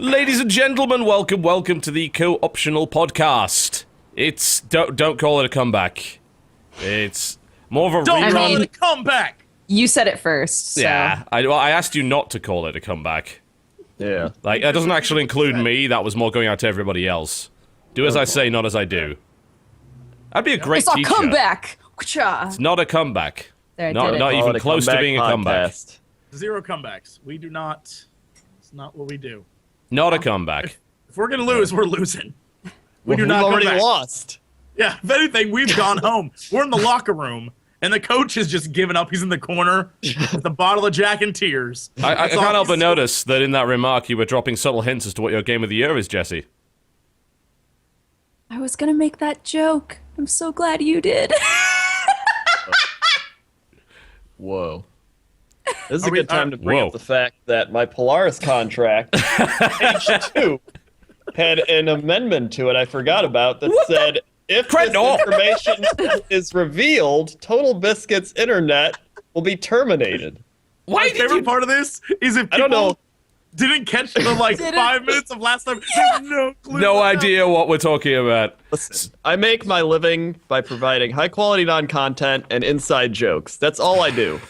Ladies and gentlemen, welcome to the co-optional podcast. It's don't call it a comeback. It's more of a Don't call it a comeback. You said it first. So. Yeah, I asked you not to call it a comeback. Yeah. Like, that doesn't actually include me. That was more going out to everybody else. Do as I say, not as I do. That'd be a great It's teacher. a comeback. It's not a comeback. There, Not even close to being a comeback. Zero comebacks. We do not. It's not what we do. Not a comeback. If we're gonna lose, we're losing. We do not We've come already back. lost. Yeah. If anything, we've gone home. We're in the locker room, and the coach has just given up. He's in the corner with a bottle of Jack and tears. I can't help but notice that in that remark you were dropping subtle hints as to what your game of the year is, Jesse. I was gonna make that joke. I'm so glad you did. Whoa. This is a we- good time to bring Whoa. up the fact that my Polaris contract, page 2, had an amendment to it I forgot about that said, if this Crendor. information is revealed, Totalbiscuit's internet will be terminated. Why My did favorite you... part of this is if I don't people know. didn't catch the 5 minutes of last time. Have no clue. No what idea what we're talking about. Listen, I make my living by providing high-quality non-content and inside jokes. That's all I do.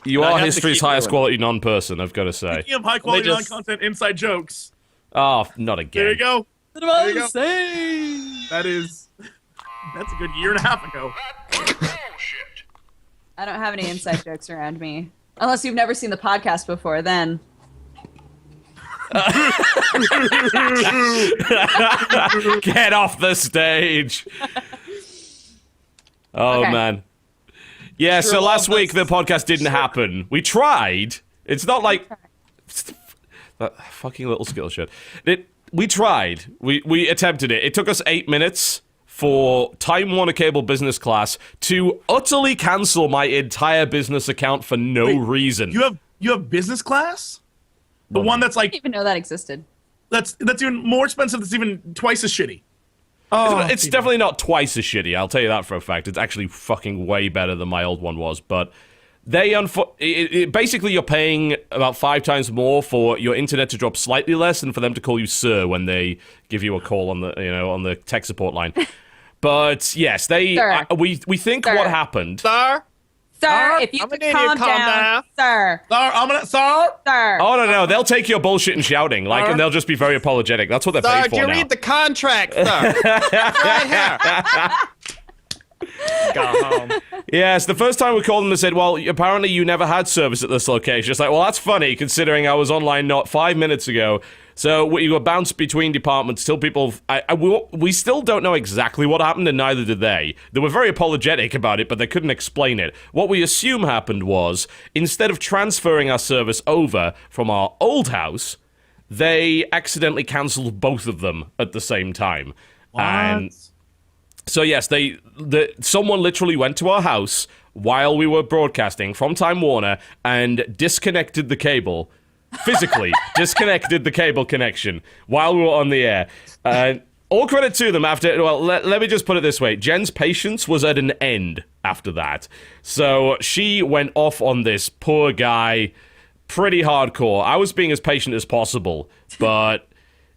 You I are have to history's keep highest doing it. quality non-person, I've got to say. Speaking of high quality just- non-content inside jokes, Oh, not again. there you go. There you go. That's a good year and a half ago. I don't have any inside jokes around me. Unless you've never seen the podcast before, then. Get off the stage! Oh, Okay. man. Yeah, so love last week the this. podcast didn't happen. We tried. It's not like... That fucking little skill shit. We tried. We attempted it. It took us 8 minutes for Time Warner Cable Business Class to utterly cancel my entire business account for no Wait, reason. You have business class? The one that's I like didn't even know that existed. that's even more expensive. That's even twice as shitty. It's definitely not twice as shitty, I'll tell you that for a fact. It's actually fucking way better than my old one was, but they basically you're paying about 5 times more for your internet to drop slightly less and for them to call you sir when they give you a call on the tech support line. But yes, Sir. we think Sir. what happened. Sir? Sir, if you I'm could gonna need you calm to calm down. down. Sir. Sir. Sir. Oh no, they'll take your bullshit and shouting, and they'll just be very apologetic. That's what they're Sir, paid do for you now. read the contract, sir? Right here. Go home. Yes, the first time we called them, they said, well, apparently you never had service at this location. It's like, well, that's funny, considering I was online not 5 minutes ago. So you were bounced between departments till people... we still don't know exactly what happened, and neither did they. They were very apologetic about it, but they couldn't explain it. What we assume happened was, instead of transferring our service over from our old house, they accidentally cancelled both of them at the same time. And so yes, someone literally went to our house while we were broadcasting from Time Warner and disconnected the cable, physically disconnected the cable connection while we were on the air. All credit to them after, well, let me just put it this way. Jen's patience was at an end after that. So she went off on this poor guy pretty hardcore. I was being as patient as possible, but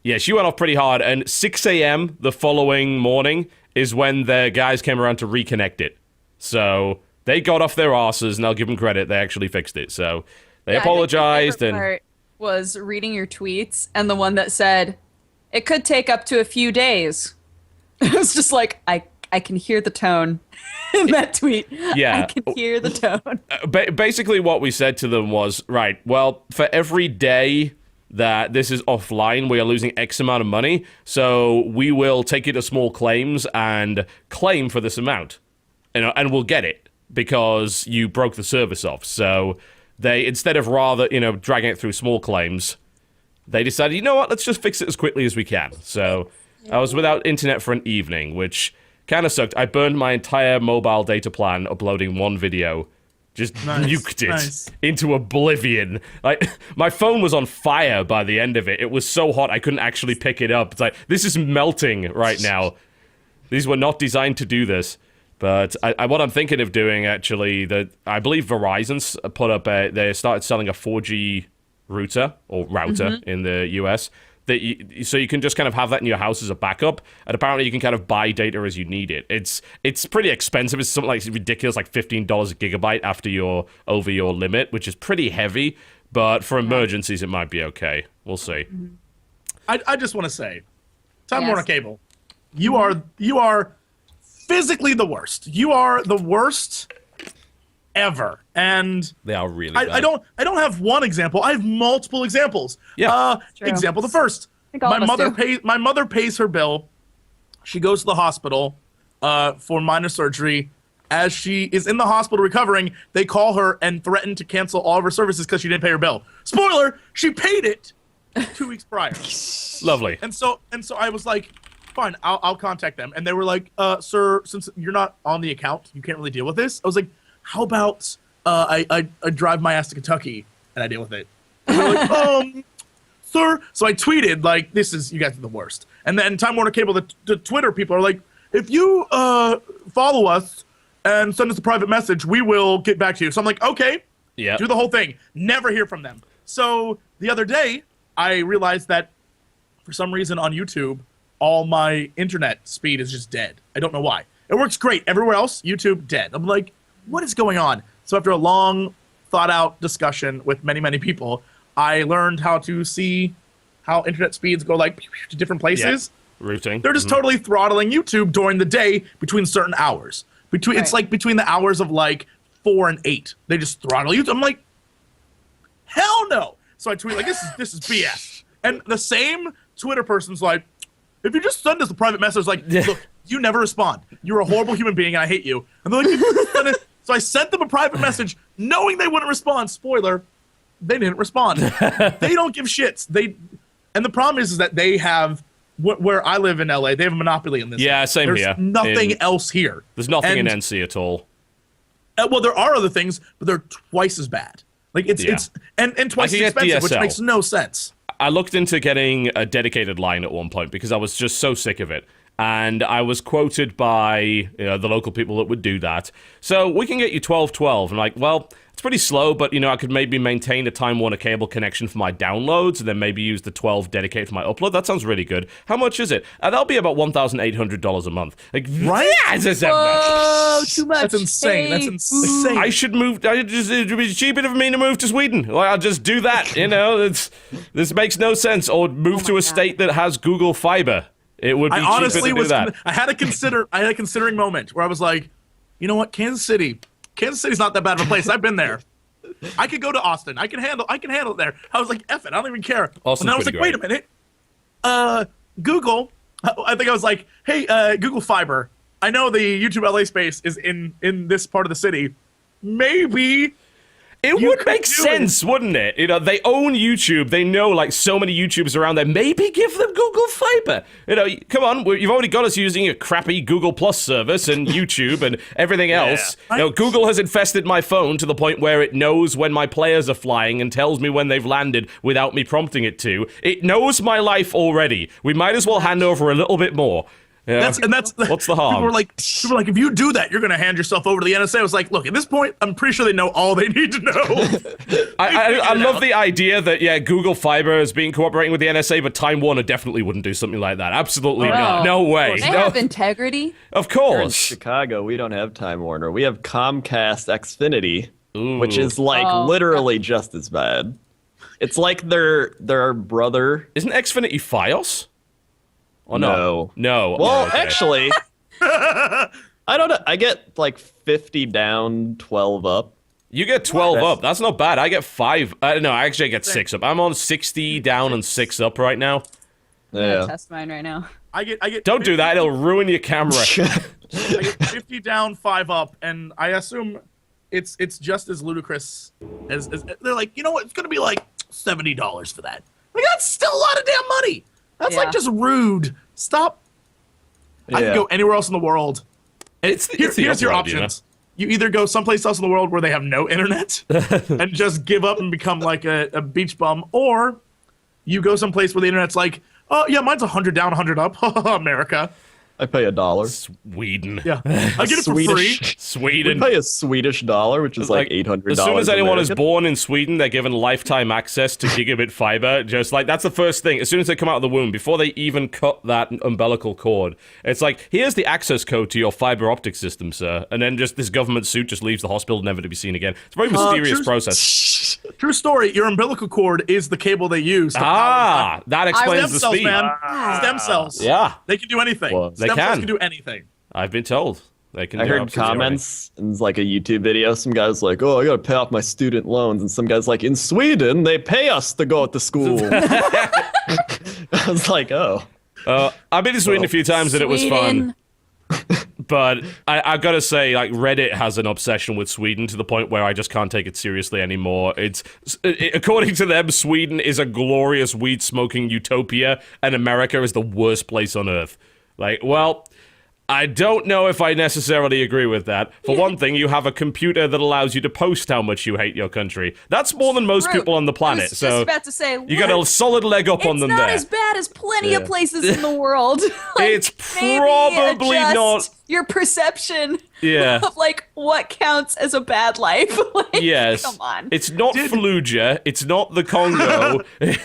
yeah, she went off pretty hard. And 6 a.m. the following morning is when the guys came around to reconnect it. So they got off their asses, and I'll give them credit. They actually fixed it. So they apologized. I think my favorite part was reading your tweets and the one that said, it could take up to a few days. It was just like, I can hear the tone in that tweet. Yeah. I can hear the tone. Basically what we said to them was, right, well, for every day that this is offline, we are losing X amount of money, so we will take you to small claims and claim for this amount. And we'll get it because you broke the service off. So they, instead of dragging it through small claims, they decided, you know what, let's just fix it as quickly as we can. So I was without internet for an evening, which kind of sucked. I burned my entire mobile data plan uploading one video. Just nuked it into oblivion. Like, my phone was on fire by the end of it. It was so hot I couldn't actually pick it up. It's like, this is melting right now. These were not designed to do this. But what I'm thinking of doing, actually, I believe Verizon's put up they started selling a 4G router in the US so you can just kind of have that in your house as a backup, and apparently you can kind of buy data as you need it. It's pretty expensive. It's something like ridiculous, like $15 a gigabyte after you're over your limit, which is pretty heavy. But for emergencies, it might be okay. We'll see. I just want to say, Time Yes. Warner Cable, you are physically the worst. You are the worst ever. And They are really bad. I don't have one example. I have multiple examples. Yeah. True. Example the first. think all of us do. My mother pays her bill. She goes to the hospital for minor surgery. As she is in the hospital recovering, they call her and threaten to cancel all of her services because she didn't pay her bill. Spoiler, she paid it 2 weeks prior. Lovely. And so I was like, fine, I'll contact them. And they were like, sir, since you're not on the account, you can't really deal with this. I was like, how about I drive my ass to Kentucky and I deal with it? And they're like, sir. So I tweeted, like, you guys are the worst. And then Time Warner Cable, the Twitter people are like, if you follow us and send us a private message, we will get back to you. So I'm like, okay, Yeah. do the whole thing. Never hear from them. So the other day, I realized that for some reason on YouTube, all my internet speed is just dead. I don't know why. It works great. Everywhere else, YouTube, dead. I'm like, what is going on? So after a long, thought-out discussion with many, many people, I learned how to see how internet speeds go like to different places. Yeah. Routing. They're just totally throttling YouTube during the day between certain hours. It's Right. like between the hours of like 4 and 8. They just throttle YouTube. I'm like, hell no. So I tweet like, this is BS. And the same Twitter person's like, if you just send us a private message, like, look, you never respond. You're a horrible human being and I hate you. And they're like, "You just send it." So I sent them a private message knowing they wouldn't respond. Spoiler, they didn't respond. They don't give shits. And the problem is that they have, where I live in LA, they have a monopoly in this. Yeah, same There's here. nothing else here. There's nothing in And- NC at all. Well, there are other things, but they're twice as bad. Like it's and twice as could get expensive, which DSL. makes no sense. I looked into getting a dedicated line at one point because I was just so sick of it. And I was quoted by the local people that would do that. So we can get you 1212. I'm like, well, it's pretty slow, but I could maybe maintain a Time Warner Cable connection for my downloads and then maybe use the 12 dedicated for my upload. That sounds really good. How much is it? That'll be about $1,800 a month. Like, Right? Oh, too much. That's insane. That's Hey, insane. I should move. It'd be cheaper for me to move to Sweden. Like, I'll just do that. This makes no sense. Or move to my a God. state that has Google Fiber. It would be I cheaper honestly to do that. I had a considering moment where I was like, you know what, Kansas City's not that bad of a place. I've been there. I could go to Austin. I can handle it there. I was like, F it, I don't even care. Austin's And then I was like, pretty wait a minute. Google, I think I was like, hey, Google Fiber. I know the YouTube LA space is in this part of the city. Maybe It you would could make do sense, wouldn't it? They own YouTube. They know like so many YouTubers around there. Maybe give them Google Fiber. Come on. You've already got us using a crappy Google Plus service and YouTube and everything else. Right. Google has infested my phone to the point where it knows when my players are flying and tells me when they've landed without me prompting it to. It knows my life already. We might as well hand over a little bit more. Yeah. That's What's the harm? People were like, if you do that, you're gonna hand yourself over to the NSA. I was like, look, at this point, I'm pretty sure they know all they need to know. I love the idea that Google Fiber is being cooperating with the NSA, but Time Warner definitely wouldn't do something like that. Absolutely not. No way. They No. have integrity. Of Here in course. Chicago, we don't have Time Warner. We have Comcast Xfinity, Ooh. which is like literally just as bad. It's like their brother. Isn't Xfinity Fios? Or No. No. Well, Okay. actually, I don't know. I get like 50 down, 12 up. You get 12 That's- up. That's not bad. I get 5. No, actually I get 6 up. I'm on 60 down and 6 up right now. I'm gonna Yeah. test mine right now. I get Don't do that. It'll ruin your camera. I get 50 down, 5 up, and I assume it's just as ludicrous as they're like, you know what? It's gonna be like $70 for that. Like that's still a lot of damn money. That's Yeah. like just rude. Stop. I Yeah. can go anywhere else in the world. It's the Here's your upload, options. You either go someplace else in the world where they have no internet and just give up and become like a beach bum, or you go someplace where the internet's like, oh yeah, mine's 100 down, 100 up, America. I pay $1. Sweden. Yeah, I get it for free. We Sweden. pay a Swedish dollar, which is like $800. As soon as anyone is American. born in Sweden, they're given lifetime access to gigabit fiber. Just like, that's the first thing. As soon as they come out of the womb, before they even cut that umbilical cord, it's like, here's the access code to your fiber optic system, sir. And then just this government suit just leaves the hospital, never to be seen again. It's a very mysterious process. True story. Your umbilical cord is the cable they use. To power That explains stem the cells, speed. man. Stem cells. Yeah. They can do anything. Well, they Stem cells can. can do anything. I've been told. They can I do heard absolutely comments in like a YouTube video. Some guy's like, "Oh, I gotta pay off my student loans," and some guy's like, "In Sweden, they pay us to go to school." I was like, "Oh." I've been to Sweden a few times and it was fun. But I gotta say, like, Reddit has an obsession with Sweden to the point where I just can't take it seriously anymore. According to them, Sweden is a glorious weed-smoking utopia, and America is the worst place on earth. Like, well, I don't know if I necessarily agree with that. For one thing, you have a computer that allows you to post how much you hate your country. That's more than most True. people on the I planet. was just So about to say, you got a solid leg up on them it's not there. as bad as plenty of places in the world. Like, It's maybe probably adjust not- your perception Yeah. of like what counts as a bad life. Like, Yes. come on. It's not Fallujah. It's not the Congo. It's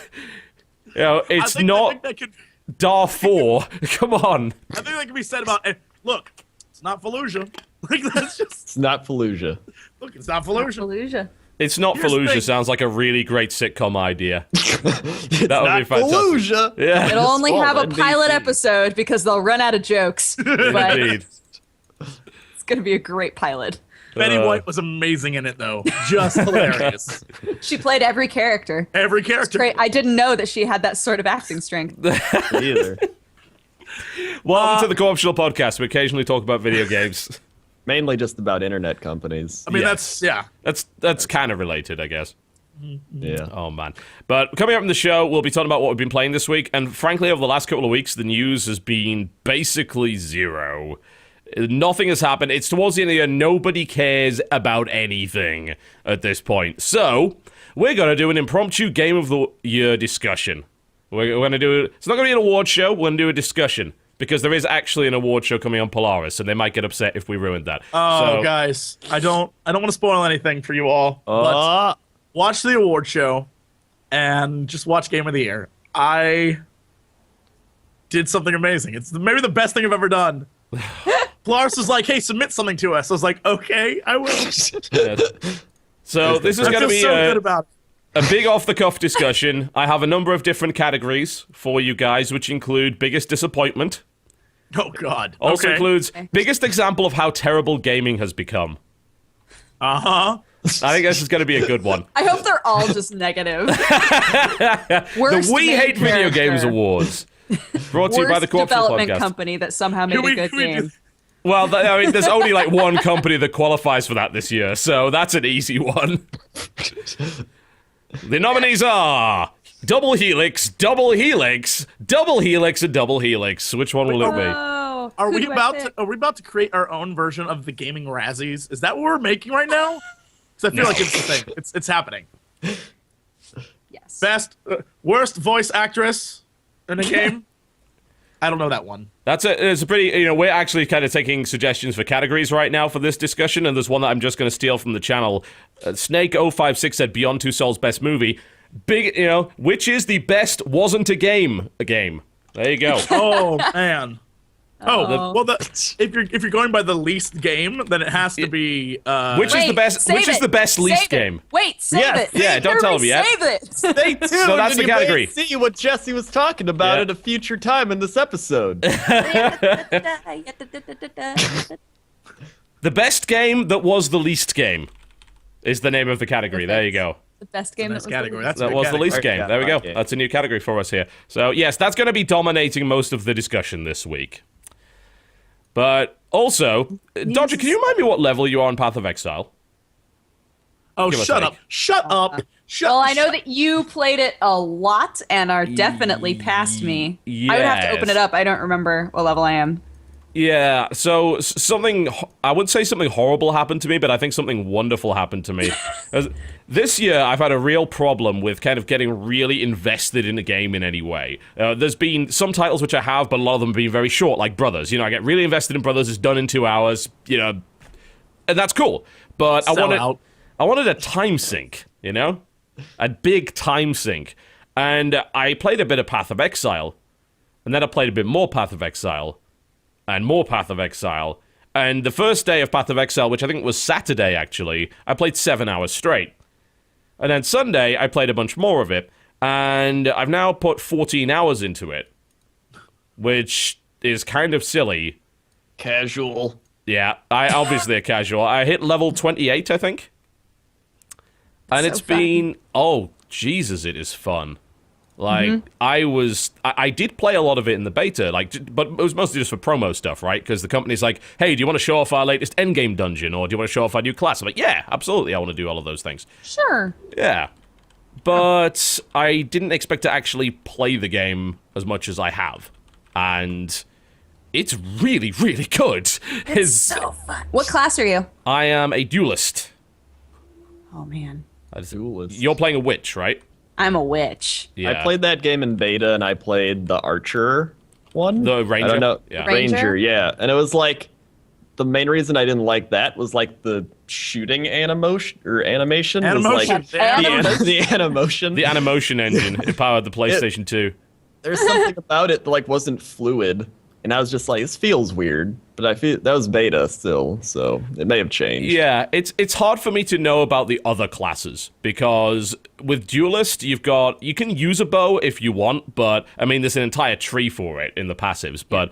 I think not that could. Darfur. Come on. I think that can be said about. Look, it's not Fallujah. Like that's just. It's not Fallujah. Look, it's not Fallujah. Fallujah. It's not Here's the Fallujah. thing. Sounds like a really great sitcom idea. It's That would not be fantastic. Fallujah. Yeah. It'll only Well, have a NBC. pilot episode because they'll run out of jokes. But Indeed. it's going to be a great pilot. Betty White was amazing in it, though. Just hilarious. She played every character. Every character. Great. I didn't know that she had that sort of acting strength. Either. Welcome to the Co-optional Podcast. We occasionally talk about video games. Mainly just about internet companies. I mean, Yes. That's kind of related, I guess. Yeah. Oh, man. But coming up in the show, we'll be talking about what we've been playing this week. And frankly, over the last couple of weeks, the news has been basically zero. Nothing has happened. It's towards the end of the year. Nobody cares about anything at this point. So, we're going to do an impromptu Game of the Year discussion. We're going to do... It's not going to be an award show. We're going to do a discussion. Because there is actually an award show coming on Polaris, and they might get upset if we ruined that. Oh, So- guys, I don't want to spoil anything for you all. But watch the award show, and just watch Game of the Year. I did something amazing. It's maybe the best thing I've ever done. Polaris was like, "Hey, submit something to us." I was like, "Okay, I will." So this is I going to feel be so good about it. a big off-the-cuff discussion. I have a number of different categories for you guys, which include biggest disappointment. Oh God. Also Okay. includes biggest example of how terrible gaming has become. Uh-huh. I think this is going to be a good one. I hope they're all just negative. The Worst We main Hate Video character. Games Awards. Brought to you by the Worst Co-optional development Podcast. company that somehow made a good game. Well, I mean, there's only like one company that qualifies for that this year, so that's an easy one. The nominees are Double Helix, Double Helix, Double Helix, and Double Helix. Which one will it be? Oh, Are who we do I about pick? to? Are we about to create our own version of the gaming Razzies? Is that what we're making right now? Because I feel like it's the thing. It's happening. Yes. Best, worst voice actress in a game. I don't know that one. It's a pretty, we're actually kind of taking suggestions for categories right now for this discussion, and there's one that I'm just going to steal from the channel. Snake056 said Beyond Two Souls best movie. Big, which is the best wasn't a game? There you go. Oh man. Oh. Well, if you're going by the least game, then it has to be. Which is the best? save Which is it. the best least Save it. game? Wait, save Yes. it. Yeah, don't tell me yet. Save it. Stay tuned. So that's and the you category. May see what Jesse was talking about Yeah. at a future time in this episode. The best game that was the least game is the name of the category. There you go. The best game Nice that was category. the That's That a was the category. least game. Yeah, There we go. okay. That's a new category for us here. So, yes, that's going to be dominating most of the discussion this week. But also, Dodger, can you remind me what level you are on Path of Exile? Oh, Give or shut take. up! Shut up! Shut. Well, I know that you played it a lot and are definitely past me. I would have to open Yes. it up. I don't remember what level I am. Yeah, so something, I wouldn't say something horrible happened to me, but I think something wonderful happened to me. This year, I've had a real problem with kind of getting really invested in a game in any way. There's been some titles which I have, but a lot of them have been very short, like Brothers. You know, I get really invested in Brothers, it's done in 2 hours, you know, and that's cool. But I wanted a time sink, you know? A big time sink. And I played a bit of Path of Exile, and then I played a bit more Path of Exile, and more Path of Exile. And the first day of Path of Exile, which I think was Saturday, actually, I played 7 hours straight. And then Sunday, I played a bunch more of it, and I've now put 14 hours into it, which is kind of silly. Casual. Yeah, I obviously a casual. I hit level 28, I think. And it's been... Oh, Jesus, it is fun. Like, I did play a lot of it in the beta, like, but it was mostly just for promo stuff, right? Because the company's like, hey, do you want to show off our latest endgame dungeon, or do you want to show off our new class? I'm like, yeah, absolutely, I want to do all of those things. Sure. Yeah. But I didn't expect to actually play the game as much as I have. And it's really, really good. It's so fun. What class are you? I am a duelist. Oh, man. Duelist. You're playing a witch, right? I'm a witch. Yeah. I played that game in beta, and I played the Archer one. The Ranger? I don't know. Yeah. Ranger, yeah. And it was like, the main reason I didn't like that was like the shooting animation was like the animation. The animation engine. It powered the PlayStation 2. There's something about it that like wasn't fluid, and I was just like, this feels weird. But I feel that was beta still, so it may have changed. Yeah, it's hard for me to know about the other classes, because with Duelist, you can use a bow if you want, but I mean, there's an entire tree for it in the passives, but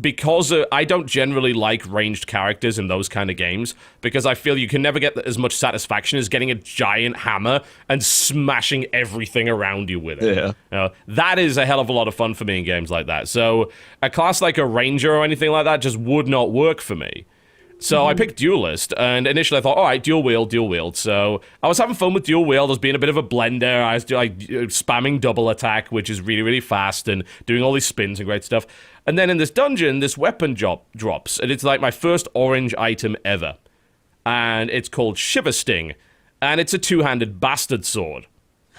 because I don't generally like ranged characters in those kind of games, because I feel you can never get as much satisfaction as getting a giant hammer and smashing everything around you with it. Yeah. You know, that is a hell of a lot of fun for me in games like that. So a class like a Ranger or anything like that just would not work for me. So I picked Duelist, and initially I thought, all right, dual wield. So I was having fun with dual wield. I was being a bit of a blender. I was like spamming double attack, which is really, really fast, and doing all these spins and great stuff. And then in this dungeon, this weapon drops, and it's like my first orange item ever. And it's called Shiver Sting, and it's a two-handed bastard sword.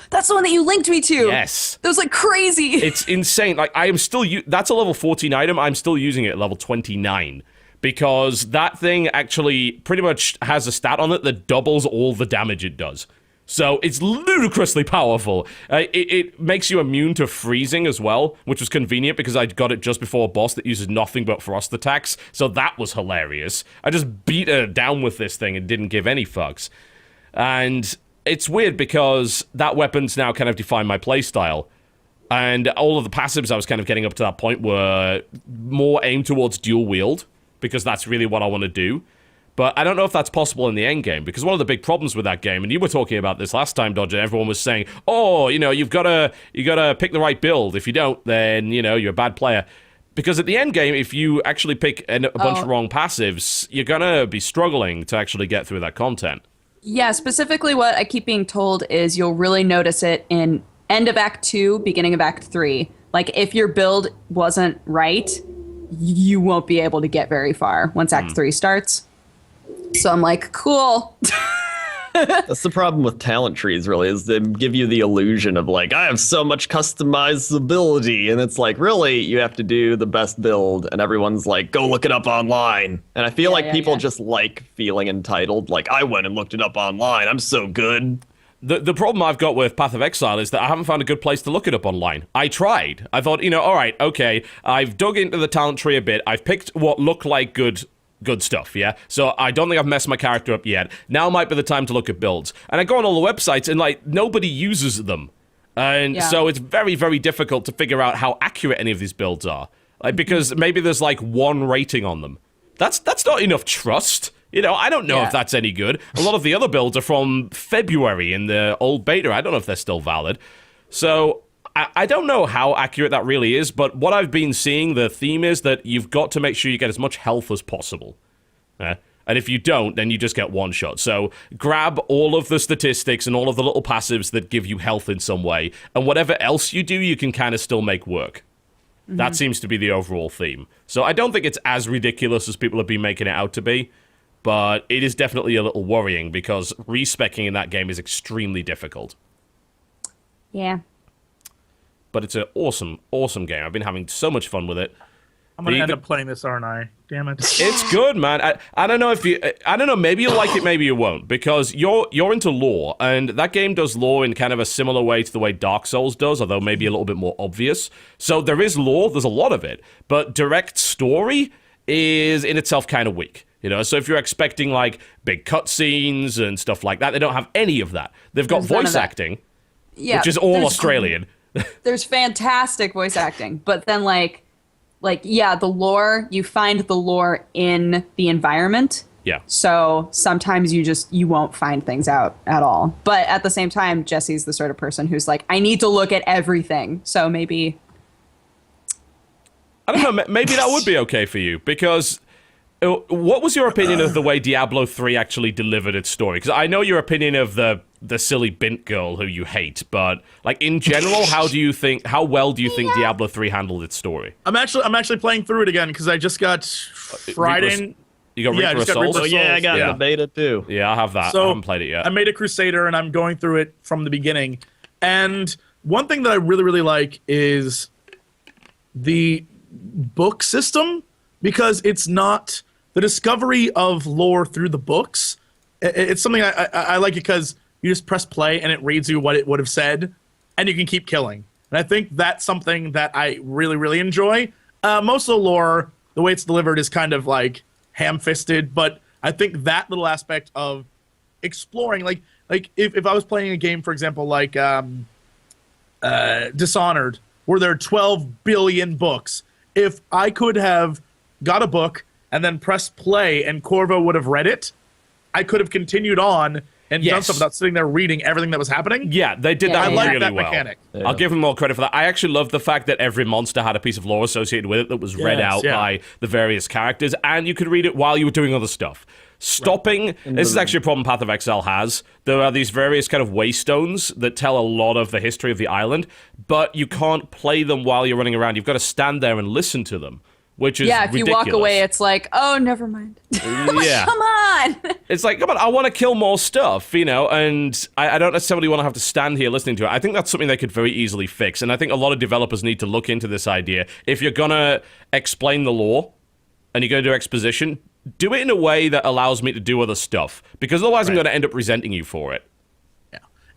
That's the one that you linked me to. Yes. That was like crazy. It's insane. Like, I am still... That's a level 14 item. I'm still using it at level 29. Because that thing actually pretty much has a stat on it that doubles all the damage it does. So it's ludicrously powerful. It makes you immune to freezing as well, which was convenient because I got it just before a boss that uses nothing but frost attacks. So that was hilarious. I just beat her down with this thing and didn't give any fucks. And it's weird because that weapon's now kind of defined my playstyle. And all of the passives I was kind of getting up to that point were more aimed towards dual wield, because that's really what I want to do. But I don't know if that's possible in the end game, because one of the big problems with that game, and you were talking about this last time, Dodger, everyone was saying, oh, you know, you gotta pick the right build. If you don't, then, you know, you're a bad player. Because at the end game, if you actually pick a bunch of wrong passives, you're gonna be struggling to actually get through that content. Yeah, specifically what I keep being told is you'll really notice it in end of Act 2, beginning of Act 3. Like, if your build wasn't right, you won't be able to get very far once Act 3 starts. So I'm like, cool. That's the problem with talent trees, really, is they give you the illusion of like, I have so much customizability, and it's like, really, you have to do the best build, and everyone's like, go look it up online. And I feel like people just like feeling entitled, like, I went and looked it up online, I'm so good. The problem I've got with Path of Exile is that I haven't found a good place to look it up online. I tried. I thought, you know, all right, okay, I've dug into the talent tree a bit, I've picked what looked like good stuff, yeah? So I don't think I've messed my character up yet. Now might be the time to look at builds. And I go on all the websites, and, like, nobody uses them. And so it's very, very difficult to figure out how accurate any of these builds are. Like, because maybe there's, like, 1 rating on them. That's not enough trust. You know, I don't know if that's any good. A lot of the other builds are from February in the old beta. I don't know if they're still valid. So I don't know how accurate that really is, but what I've been seeing, the theme is that you've got to make sure you get as much health as possible. And if you don't, then you just get one shot. So grab all of the statistics and all of the little passives that give you health in some way, and whatever else you do, you can kind of still make work. That seems to be the overall theme. So I don't think it's as ridiculous as people have been making it out to be, but it is definitely a little worrying because respecking in that game is extremely difficult. Yeah. But it's an awesome, awesome game. I've been having so much fun with it. I'm gonna end up playing this, aren't I? Damn it. It's good, man. I don't know if you... I don't know, maybe you'll like it, maybe you won't. Because you're into lore, and that game does lore in kind of a similar way to the way Dark Souls does, although maybe a little bit more obvious. So there is lore, there's a lot of it. But direct story is in itself kind of weak. You know, so if you're expecting, like, big cutscenes and stuff like that, they don't have any of that. They've got voice acting, which is all Australian. There's fantastic voice acting, but then, yeah, the lore, you find the lore in the environment. Yeah. So sometimes you won't find things out at all. But at the same time, Jesse's the sort of person who's like, I need to look at everything. So maybe... I don't know, maybe that would be okay for you, because... What was your opinion of the way Diablo 3 actually delivered its story? Because I know your opinion of the silly bint girl who you hate, but like in general, how well do you think Diablo 3 handled its story? I'm actually playing through it again because I just got Friday. You got Reaper of Souls? Oh yeah, I got the beta too. Yeah, I have that. So I haven't played it yet. I made a Crusader and I'm going through it from the beginning. And one thing that I really, really like is the book system, because it's not the discovery of lore through the books. It's something I like it because you just press play and it reads you what it would have said, and you can keep killing. And I think that's something that I really, really enjoy. Most of the lore, the way it's delivered is kind of like ham-fisted, but I think that little aspect of exploring, like if I was playing a game, for example, like Dishonored, where there are 12 billion books, if I could have got a book and then pressed play and Corvo would have read it, I could have continued on and done stuff without sitting there reading everything that was happening. Yeah, they did that I like really that well. mechanic. I'll give them more credit for that. I actually love the fact that every monster had a piece of lore associated with it that was read out by the various characters, and you could read it while you were doing other stuff. Stopping, this is actually a problem Path of Exile has. There are these various kind of waystones that tell a lot of the history of the island, but you can't play them while you're running around. You've got to stand there and listen to them. Which is if ridiculous. you walk away, it's like, oh, never mind. Yeah. Come on. It's like, come on, I want to kill more stuff, you know, and I don't necessarily want to have to stand here listening to it. I think that's something they could very easily fix, and I think a lot of developers need to look into this idea. If you're going to explain the lore, and you're going to do exposition, do it in a way that allows me to do other stuff, because otherwise I'm going to end up resenting you for it.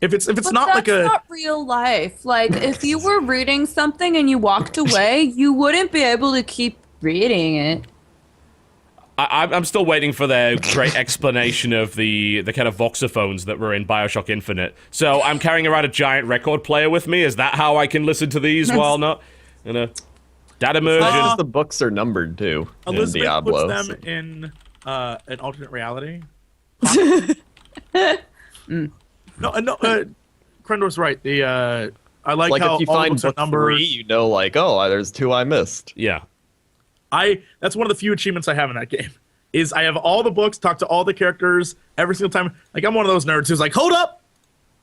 If it's But not like that's not real life. Like, if you were reading something and you walked away, you wouldn't be able to keep reading it. I'm still waiting for their great explanation of the kind of voxophones that were in Bioshock Infinite. So I'm carrying around a giant record player with me. Is that how I can listen to these while not, you know, data immersion? The books are numbered too. Elizabeth in Diablo, puts them in an alternate reality. No, Crendor's right. I like how if you all the find books are book numbered. 3, you know, like, oh, there's 2 I missed. Yeah. That's one of the few achievements I have in that game. Is I have all the books, talk to all the characters every single time. Like, I'm one of those nerds who's like, hold up,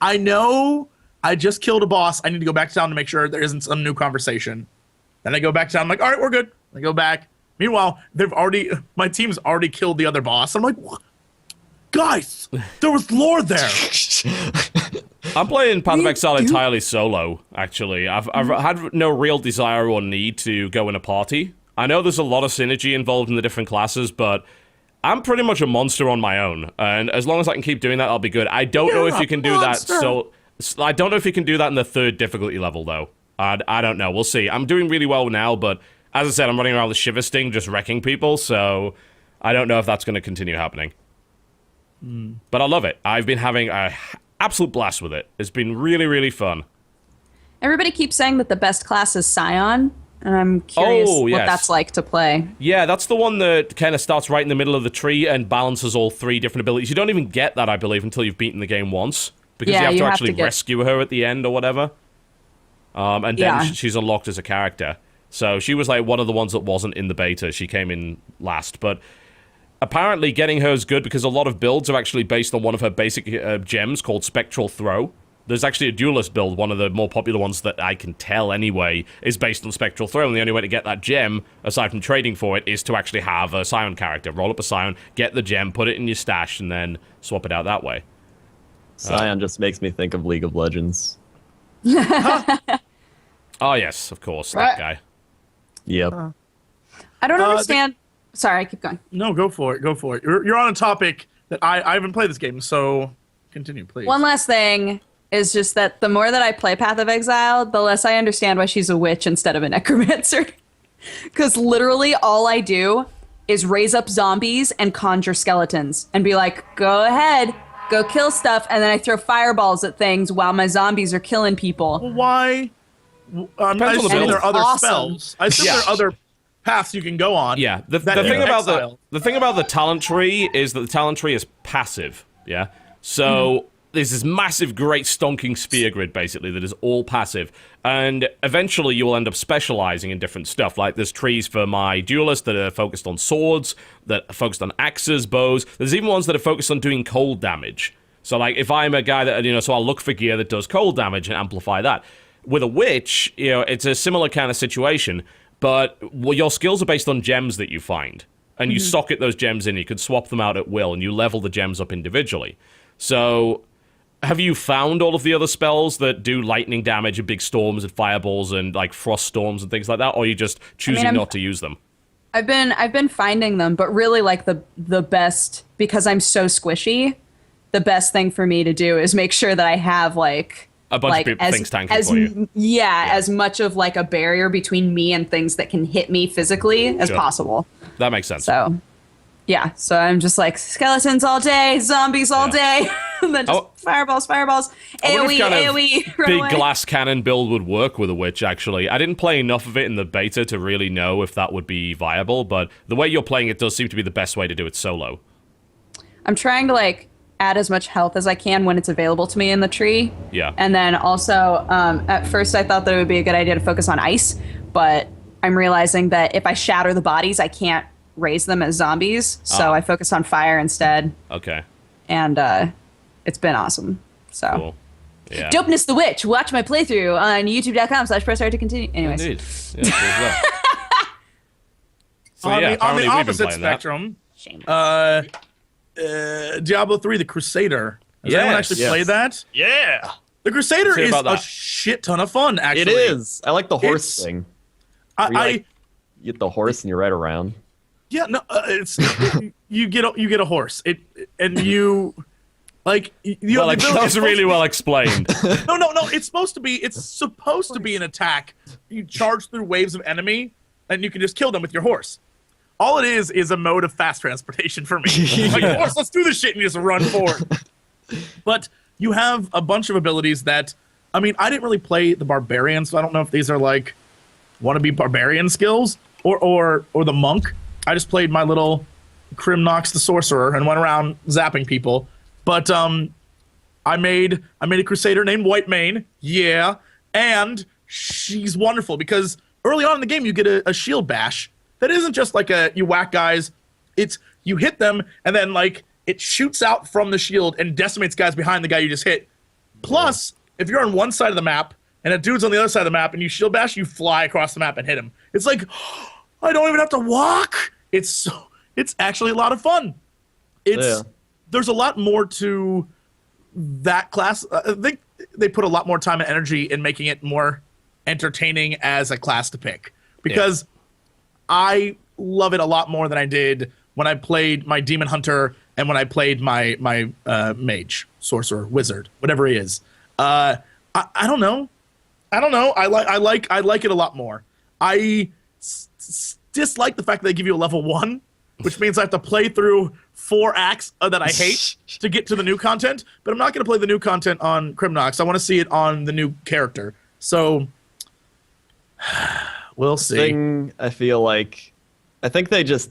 I know I just killed a boss. I need to go back to town to make sure there isn't some new conversation. Then I go back to town. I'm like, all right, we're good. I go back. Meanwhile, my team's already killed the other boss. I'm like, what? Guys, there was lore there. I'm playing Path of Exile entirely solo, actually. I've had no real desire or need to go in a party. I know there's a lot of synergy involved in the different classes, but I'm pretty much a monster on my own. And as long as I can keep doing that, I'll be good. I don't know if you can do that. I don't know if you can do that in the 3rd difficulty level, though. I don't know. We'll see. I'm doing really well now, but as I said, I'm running around with Shiver Sting just wrecking people, so I don't know if that's going to continue happening. But I love it. I've been having an absolute blast with it. It's been really, really fun. Everybody keeps saying that the best class is Scion, and I'm curious what that's like to play. Yeah, that's the one that kind of starts right in the middle of the tree and balances all 3 different abilities. You don't even get that, I believe, until you've beaten the game once, because you have to actually rescue her at the end or whatever. And then she's unlocked as a character. So she was like one of the ones that wasn't in the beta. She came in last, but apparently getting her is good because a lot of builds are actually based on one of her basic gems called Spectral Throw. There's actually a duelist build, one of the more popular ones that I can tell anyway, is based on Spectral Throne. The only way to get that gem, aside from trading for it, is to actually have a Scion character. Roll up a Scion, get the gem, put it in your stash, and then swap it out that way. Scion just makes me think of League of Legends. Oh, yes, of course, that guy. Yep. I don't understand. Sorry, keep going. No, go for it. Go for it. You're on a topic that I haven't played this game, so continue, please. One last thing is just that the more that I play Path of Exile, the less I understand why she's a witch instead of a necromancer. Because literally all I do is raise up zombies and conjure skeletons and be like, go ahead, go kill stuff, and then I throw fireballs at things while my zombies are killing people. Well, why? I assume there are other spells. I assume there are other paths you can go on. Yeah, the thing about the thing about the talent tree is that the talent tree is passive. Yeah, so there's this massive, great stonking spear grid basically that is all passive, and eventually you will end up specializing in different stuff. Like there's trees for my duelists that are focused on swords, that are focused on axes, bows. There's even ones that are focused on doing cold damage. So like if I'm a guy that so I'll look for gear that does cold damage and amplify that. With a witch, it's a similar kind of situation. But your skills are based on gems that you find. And you socket those gems in, you can swap them out at will, and you level the gems up individually. So, have you found all of the other spells that do lightning damage and big storms and fireballs and like frost storms and things like that? Or are you just choosing not to use them? I've been finding them, but really like the best, because I'm so squishy, the best thing for me to do is make sure that I have like a bunch of things tanking for you. Yeah, as much of like a barrier between me and things that can hit me physically as possible. That makes sense. So, yeah. So I'm just like skeletons all day, zombies all day, and then just fireballs, AoE, run big away. glass cannon build would work with a witch, actually. I didn't play enough of it in the beta to really know if that would be viable, but the way you're playing it does seem to be the best way to do it solo. I'm trying to like add as much health as I can when it's available to me in the tree. Yeah. And then also, at first I thought that it would be a good idea to focus on ice, but I'm realizing that if I shatter the bodies, I can't raise them as zombies, so I focus on fire instead. Okay. And it's been awesome. So. Cool. Yeah. Dopeness the Witch. Watch my playthrough on youtube.com/press to continue. Anyways. Indeed. Yeah, there's that. So, on the apparently we've been opposite playing that. spectrum, Shameless. Diablo 3, the Crusader. Has anyone actually played that? Yeah. The Crusader is about a that. shit ton of fun, actually. It is. I like the horse It's- thing. I You get the horse and you ride around. yeah, no, it's you get a horse. And you like you Well, have the that ability- was really well explained. No, it's supposed to be an attack. You charge through waves of enemy, and you can just kill them with your horse. All it is a mode of fast transportation for me. Like, horse, let's do this shit, and you just run forward. But you have a bunch of abilities that, I mean, I didn't really play the barbarian, so I don't know if these are like wannabe barbarian skills or the monk. I just played my little Crimnox the sorcerer and went around zapping people. But I made a crusader named Whitemane, and she's wonderful because early on in the game you get a shield bash that isn't just like you whack guys. It's you hit them and then like it shoots out from the shield and decimates guys behind the guy you just hit. Plus, if you're on one side of the map and a dude's on the other side of the map and you shield bash, you fly across the map and hit him. It's like I don't even have to walk. It's actually a lot of fun. There's a lot more to that class. I think they put a lot more time and energy in making it more entertaining as a class to pick because I love it a lot more than I did when I played my demon hunter and when I played my mage, sorcerer, wizard, whatever he is. I don't know. I like it a lot more. I dislike the fact that they give you a level 1, which means I have to play through 4 acts that I hate to get to the new content. But I'm not going to play the new content on Crimnox. I want to see it on the new character. So we'll see. I feel like I think they just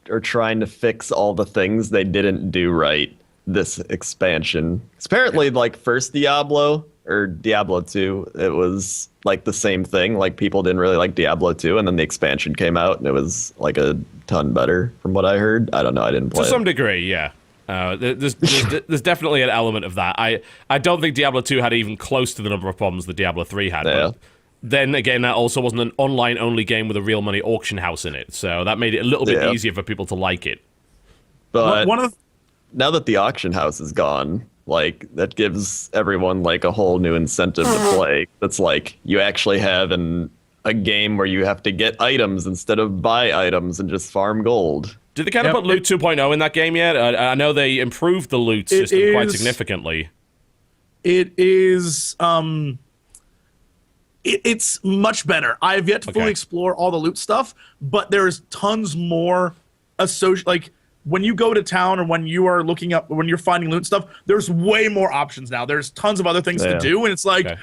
are trying to fix all the things they didn't do right this expansion. 'Cause apparently, like first Diablo or Diablo 2, it was like the same thing. Like people didn't really like Diablo 2, and then the expansion came out and it was like a ton better from what I heard. I don't know. I didn't play To it. some degree, yeah. There's definitely an element of that. I don't think Diablo 2 had even close to the number of problems that Diablo 3 had. Yeah. But then again, that also wasn't an online-only game with a real money auction house in it, so that made it a little bit easier for people to like it. But One of the, now that the auction house is gone, like that gives everyone like a whole new incentive to play. That's like you actually have a game where you have to get items instead of buy items and just farm gold. Did they kind of put Loot 2.0 in that game yet? I know they improved the loot system quite significantly. It is it's much better. I have yet to fully explore all the loot stuff, but there's tons more like when you go to town or when you are when you're finding loot stuff, there's way more options now. There's tons of other things to do, and it's like,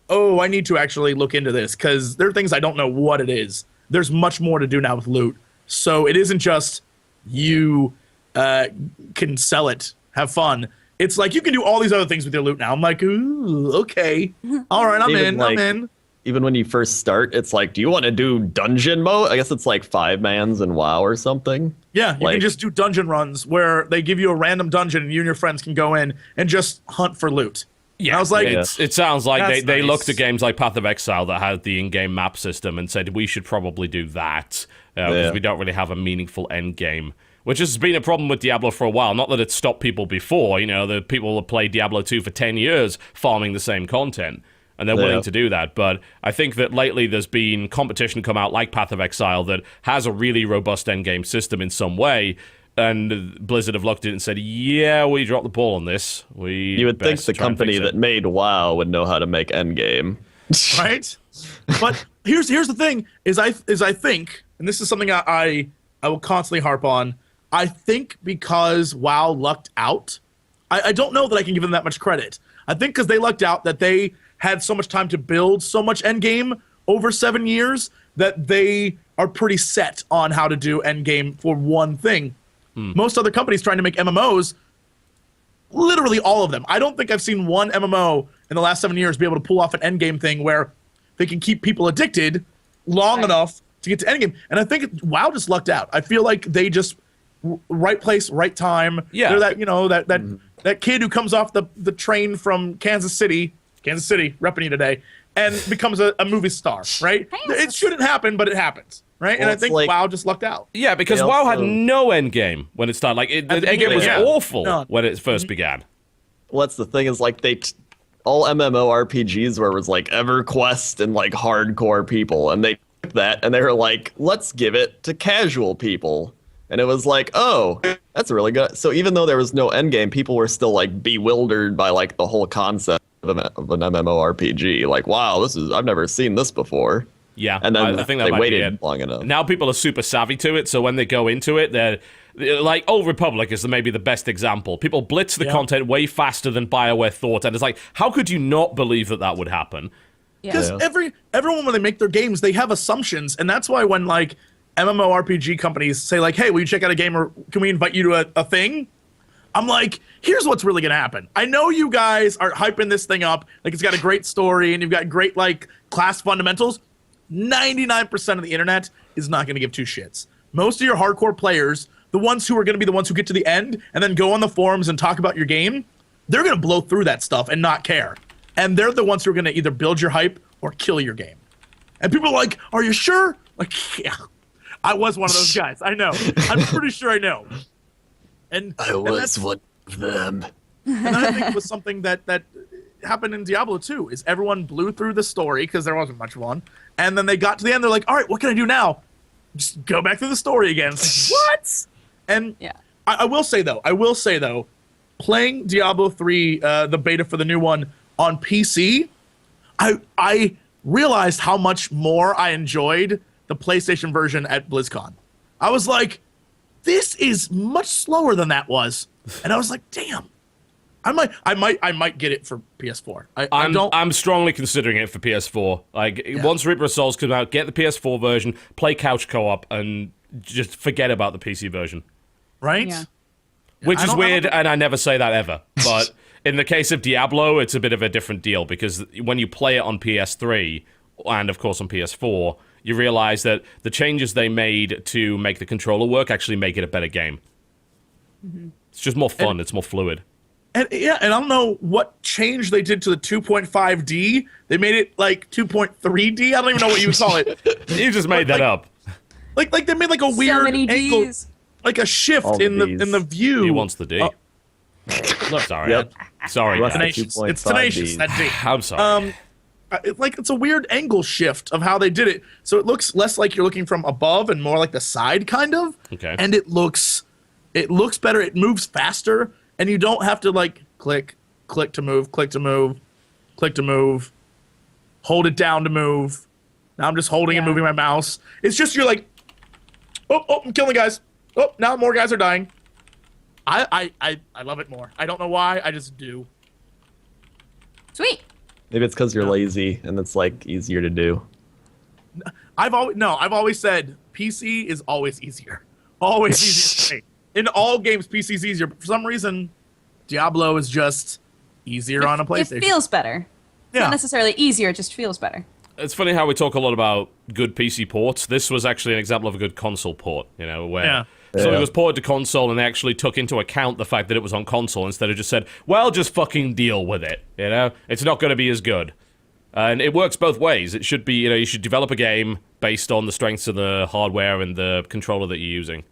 oh, I need to actually look into this because there are things I don't know what it is. There's much more to do now with loot. So it isn't just you can sell it, have fun. It's like you can do all these other things with your loot now. I'm like, ooh, okay. All right, I'm in. Even when you first start, it's like, do you want to do dungeon mode? I guess it's like 5-mans in WoW or something. Yeah, you can just do dungeon runs where they give you a random dungeon and you and your friends can go in and just hunt for loot. Yeah, and I was like, it sounds like they nice. looked at games like Path of Exile that had the in-game map system and said we should probably do that because we don't really have a meaningful end game, which has been a problem with Diablo for a while. Not that it stopped people before, the people that played Diablo 2 for 10 years farming the same content, and they're willing to do that. But I think that lately there's been competition come out like Path of Exile that has a really robust endgame system in some way, and Blizzard have looked at it and said, yeah, we dropped the ball on this. You would think the company that made WoW would know how to make endgame. Right? But here's the thing, is I think, and this is something I will constantly harp on, I think because WoW lucked out, I don't know that I can give them that much credit. I think because they lucked out that they had so much time to build so much endgame over 7 years that they are pretty set on how to do endgame for one thing. Most other companies trying to make MMOs, literally all of them. I don't think I've seen one MMO in the last 7 years be able to pull off an endgame thing where they can keep people addicted long enough to get to endgame. And I think WoW just lucked out. I feel like they just right place, right time. Yeah. They're that kid who comes off the train from Kansas City, repping you today, and becomes a movie star, right? It shouldn't happen, but it happens. Right, and I think WoW just lucked out. Yeah, because WoW had no end game when it started. Like the end game was awful when it first began. Well, that's the thing is like all MMORPGs where it was like EverQuest and like hardcore people, and they took that and they were like, let's give it to casual people, and it was like, oh, that's really good. So even though there was no end game, people were still like bewildered by like the whole concept of an MMORPG. Like, wow, I've never seen this before. Yeah, and then I think that they might waited be long enough. Now people are super savvy to it, so when they go into it, they're like Old Republic is maybe the best example. People blitz the content way faster than BioWare thought, and it's like, how could you not believe that would happen? Because everyone when they make their games, they have assumptions, and that's why when like MMORPG companies say like, hey, will you check out a game, or can we invite you to a thing? I'm like, here's what's really gonna happen. I know you guys are hyping this thing up, like it's got a great story and you've got great like class fundamentals. 99% of the internet is not going to give two shits. Most of your hardcore players, the ones who are going to be the ones who get to the end and then go on the forums and talk about your game, they're going to blow through that stuff and not care. And they're the ones who are going to either build your hype or kill your game. And people are like, are you sure? Like, yeah, I was one of those guys. I know. I'm pretty sure I know. And I was one of them. And I think it was something that happened in Diablo 2 is everyone blew through the story because there wasn't much one, and then they got to the end, they're like, all right, what can I do now? Just go back through the story again. What? And I will say though, playing Diablo 3, the beta for the new one on PC, I realized how much more I enjoyed the PlayStation version at BlizzCon. I was like, this is much slower than that was, and I was like, damn. I might get it for PS4. I'm strongly considering it for PS4. Like once Reaper of Souls comes out, get the PS4 version, play couch co-op, and just forget about the PC version. Right? Yeah. Which is weird, and I never say that ever. But in the case of Diablo, it's a bit of a different deal because when you play it on PS3 and of course on PS4, you realize that the changes they made to make the controller work actually make it a better game. Mm-hmm. It's just more fun. It's more fluid. And yeah, and I don't know what change they did to the 2.5D. They made it like 2.3D. I don't even know what you would call it. You just made that up. Like they made like a weird many angle, Ds. like a shift in the view. He wants the D. Sorry. Yep. Sorry. Rough guys. Tenacious. 2.5 It's tenacious. Ds. That D. I'm sorry. It's a weird angle shift of how they did it. So it looks less like you're looking from above and more like the side, kind of. Okay. And it looks better. It moves faster, and you don't have to like click to move, click to move, click to move, hold it down to move. Now I'm just holding and moving my mouse. It's just you're like, oh, I'm killing guys. Oh, now more guys are dying. I love it more. I don't know why. I just do. Sweet. Maybe it's because you're lazy and it's like easier to do. I've always said PC is always easier. Always easier to play. In all games, PC is easier. But for some reason, Diablo is just easier on a PlayStation. It feels better. It's Yeah. not necessarily easier, it just feels better. It's funny how we talk a lot about good PC ports. This was actually an example of a good console port, where something was ported to console and they actually took into account the fact that it was on console instead of just said, well, just fucking deal with it, It's not going to be as good. And it works both ways. It should be, you should develop a game based on the strengths of the hardware and the controller that you're using.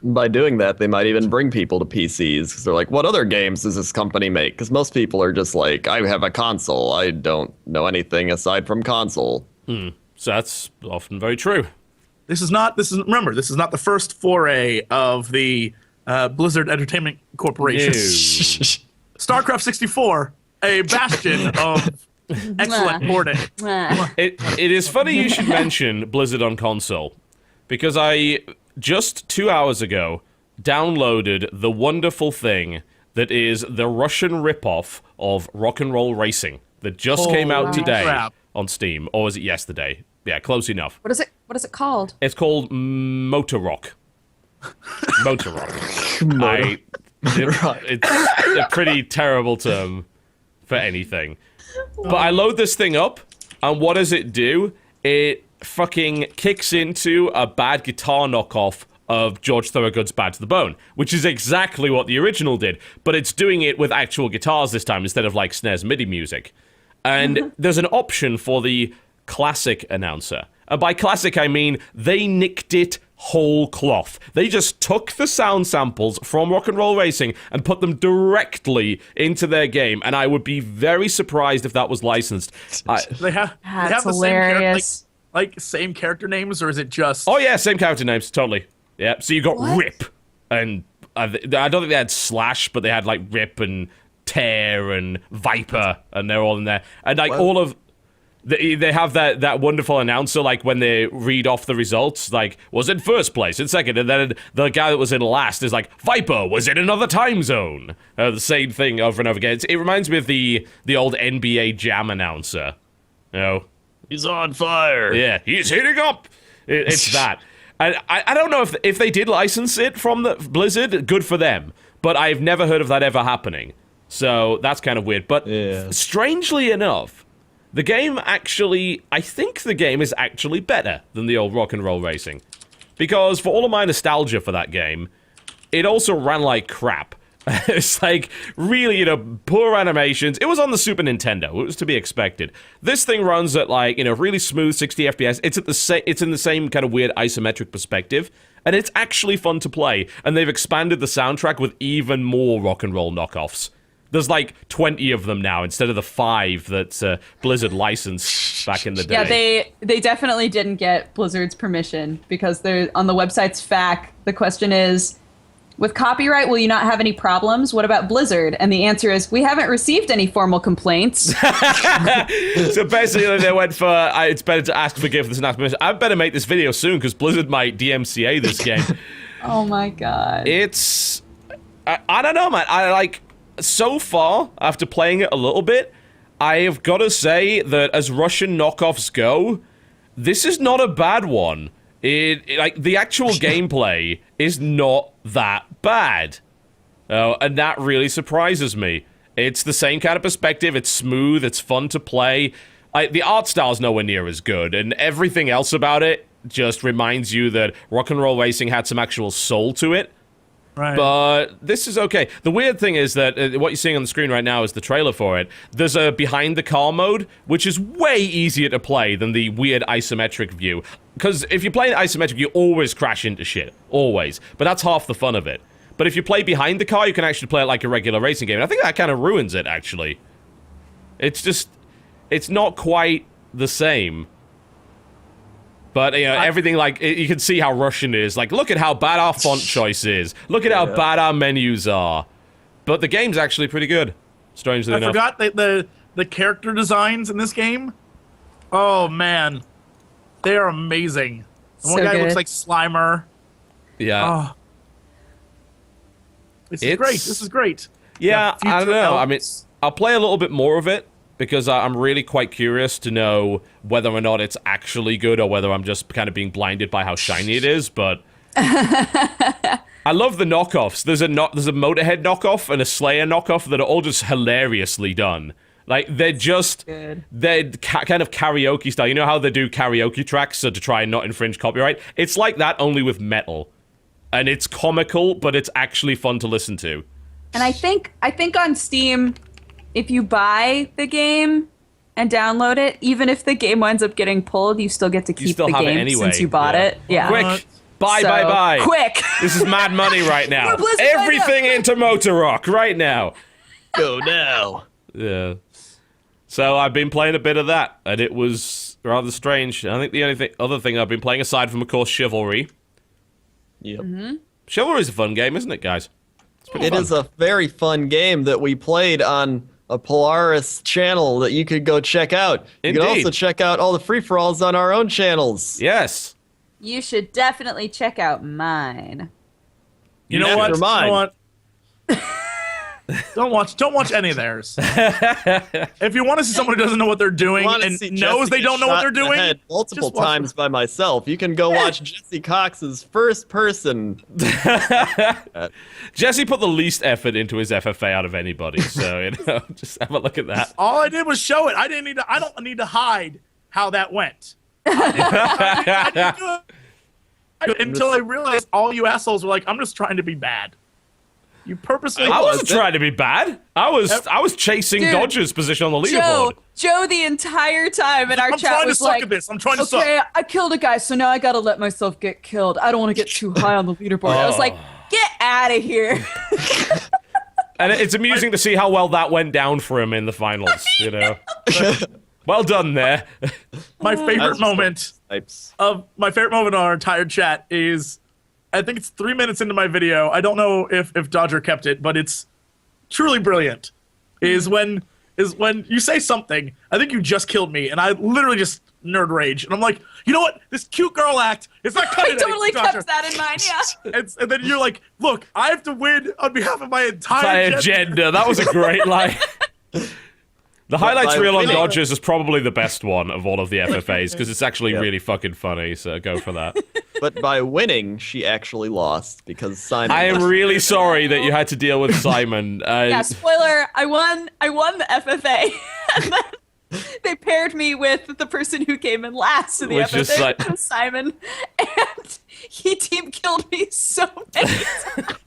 By doing that, they might even bring people to PCs because they're like, what other games does this company make? Because most people are just like, I have a console. I don't know anything aside from console. So that's often very true. This is not the first foray of the Blizzard Entertainment Corporation. StarCraft 64, a bastion of excellent porting. It is funny you should mention Blizzard on console, because I, just 2 hours ago, downloaded the wonderful thing that is the Russian ripoff of Rock and Roll Racing that just came out today crap. on Steam. Or was it yesterday? Yeah, close enough. What is it called? It's called Motor Rock. Motor Rock. It's a pretty terrible term for anything. But I load this thing up, and what does it do? It fucking kicks into a bad guitar knockoff of George Thorogood's Bad to the Bone, which is exactly what the original did, but it's doing it with actual guitars this time instead of like SNES MIDI music. And there's an option for the classic announcer. And by classic, I mean they nicked it whole cloth. They just took the sound samples from Rock and Roll Racing and put them directly into their game, and I would be very surprised if that was licensed. They have That's the hilarious. same character names, or is it just? Oh yeah, same character names, totally. Yeah, so you got Rip, and I don't think they had Slash, but they had like Rip and Tear and Viper, and they're all in there. And like all of... They have that wonderful announcer, like, when they read off the results, like, was in first place, in second, and then the guy that was in last is like, Viper was in another time zone. The same thing over and over again. It reminds me of the old NBA Jam announcer. He's on fire. Yeah, he's heating up. It's that. I don't know if they did license it from the Blizzard, good for them, but I've never heard of that ever happening. So that's kind of weird. But strangely enough, the game actually, I think the game is actually better than the old Rock and Roll Racing. Because for all of my nostalgia for that game, it also ran like crap. It's like, really, poor animations. It was on the Super Nintendo. It was to be expected. This thing runs at like, really smooth 60 FPS. It's in the same kind of weird isometric perspective. And it's actually fun to play. And they've expanded the soundtrack with even more rock and roll knockoffs. There's like 20 of them now instead of the 5 that Blizzard licensed back in the day. Yeah, they definitely didn't get Blizzard's permission, because they're on the website's FAQ. The question is, with copyright, will you not have any problems? What about Blizzard? And the answer is, we haven't received any formal complaints. So basically, they went for, it's better to ask forgiveness than ask permission. I better make this video soon, because Blizzard might DMCA this game. Oh my god. It's... I don't know, man. So far, after playing it a little bit, I have got to say that as Russian knockoffs go, this is not a bad one. The actual gameplay is not that bad. And that really surprises me. It's the same kind of perspective, it's smooth, it's fun to play. The art style's nowhere near as good, and everything else about it just reminds you that Rock and Roll Racing had some actual soul to it. Right. But this is okay. The weird thing is that what you're seeing on the screen right now is the trailer for it. There's a behind the car mode, which is way easier to play than the weird isometric view. Because if you play in isometric, you always crash into shit. Always. But that's half the fun of it. But if you play behind the car, you can actually play it like a regular racing game. And I think that kind of ruins it, actually. It's just... It's not quite the same. But, you know, everything, like, you can see how Russian it is. Like, look at how bad our font choice is. Look at how bad our menus are. But the game's actually pretty good, strangely enough. I forgot the character designs in this game. Oh, man. They are amazing. The one guy looks like Slimer. Yeah. Oh. This is great. This is great. Yeah, I don't know. I mean, I'll play a little bit more of it. Because I'm really quite curious to know whether or not it's actually good or whether I'm just kind of being blinded by how shiny it is, but... I love the knockoffs. There's a Motorhead knockoff and a Slayer knockoff that are all just hilariously done. Like, they're just... They're kind of karaoke style. You know how they do karaoke tracks to try and not infringe copyright? It's like that, only with metal. And it's comical, but it's actually fun to listen to. And I think on Steam... If you buy the game and download it, even if the game winds up getting pulled, you still get to keep the game anyway, since you bought it. Yeah. Quick! Buy! Quick! This is mad money right now. Everything into Motor Rock right now. Go now. Yeah. So I've been playing a bit of that, and it was rather strange. I think the only other thing I've been playing, aside from, of course, Chivalry. Yep. Chivalry's a fun game, isn't it, guys? It is a very fun game that we played on a Polaris channel that you could go check out. You can also check out all the free-for-alls on our own channels. Yes. You should definitely check out mine. You know what? Don't watch any of theirs. If you want to see someone who doesn't know what they're doing and knows they don't know what they're doing, multiple times by myself, you can go watch Jesse Cox's first person. Jesse put the least effort into his FFA out of anybody, so you know, just have a look at that. All I did was show it. I don't need to hide how that went. I didn't do it until I realized all you assholes were like, I'm just trying to be bad. You purposely... I wasn't trying to be bad. I was chasing Dodger's position on the leaderboard. Joe the entire time in our chat was like, I'm trying to suck. Okay, I killed a guy, so now I gotta let myself get killed. I don't want to get too high on the leaderboard. I was like, get out of here. And it's amusing to see how well that went down for him in the finals, you know. Well done there. My favorite moment on our entire chat is... I think it's 3 minutes into my video. I don't know if Dodger kept it, but it's truly brilliant. Is when you say something, I think you just killed me, and I literally just nerd rage. And I'm like, you know what? This cute girl act, it's not cutting it. I totally kept that in mind, yeah. And then you're like, look, I have to win on behalf of my entire agenda. That was a great line. The highlights reel on Dodgers is probably the best one of all of the FFAs, because it's actually really fucking funny, so go for that. But by winning, she actually lost, because Simon... I am really sorry that you had to deal with Simon. Yeah, spoiler, I won the FFA, and then they paired me with the person who came in last in the FFA, which was Simon, and he team killed me so many times.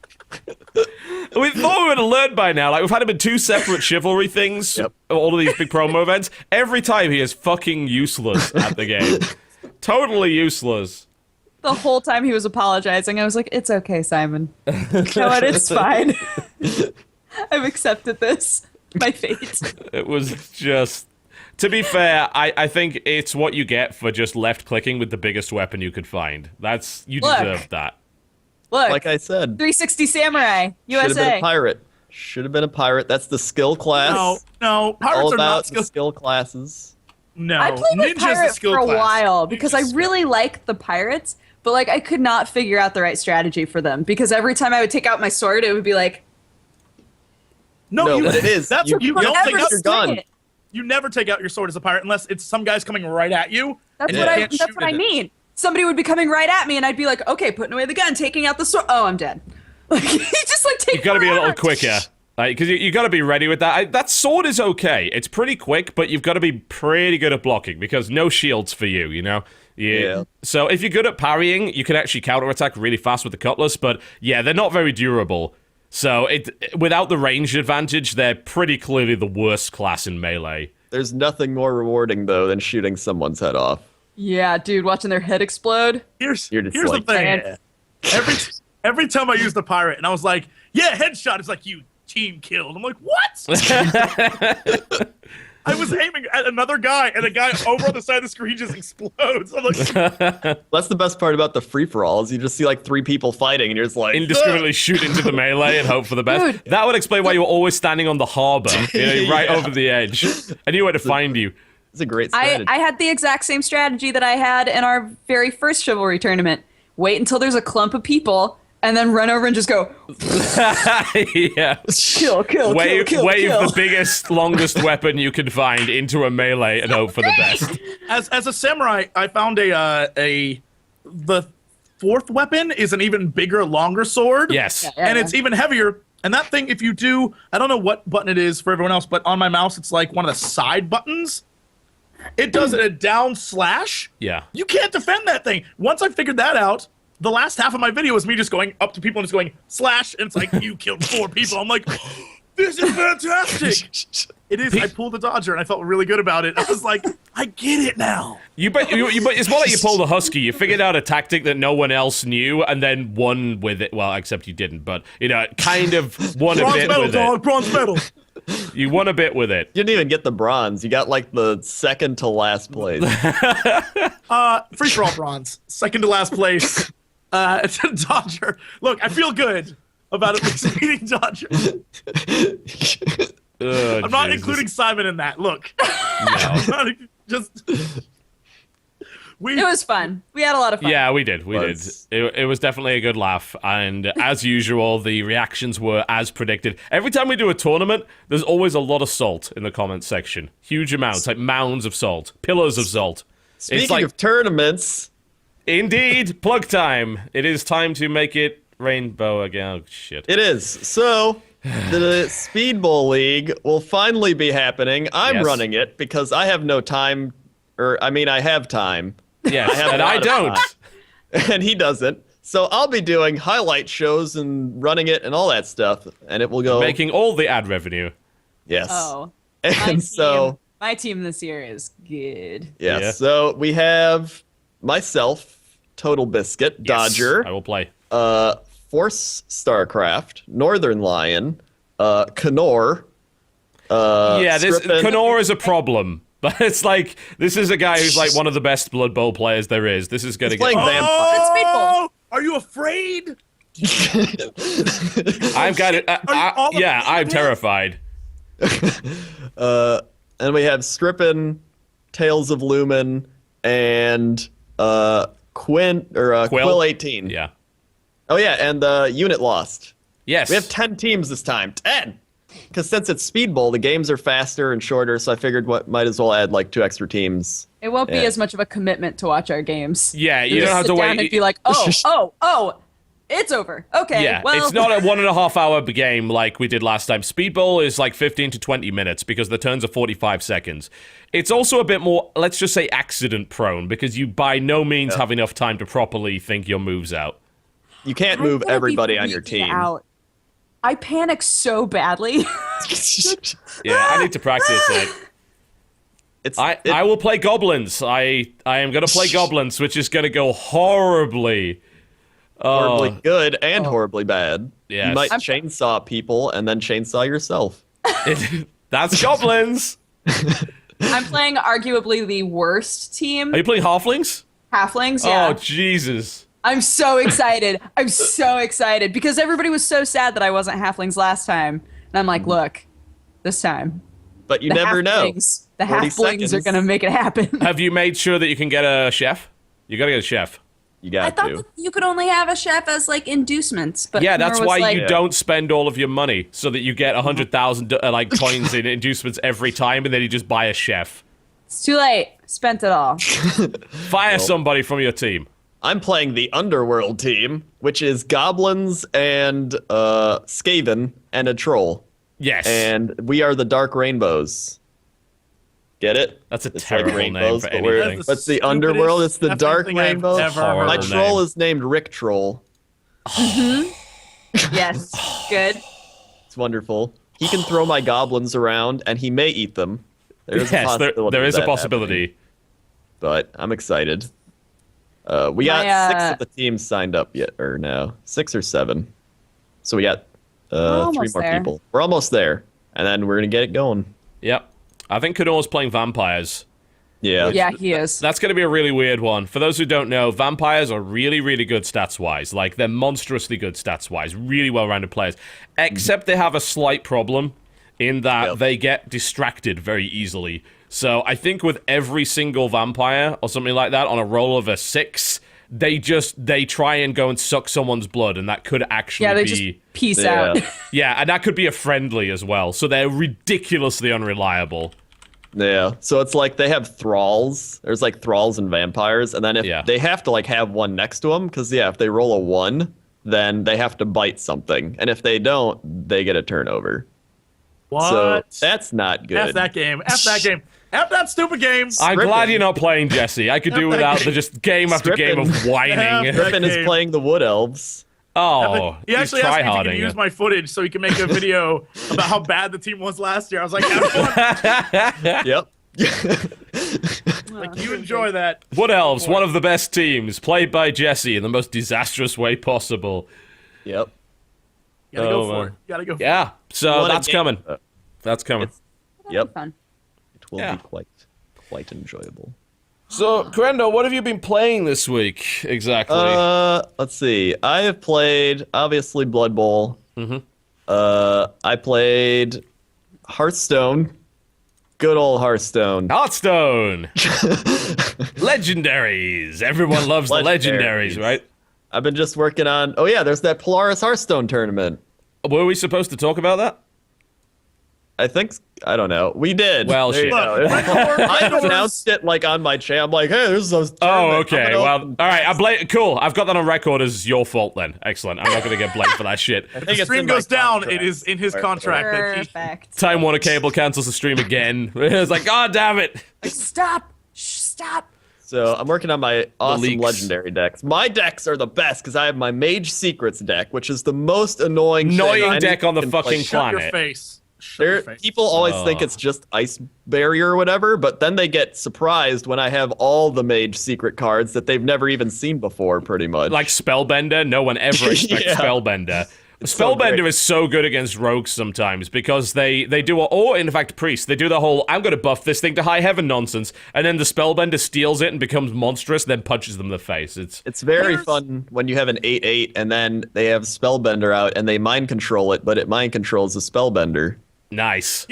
We thought we would have learned by now. Like, we've had him in 2 separate Chivalry things, all of these big promo events. Every time he is fucking useless at the game. Totally useless. The whole time he was apologizing, I was like, it's okay, Simon. You know what? It's fine. I've accepted this. My fate. It was just... To be fair, I think it's what you get for just left-clicking with the biggest weapon you could find. You deserve that. Look, like I said, 360 Samurai, USA. Should have been a pirate. Should have been a pirate. That's the skill class. No, pirates all are not skill classes. No, I played with pirate for a while because I really liked the pirates, but like I could not figure out the right strategy for them because every time I would take out my sword, it would be like, no, it is. That's you don't take out your gun. You never take out your sword as a pirate unless it's some guy's coming right at you. That's what I mean. Somebody would be coming right at me, and I'd be like, okay, putting away the gun, taking out the sword. Oh, I'm dead. Like, he just like takes. You gotta be a little quicker. Because you got to be ready with that. That sword is okay. It's pretty quick, but you've got to be pretty good at blocking because no shields for you, you know? Yeah. So if you're good at parrying, you can actually counterattack really fast with the cutlass, but yeah, they're not very durable. So without the ranged advantage, they're pretty clearly the worst class in melee. There's nothing more rewarding, though, than shooting someone's head off. Yeah, dude, watching their head explode. Here's You're just the like, thing. Every time I use the pirate, and I was like, yeah, headshot. It's like, you team killed. I'm like, what? I was aiming at another guy, and a guy over on the side of the screen just explodes. I'm like, That's the best part about the free-for-all is you just see like 3 people fighting, and you're just like, Indiscriminately shoot into the melee and hope for the best. Dude. That would explain why you were always standing on the harbor, right over the edge. I knew where to find you. it's a great strategy. I had the exact same strategy that I had in our very first chivalry tournament. Wait until there's a clump of people, and then run over and just go, Yeah. kill, Wave kill. the biggest, longest weapon you can find into a melee and hope for the best. as a samurai, I found the 4th weapon is an even bigger, longer sword. Yes. Yeah. And it's even heavier. And that thing, if you do, I don't know what button it is for everyone else, but on my mouse, it's like one of the side buttons. It does a down slash. Yeah. You can't defend that thing. Once I figured that out, the last half of my video was me just going up to people and just going slash, and it's like, you killed 4 people. I'm like, this is fantastic. It is. I pulled a dodger, and I felt really good about it. I was like, I get it now. But it's more like you pulled a husky. You figured out a tactic that no one else knew, and then won with it. Well, except you didn't, but kind of won a Bronze bit medal, with dog. it. Bronze medal. You won a bit with it. You didn't even get the bronze. You got like the second to last place. Free for all bronze. Second to last place. It's a dodger. Look, I feel good about at least beating dodger. I'm not including Simon in that. Look. I'm not just. It was fun. We had a lot of fun. Yeah, we did. We did. It was definitely a good laugh. And as usual, the reactions were as predicted. Every time we do a tournament, there's always a lot of salt in the comments section. Huge amounts, like mounds of salt, pillars of salt. Speaking of tournaments. Indeed, plug time. It is time to make it rainbow again. Oh, shit. It is. So, the Speed Bowl League will finally be happening. I'm running it because I have no time. I have time. Yes, have and I don't. And he doesn't. So I'll be doing highlight shows and running it and all that stuff. And it will go... Making all the ad revenue. Yes. Oh. And so... My team this year is good. Yes. Yeah. So we have myself, Totalbiscuit, Dodger. Yes, I will play. Force Starcraft, Northern Lion, Crendor. Crendor is a problem. But it's like, this is a guy who's like one of the best Blood Bowl players there is. This is going to get... playing vampire. Oh, are you afraid? I'm kind of... I'm terrified. And we have Strippin, Tales of Lumen, and Quill 18. Yeah. Oh yeah, and Unit Lost. Yes. We have 10 teams this time. 10! Because since it's Speed Bowl, the games are faster and shorter, so I figured might as well add like 2 extra teams. It won't be as much of a commitment to watch our games. Yeah, you Just don't have sit to down wait. and be like, oh, it's over. Okay, Yeah, well. it's not a 1.5 hour game like we did last time. Speed Bowl is like 15 to 20 minutes because the turns are 45 seconds. It's also a bit more, let's just say, accident prone because you by no means have enough time to properly think your moves out. You can't move I'm gonna everybody be on your freaking team. out. I panic so badly. Yeah, I need to practice it. I will play goblins. I am going to play goblins, which is going to go horribly. Horribly good and horribly bad. Yes. You might chainsaw people and then chainsaw yourself. That's goblins. I'm playing arguably the worst team. Are you playing halflings? Halflings, yeah. Oh, Jesus. I'm so excited. I'm so excited because everybody was so sad that I wasn't halflings last time. And I'm like, look, this time. But you never know. The 40 halflings seconds. are going to make it happen. Have you made sure that you can get a chef? You got to get a chef. You I got thought to. that you could only have a chef as like inducements, but Yeah, that's Nora was why like, you don't spend all of your money so that you get 100,000 coins in inducements every time, and then you just buy a chef. It's too late. Spent it all. Fire somebody from your team. I'm playing the Underworld team, which is goblins and Skaven and a troll. Yes. And we are the Dark Rainbows. Get it? That's a It's terrible like name rainbows, for but we're- anything. That's the What's the stupidest underworld? It's the effing Dark thing I've Rainbows. ever Horrible My heard. troll name. is named Rick Troll. Yes. Good. It's wonderful. He can throw my goblins around, and he may eat them. There is a Yes, possibility. there is a of that possibility. happening, but I'm excited. We got My, 6 of the teams signed up yet, or no, 6 or 7. So we got 3 almost more there. people. We're almost there, and then we're gonna get it going. Yep. I think Crendor's playing vampires. Yeah. Yeah, he is. That's going to be a really weird one. For those who don't know, vampires are really, really good stats-wise. Like, they're monstrously good stats-wise. Really well-rounded players. Except they have a slight problem in that they get distracted very easily. So I think with every single vampire or something like that on a roll of a 6, they try and go and suck someone's blood, and that could actually Yeah, they be... just peace Yeah. out. Yeah, and that could be a friendly as well. So they're ridiculously unreliable. Yeah, so it's like they have thralls. There's like thralls and vampires, and then if they have to like have one next to them, because if they roll a 1, then they have to bite something, and if they don't, they get a turnover. What? So that's not good. F that game. F that game. F that stupid game. I'm Stripping. glad you're not playing, Jesse. I could do without the just game after game of whining. Griffin is game. playing the Wood Elves. Oh, He actually asked me if he tryharding. could use my footage so he can make a video about how bad the team was last year. I was like, Yep. you enjoy that. Wood Elves, one of the best teams, played by Jesse in the most disastrous way possible. Yep. You gotta go Oh, for man. it. You gotta go for it. Yeah, so What a that's game. coming. That's coming. Yep. Fun. It will Yeah. be quite enjoyable. So, Crendor, what have you been playing this week exactly? Let's see. I have played obviously Blood Bowl. Mm-hmm. I played Hearthstone. Good old Hearthstone. Hearthstone! Legendaries! Everyone loves the legendaries, Legendaries. right? I've been just working on. Oh yeah, there's that Polaris Hearthstone tournament. Were we supposed to talk about that? I think I don't know. We did. Well, There you shit. go. I announced it like on my channel. I'm like, hey, there's a tournament. Oh, okay. I'm Well, gonna all right. Cool. I've got that on record as your fault then. Excellent. I'm not going to get blamed for that shit. I If think the it's stream in my goes down, contract. it is in his contract that he. Perfect. Time Warner Cable cancels the stream again. It's like, God damn it. Stop. Shh, stop. So I'm working on my awesome leaks. legendary decks. My decks are the best because I have my Mage Secrets deck, which is the most annoying Annoying thing deck on the anyone can play. fucking Shut your planet. face. Shut your There, face. people always think it's just Ice Barrier or whatever, but then they get surprised when I have all the Mage Secret cards that they've never even seen before, pretty much. Like Spellbender, no one ever expects Yeah. Spellbender. so Spellbender great. is so good against rogues sometimes because they do, or in fact priests, they do the whole I'm going to buff this thing to high heaven nonsense, and then the Spellbender steals it and becomes monstrous, then punches them in the face. It's very Here's- fun when you have an 8/8 and then they have Spellbender out and they mind control it, but it mind controls the Spellbender. Nice.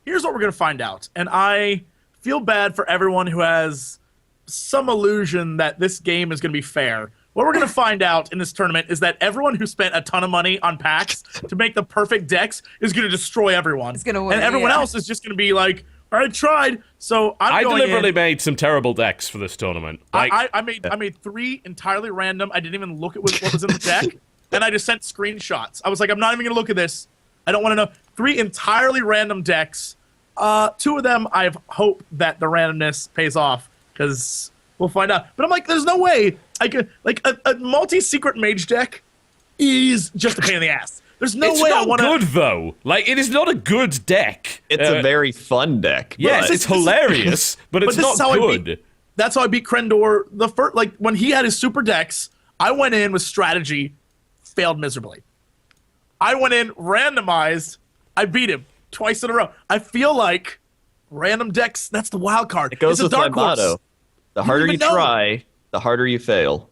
Here's what we're gonna find out, and I feel bad for everyone who has some illusion that this game is gonna be fair. What we're gonna find out in this tournament is that everyone who spent a ton of money on packs to make the perfect decks is gonna destroy everyone. It's gonna win, and everyone yeah. else is just gonna be like, I tried. So I going deliberately in, made some terrible decks for this tournament. Like, I made 3 entirely random. I didn't even look at what was in the deck, and I just sent screenshots. I was like, I'm not even gonna look at this. I don't want to know. 3 entirely random decks. 2 of them, I have hope that the randomness pays off because we'll find out. But I'm like, there's no way I could like a multi-secret mage deck is just a pain in the ass. There's no it's way I not want to. good though. Like, it is not a good deck. It's a very fun deck. yes, but it's hilarious, but it's this not is how I good. That's how I beat Crendor. The first, like when he had his super decks, I went in with strategy, failed miserably. I went in randomized, I beat him twice in a row. I feel like random decks. That's the wild card. it goes It's a with my dark horse. motto. The harder even you know. try, the harder you fail.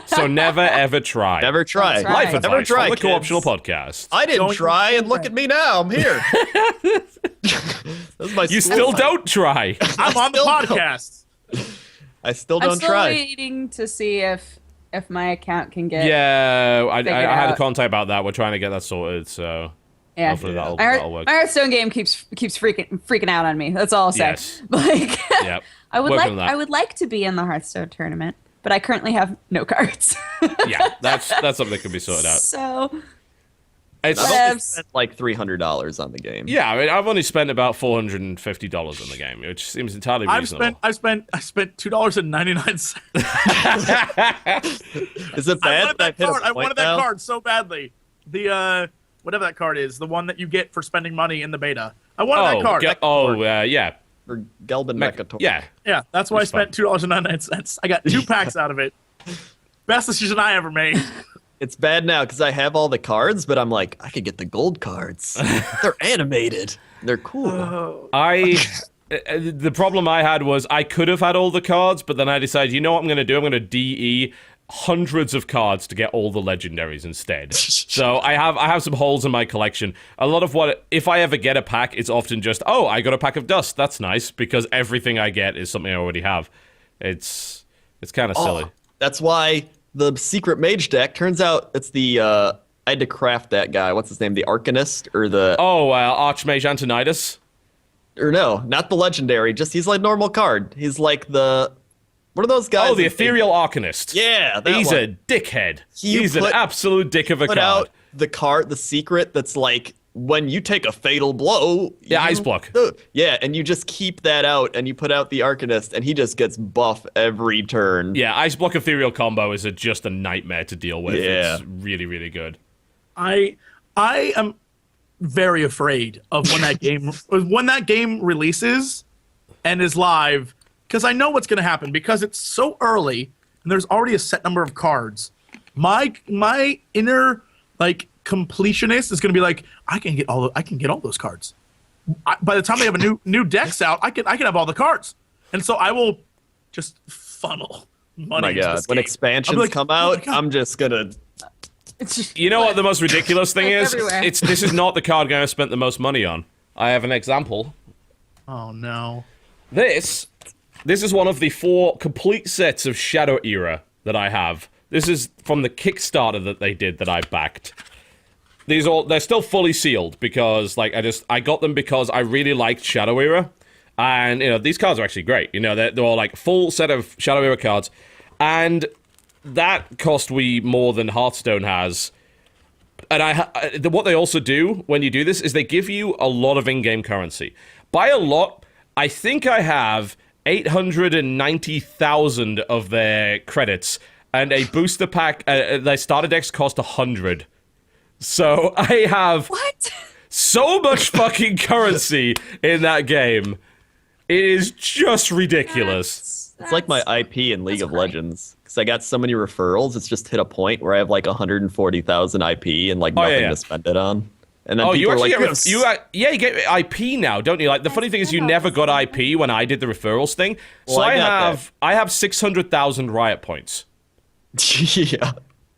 So never ever try. Never try. That's right. Life Never advice Never try, on the kids. Co-optional podcast. I didn't Don't try, you and look try. at me now. I'm here. This is my You school still life. don't try. I'm on the still don't. podcast. I still I'm don't still try. waiting to see if my account can get. Yeah, I Figure it had a out. contact about that. We're trying to get that sorted, so Yeah. hopefully that'll My work. Hearthstone game keeps freaking out on me. That's all I'll say. Yes. Like, Yep. I would Working on that. I would like to be in the Hearthstone tournament, but I currently have no cards. Yeah, that's something that can be sorted out. So It's I've only Whatevs. spent like $300 on the game. yeah. I mean, I've only spent about $450 on the game, which seems entirely reasonable. I spent $2.99. Is it I bad wanted that hit a card. I point wanted that now? card so badly. The whatever that card is, the one that you get for spending money in the beta. I wanted that card. Yeah, For Gelbin Mechator. yeah. Yeah, that's why I It's spent $2.99. I got 2 packs out of it. Best decision I ever made. It's bad now because I have all the cards, but I'm like, I could get the gold cards. They're animated. They're cool. The problem I had was I could have had all the cards, but then I decided, you know what I'm going to do? I'm going to DE hundreds of cards to get all the legendaries instead. So I have some holes in my collection. A lot of what, if I ever get a pack, it's often just, oh, I got a pack of dust. That's nice, because everything I get is something I already have. It's kind of silly. That's why the secret mage deck, turns out it's the, I had to craft that guy. What's his name? The Arcanist? Or the, Oh, Archmage Antonidas? or no, not the legendary. Just, he's like normal card. He's like the, what are those guys? Oh, the that they- Ethereal Arcanist. Yeah, that He's one. a dickhead. You He's an put- absolute dick of a Put card. out the card, the secret that's like, when you take a fatal blow. Yeah, you- Ice Block. Yeah, and you just keep that out, and you put out the Arcanist, and he just gets buff every turn. Yeah, Ice Block Ethereal combo is just a nightmare to deal with. Yeah. It's really, really good. I am very afraid of when that game releases and is live, because I know what's going to happen because it's so early and there's already a set number of cards. My inner like completionist is going to be like, I can get all those cards. By the time they have a new decks out, I can have all the cards, and so I will just funnel money. Oh my into god, this when game. expansions I'll be like, come "Oh my out, God." I'm just gonna. It's just You know what the most ridiculous thing is? Everywhere. This is not the card game I spent the most money on. I have an example. Oh no. This is one of the 4 complete sets of Shadow Era that I have. This is from the Kickstarter that they did that I backed. They're still fully sealed because I got them because I really liked Shadow Era. And these cards are actually great. They're all like full set of Shadow Era cards. And that cost me more than Hearthstone has. And what they also do when you do this is they give you a lot of in-game currency. By a lot, I think I have 890,000 of their credits, and a booster pack, their starter decks cost 100. So I have what? so much fucking currency in that game. It is just ridiculous. It's like my IP in League of Legends. Because I got so many referrals, it's just hit a point where I have like 140,000 IP and like nothing yeah. to spend it on. And then Oh, people you are actually like, you get IP now, don't you? Like the funny thing is, you never got IP when I did the referrals thing. So Well, I got I have 600,000 riot points, yeah.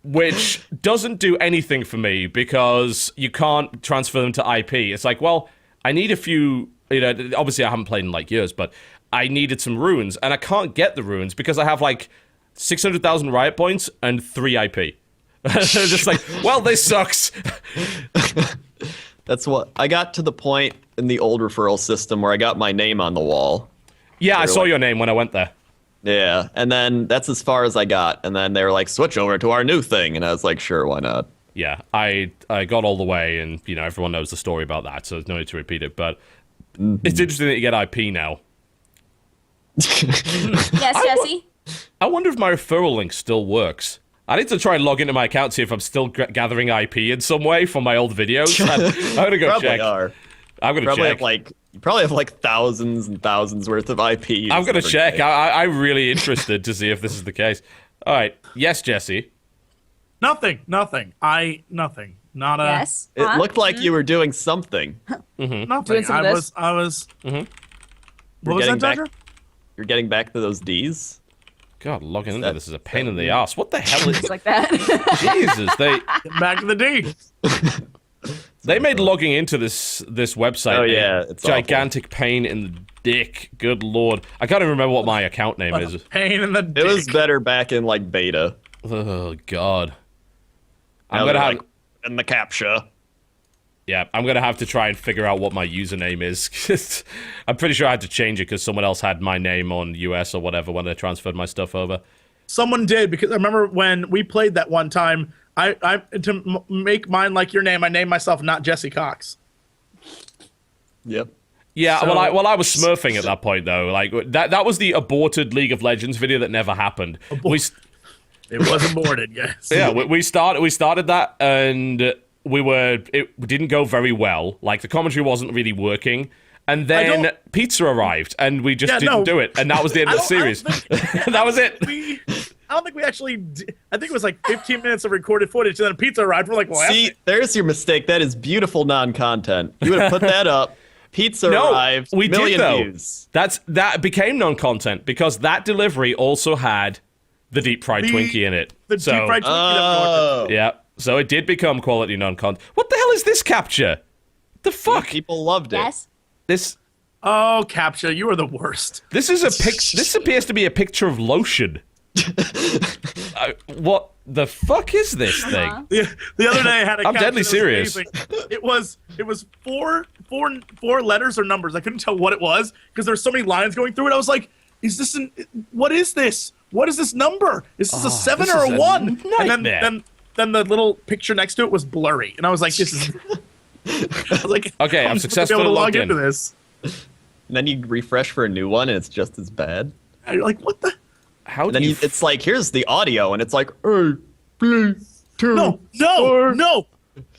which doesn't do anything for me because you can't transfer them to IP. It's like, well, I need a few. Obviously I haven't played in like years, but I needed some runes, and I can't get the runes because I have like 600,000 riot points and 3 IP. Just like, well, this sucks. That's what I got to the point in the old referral system where I got my name on the wall. Yeah, I They're saw like- your name when I went there. Yeah, and then that's as far as I got. And then they were like, switch over to our new thing. And I was like, sure, why not? Yeah, I got all the way, and everyone knows the story about that, so there's no need to repeat it. But it's interesting that you get IP now. Yes, Jesse. I wonder if my referral link still works. I need to try and log into my account, see if I'm still gathering IP in some way from my old videos. I'm gonna go Probably check. are. I'm gonna Probably check. you probably have like thousands and thousands worth of IP. I'm gonna check. I'm really interested to see if this is the case. All right. Yes, Jesse. Nothing. Not a Yes. It Huh? looked like you were doing something. nothing. Doing some of this? I was You're What was getting that, back. Dodger? You're getting back to those D's. God, logging into that- this is a pain in the ass. What the hell is It's like that. Jesus? Get back to the D. They made logging into this website Oh, yeah, a it's awful. gigantic pain in the dick. Good lord. I can't even remember what my account name is. Pain in the It dick. was better back in like beta. Oh god. I'm Now gonna they're, have like, in the captcha. yeah, I'm gonna have to try and figure out what my username is. I'm pretty sure I had to change it because someone else had my name on US or whatever when I transferred my stuff over. Someone did, because I remember when we played that one time, make mine like your name, I named myself not Jesse Cox. Yep. Yeah, So- well, I was smurfing at that point though. Like that was the aborted League of Legends video that never happened. It was aborted, yes. Yeah, we started that, and it didn't go very well. Like the commentary wasn't really working, and then pizza arrived, and we just didn't do it, and that was the end of the series. That was it. I don't think we actually did. I think it was like 15 minutes of recorded footage, and then pizza arrived. We're like, well, See, there's your mistake. That is beautiful non-content. You would have put that up. Pizza arrived. We million did though. views. That became non-content because that delivery also had the deep fried Twinkie in it. The deep fried Twinkie. Oh. Yeah, so it did become quality non-content. What the hell is this capture? The fuck? People loved it. Yes. This Oh, Captcha, you are the worst. this is a This appears to be a picture of lotion. What the fuck is this thing? The other day I had a I'm caption deadly that was serious. amazing. It was four letters or numbers. I couldn't tell what it was because there's so many lines going through it. I was like, what is this? What is this number? Is this a 7 this or is a a 1? And nightmare. then the little picture next to it was blurry. And I was like, this is I was like, Okay, I'm I'm successfully able to log logged in. into this. And then you refresh for a new one, and it's just as bad. And you're like, what the How And do then you? it's like, here's the audio, and it's like, hey, please, No.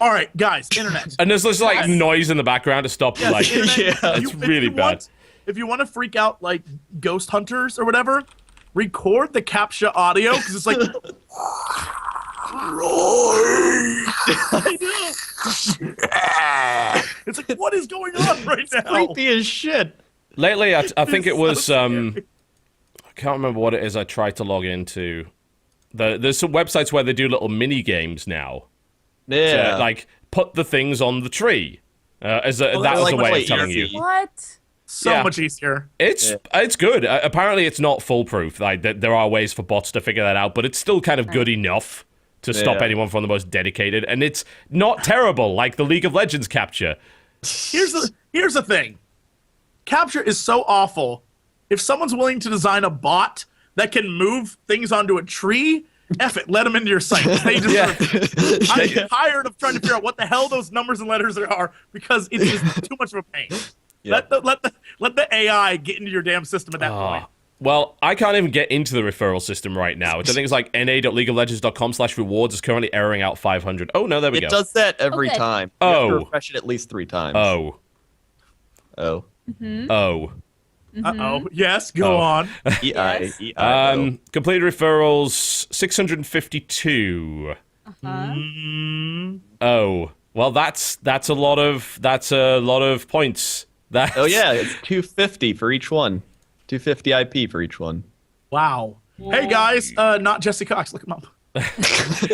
All right, guys, internet. And there's this like Yes. noise in the background to stop. Yes, Like, internet. Yeah. it's really bad. If you want to freak out like ghost hunters or whatever, record the Captcha audio because it's like. It's like, what is going on right now? creepy as shit. Lately, I think it It's was so I can't remember what it is. I tried to log into. There's some websites where they do little mini games now. Yeah. To, like put the things on the tree. That was they're a like way way of telling easy. you. What? So Yeah. much easier. It's good. Apparently, it's not foolproof. Like there are ways for bots to figure that out, but it's still kind of good enough to stop Yeah. anyone from the most dedicated. And it's not terrible like the League of Legends capture. Here's the thing. Capture is so awful. If someone's willing to design a bot that can move things onto a tree, F it, let them into your site. They deserve it. I'm tired of trying to figure out what the hell those numbers and letters are because it's just too much of a pain. Yeah. Let the AI get into your damn system at that point. Well, I can't even get into the referral system right now. I think it's like na.leagueoflegends.com/rewards is currently erroring out 500. Oh, no, there we It go. does that every Okay. time. You have to Oh. refresh it at least 3 times. Oh. Oh. Oh. Uh-oh. Yes, go on. E-I, E-I-O. Completed referrals 652. Oh. Well, that's a lot of points. That's, Oh yeah, it's 250 for each one. 250 IP for each one. Wow. Hey guys, not Jesse Cox. Look him up.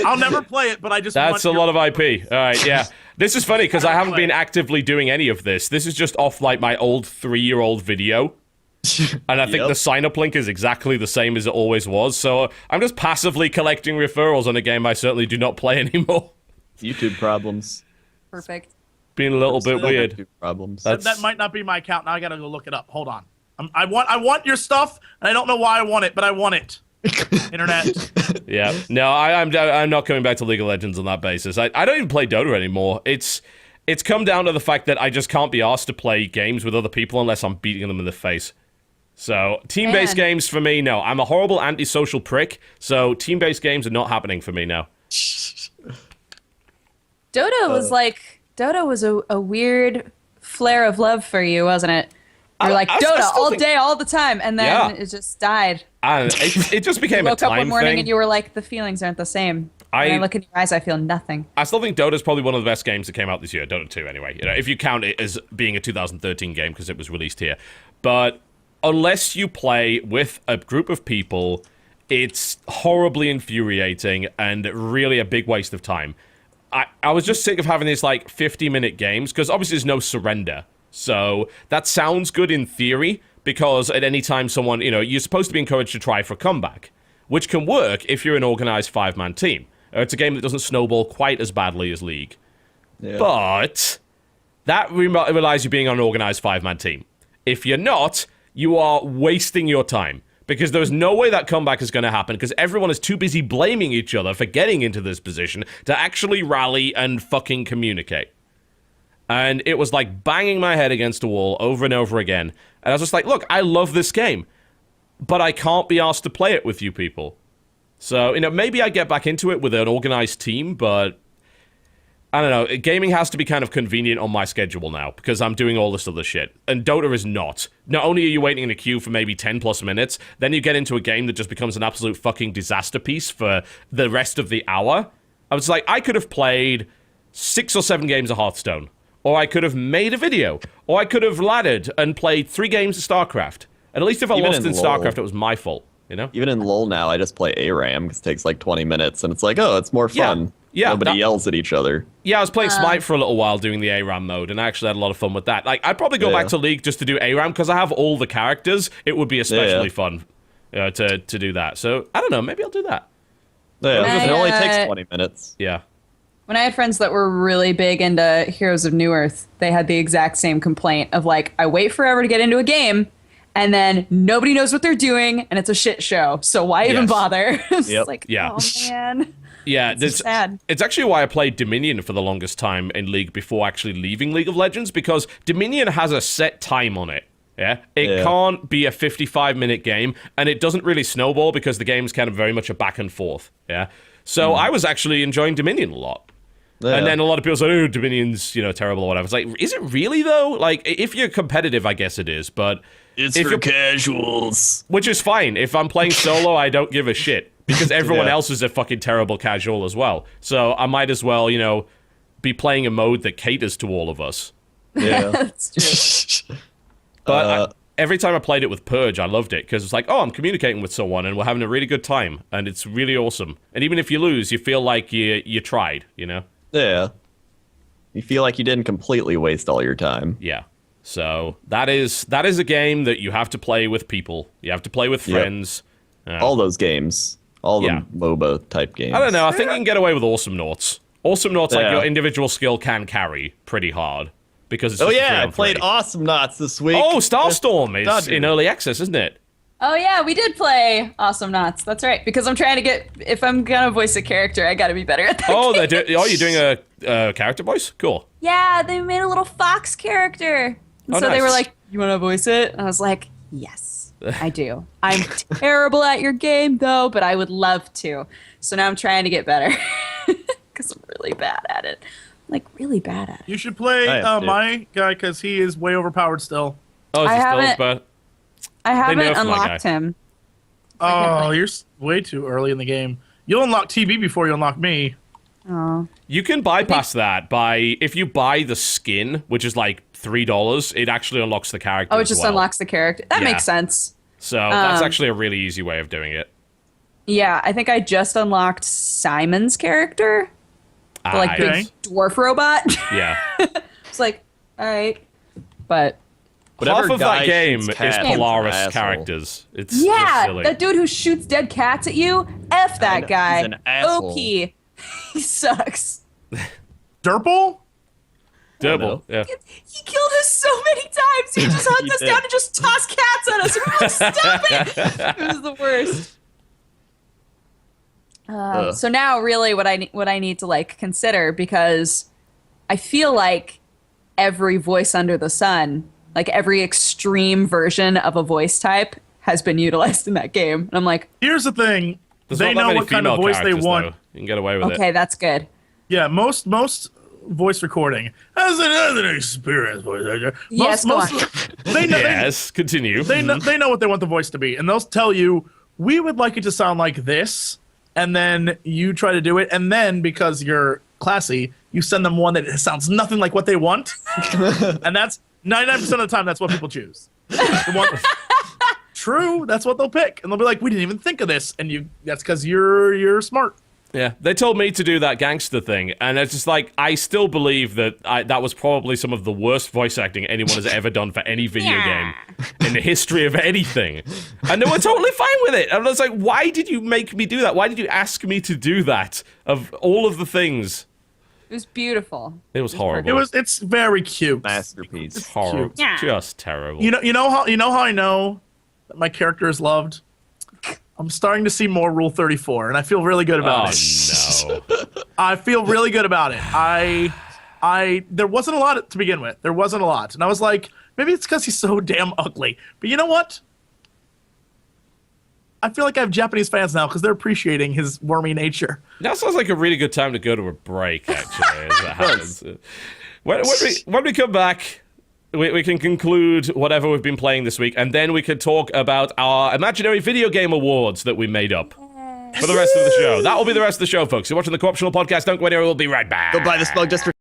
I'll never play it, but I just That's a want lot of IP. All right, yeah. This is funny because I haven't been actively doing any of this. This is just off like my old 3-year-old video. And I think Yep. the sign-up link is exactly the same as it always was. So I'm just passively collecting referrals on a game I certainly do not play anymore. YouTube problems. Perfect. Being a little bit weird. YouTube problems. that might not be my account. Now I gotta go look it up. Hold on. I want your stuff, and I don't know why I want it, but I want it. Internet. Yeah. No, I'm not coming back to League of Legends on that basis. I don't even play Dota anymore. It's come down to the fact that I just can't be asked to play games with other people unless I'm beating them in the face. So team-based Man. games for me, no. I'm a horrible antisocial prick, so team-based games are not happening for me now. Dota was a weird flare of love for you, wasn't it? You're like I Dota still all think- day, all the time, and then Yeah. it just died. And it just became a Woke up time one morning thing. and you were like, the feelings aren't the same. When I look in your eyes, I feel nothing. I still think Dota's probably one of the best games that came out this year. Dota 2, anyway. You know, if you count it as being a 2013 game because it was released here. But unless you play with a group of people, it's horribly infuriating and really a big waste of time. I was just sick of having these like 50-minute games because obviously there's no surrender. So that sounds good in theory because at any time someone, you know, you're supposed to be encouraged to try for a comeback, which can work if you're an organized 5-man team. It's a game that doesn't snowball quite as badly as League. Yeah. But that relies you being on an organized 5-man team. If you're not, you are wasting your time because there was no way that comeback is going to happen because everyone is too busy blaming each other for getting into this position to actually rally and fucking communicate. And it was like banging my head against a wall over and over again. And I was just like, look, I love this game, but I can't be asked to play it with you people. So, maybe I get back into it with an organized team, but I don't know. Gaming has to be kind of convenient on my schedule now because I'm doing all this other shit. And Dota is not. Not only are you waiting in a queue for maybe 10 plus minutes, then you get into a game that just becomes an absolute fucking disaster piece for the rest of the hour. I was like, I could have played 6 or 7 games of Hearthstone. Or I could have made a video. Or I could have laddered and played 3 games of StarCraft. And at least if I lost in StarCraft, it was my fault, Even in LoL now, I just play ARAM because it takes like 20 minutes. And it's like, oh, it's more fun. Yeah, Nobody yells at each other. Yeah, I was playing Smite for a little while doing the ARAM mode, and I actually had a lot of fun with that. Like, I'd probably go back to League just to do ARAM, because I have all the characters. It would be especially fun to do that. So, I don't know, maybe I'll do that. Yeah, it only takes 20 minutes. Yeah. When I had friends that were really big into Heroes of New Earth, they had the exact same complaint of like, I wait forever to get into a game, and then nobody knows what they're doing, and it's a shit show. So why even bother? It's like, oh man. Yeah, it's sad. It's actually why I played Dominion for the longest time in League before actually leaving League of Legends, because Dominion has a set time on it. Yeah, it can't be a 55-minute game, and it doesn't really snowball because the game's kind of very much a back and forth. Yeah, so I was actually enjoying Dominion a lot. Yeah. And then a lot of people say, oh, Dominion's, terrible or whatever. It's like, is it really, though? Like, if you're competitive, I guess it is, but... It's for casuals. Which is fine. If I'm playing solo, I don't give a shit, because everyone else is a fucking terrible casual as well. So I might as well, be playing a mode that caters to all of us. Yeah. That's true. But every time I played it with Purge, I loved it, because it's like, oh, I'm communicating with someone, and we're having a really good time, and it's really awesome. And even if you lose, you feel like you tried, Yeah. You feel like you didn't completely waste all your time. Yeah. So that is a game that you have to play with people. You have to play with friends. All those games. All the MOBA type games. I don't know. I think you can get away with Awesome Nauts. Awesome Nauts, like, your individual skill can carry pretty hard. Because it's just I played Awesome Nauts this week. Oh, Starstorm is in early access, isn't it? Oh yeah, we did play Awesome Knots. That's right. Because I'm trying to get, if I'm gonna voice a character, I gotta be better at that. Oh, you're doing a character voice? Cool. Yeah, they made a little fox character. And so they were like, "You want to voice it?" And I was like, "Yes, I do. I'm terrible at your game though, but I would love to." So now I'm trying to get better because I'm really bad at it. Like really bad at it. You should play my guy because he is way overpowered still. Oh, is he still as bad? I haven't unlocked him. Oh, you're way too early in the game. You'll unlock TB before you unlock me. Oh. You can bypass that by, if you buy the skin, which is like $3, it actually unlocks the character. Oh, it just unlocks the character. That makes sense. So that's actually a really easy way of doing it. Yeah, I think I just unlocked Simon's character. The like big dwarf robot. Yeah. It's like, all right. But half of that game is Polaris characters. It's just silly. That dude who shoots dead cats at you. F that guy. He's an asshole. OP. He sucks. Durple? Durple, yeah. He killed us so many times. He just hunt us down and just toss cats at us. We're like, stop it. It was the worst. So now really what I need to like consider, because I feel like every voice under the sun, like every extreme version of a voice type has been utilized in that game. And I'm like, here's the thing. They know what kind of voice they want. Though. You can get away with it. Okay, that's good. Yeah, most voice recording has an experience voice actor. Yes, go on. Continue. They know what they want the voice to be, and they'll tell you, we would like it to sound like this, and then you try to do it, and then because you're classy, you send them one that sounds nothing like what they want, and that's 99% of the time that's what people choose. True, that's what they'll pick, and they'll be like, we didn't even think of this, and that's because you're smart. Yeah, they told me to do that gangster thing, and it's just like, I still believe that that was probably some of the worst voice acting anyone has ever done for any video game in the history of anything. And they were totally fine with it. And I was like, why did you make me do that? Why did you ask me to do that? Of all of the things. It was beautiful. It was horrible. It's very cute. Masterpiece. Horrible. Yeah. Just terrible. You know how I know that my character is loved? I'm starting to see more Rule 34, and I feel really good about it. No. I feel really good about it. There wasn't a lot to begin with. There wasn't a lot. And I was like, maybe it's because he's so damn ugly. But you know what? I feel like I have Japanese fans now because they're appreciating his wormy nature. That sounds like a really good time to go to a break, actually, as that happens. When we come back, we can conclude whatever we've been playing this week, and then we can talk about our imaginary video game awards that we made up for the rest of the show. That will be the rest of the show, folks. You're watching the Co-optional Podcast. Don't go anywhere. We'll be right back. Go buy the Smug District.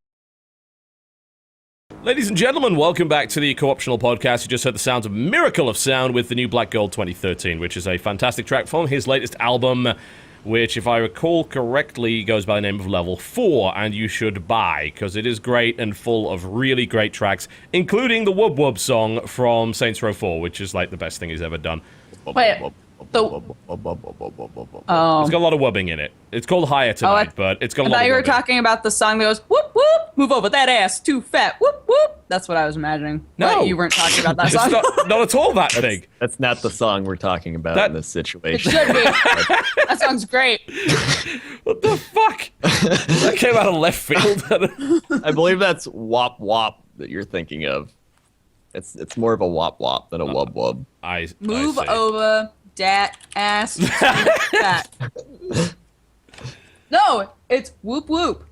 Ladies and gentlemen, welcome back to the Co-optional Podcast. You just heard the sounds of Miracle of Sound with the new Black Gold 2013, which is a fantastic track from his latest album, which, if I recall correctly, goes by the name of Level 4, and you should buy, because it is great and full of really great tracks, including the Wub Wub song from Saints Row 4, which is like the best thing he's ever done. Wait, It's got a lot of wubbing in it. It's called Higher Tonight, but it's got a I lot thought of you were wubbing. talking about the song that goes, whoop, whoop, move over, that ass, too fat, whoop, whoop. That's what I was imagining. No. But you weren't talking about that It's song. not at all that thing. That's not the song we're talking about That- in this It situation. should be. That song's great. What the fuck? That came out of left field. I believe that's Wop Wop that you're thinking of. It's more of a Wop Wop than a Wub Wub. Move I see. over, dat ass, too fat. No, it's whoop whoop.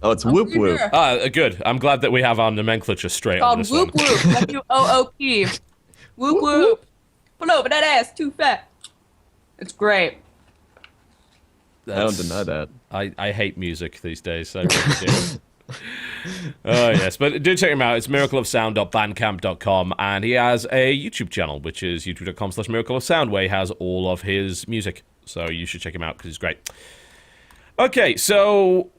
Oh, it's Whoop pretty Whoop. sure. Good. I'm glad that we have our nomenclature straight on Called this whoop one. whoop. W-O-O-P. Whoop whoop. Pull over, that ass, too fat. It's great. I don't deny that. I hate music these days. I really do. Oh, yes. But do check him out. It's miracleofsound.bandcamp.com, and he has a YouTube channel, which is youtube.com/miracleofsound, where he has all of his music. So you should check him out, because he's great. Okay, so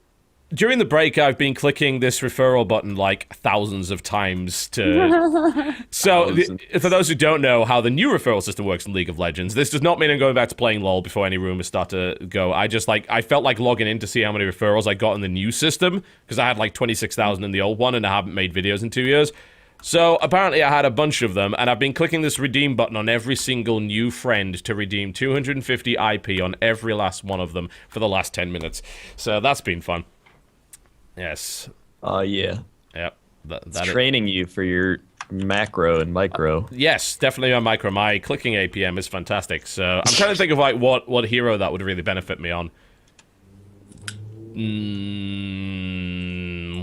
during the break, I've been clicking this referral button like thousands of times to... So, for those who don't know how the new referral system works in League of Legends, this does not mean I'm going back to playing LoL before any rumors start to go. I felt like logging in to see how many referrals I got in the new system, because I had like 26,000 in the old one, and I haven't made videos in 2 years. So, apparently I had a bunch of them, and I've been clicking this redeem button on every single new friend to redeem 250 IP on every last one of them for the last 10 minutes. So, that's been fun. Yes. Yeah. Yep. It's training you for your macro and micro. Yes, definitely on micro. My clicking APM is fantastic. So I'm trying to think of like what hero that would really benefit me on.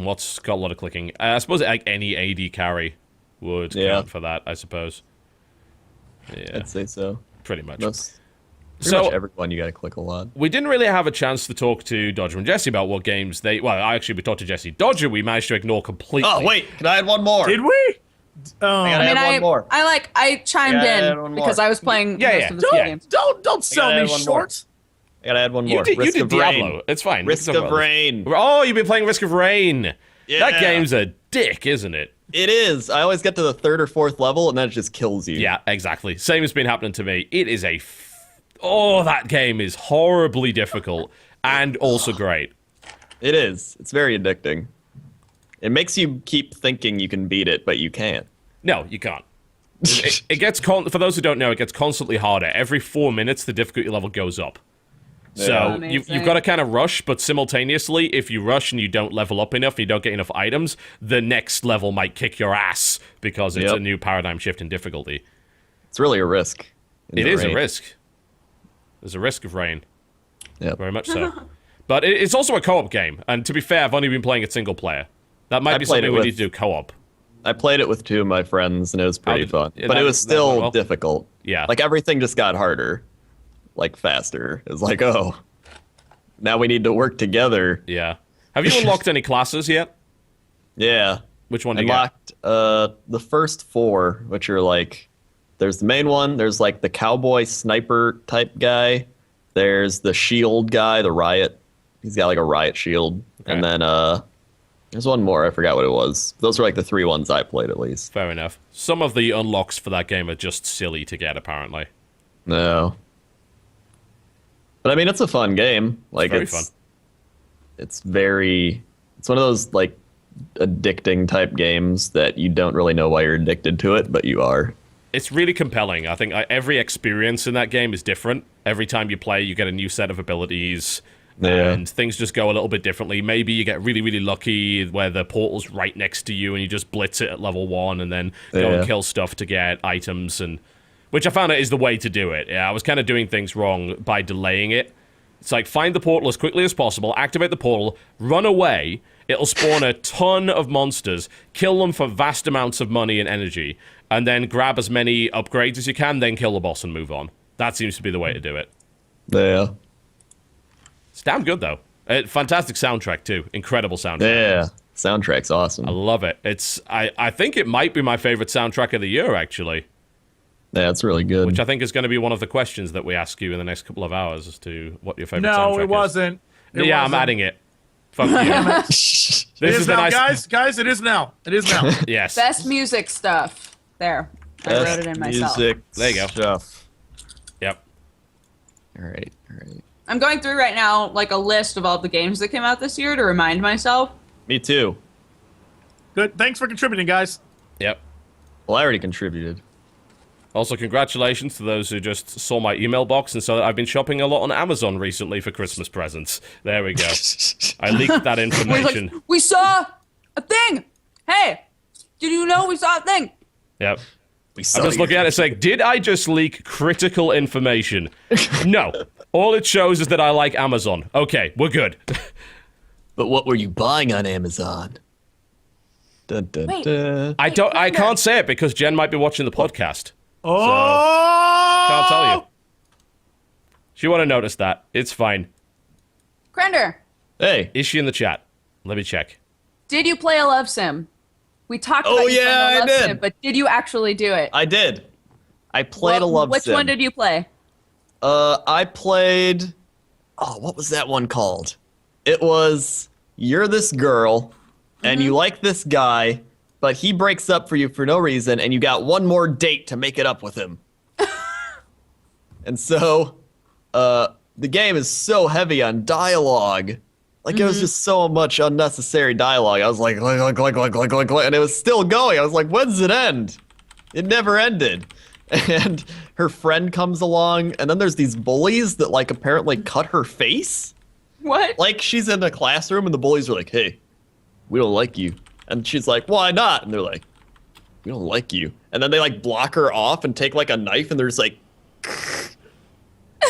What's got a lot of clicking? I suppose like any AD carry would count for that, I suppose. Yeah, I'd say so. pretty much. Pretty much everyone you gotta click a lot. We didn't really have a chance to talk to Dodger and Jesse about what games they... Well, actually, we talked to Jesse. Dodger, we managed to ignore completely. Oh, wait, can I add one more? Did we? More. I chimed add in one because more. I was playing Yeah, most yeah. of the Yeah. games. Don't sell gotta me add one more. short. I gotta add one You more. did Risk of Diablo. Rain. It's fine. Risk We can talk of about this. Rain. Oh, you've been playing Risk of Rain. Yeah. That game's a dick, isn't it? It is. I always get to the 3rd or 4th level, and then it just kills you. Yeah, exactly. Same has been happening to me. It is Oh, that game is horribly difficult and also great. It is. It's very addicting. It makes you keep thinking you can beat it, but you can't. No, you can't. It gets for those who don't know, it gets constantly harder. Every 4 minutes, the difficulty level goes up. So Yeah. you've got to kind of rush, but simultaneously, if you rush and you don't level up enough, and you don't get enough items, the next level might kick your ass because it's a new paradigm shift in difficulty. It's really a risk. It is a risk. There's a risk of rain. Yeah. Very much so. But it's also a co-op game, and to be fair, I've only been playing it single player. That might be something we need to do co-op. I played it with 2 of my friends, and it was pretty fun. yeah, But it was that went still well. difficult. Yeah. Like, everything just got harder. Like, faster. It was like, oh, now we need to work together. Yeah. Have you unlocked any classes yet? Yeah. Which one do you get? Unlocked the first 4, which are like, there's the main one, there's like the cowboy sniper type guy, there's the shield guy, the riot. He's got like a riot shield. Okay. And then there's one more, I forgot what it was. Those were like the 3 ones I played at least. Fair enough. Some of the unlocks for that game are just silly to get, apparently. No. But I mean, it's a fun game. Like, Very fun. It's one of those like addicting type games that you don't really know why you're addicted to it, but you are. it's really compelling. I think every experience in that game is different. Every time you play, you get a new set of abilities, and things just go a little bit differently. Maybe you get really, really lucky where the portal's right next to you, and you just blitz it at level 1, and then go and kill stuff to get items, and which I found is the way to do it. Yeah, I was kind of doing things wrong by delaying it. It's like, find the portal as quickly as possible, activate the portal, run away, it'll spawn a ton of monsters, kill them for vast amounts of money and energy, and then grab as many upgrades as you can, then kill the boss and move on. That seems to be the way to do it. Yeah. It's damn good, though. Fantastic soundtrack, too. Incredible soundtrack. Yeah. Soundtrack's awesome. I love it. I think it might be my favorite soundtrack of the year, actually. Yeah, it's really good. Which I think is going to be one of the questions that we ask you in the next couple of hours as to what your favorite soundtrack is. No, it wasn't. I'm adding it. Fuck you. This is now, guys, it is now. It is now. Yes. Best music stuff. There. I wrote it in myself. Music There you go. Stuff. Yep. All right. I'm going through right now like a list of all the games that came out this year to remind myself. Me too. Good. Thanks for contributing, guys. Yep. Well, I already contributed. Also, congratulations to those who just saw my email box and saw that I've been shopping a lot on Amazon recently for Christmas presents. There we go. I leaked that information. Like, we saw a thing. Hey, did you know we saw a thing? Yep. I'm just looking at it saying, did I just leak critical information? No. All it shows is that I like Amazon. Okay, we're good. But what were you buying on Amazon? Dun, dun, Wait. dun. I can't say it because Jen might be watching the podcast. Oh! Can't tell you. She won't have noticed that. It's fine. Crendor, Hey. Is she in the chat? Let me check. did you play a love sim? We talked about Oh, you playing yeah, a I love did. sim, but did you actually do it? I did. I played a love Which sim. one did you play? I played... Oh, what was that one called? It was, you're this girl, and you like this guy, but he breaks up for you for no reason, and you got one more date to make it up with him. And so, the game is so heavy on dialogue. Like, it was just so much unnecessary dialogue. I was like, and it was still going. I was like, when's it end? It never ended. And her friend comes along, and then there's these bullies that, like, apparently cut her face. What? Like, she's in a classroom, and the bullies are like, hey, we don't like you. And she's like, why not? And they're like, we don't like you. And then they, like, block her off and take, like, a knife, and they're just like,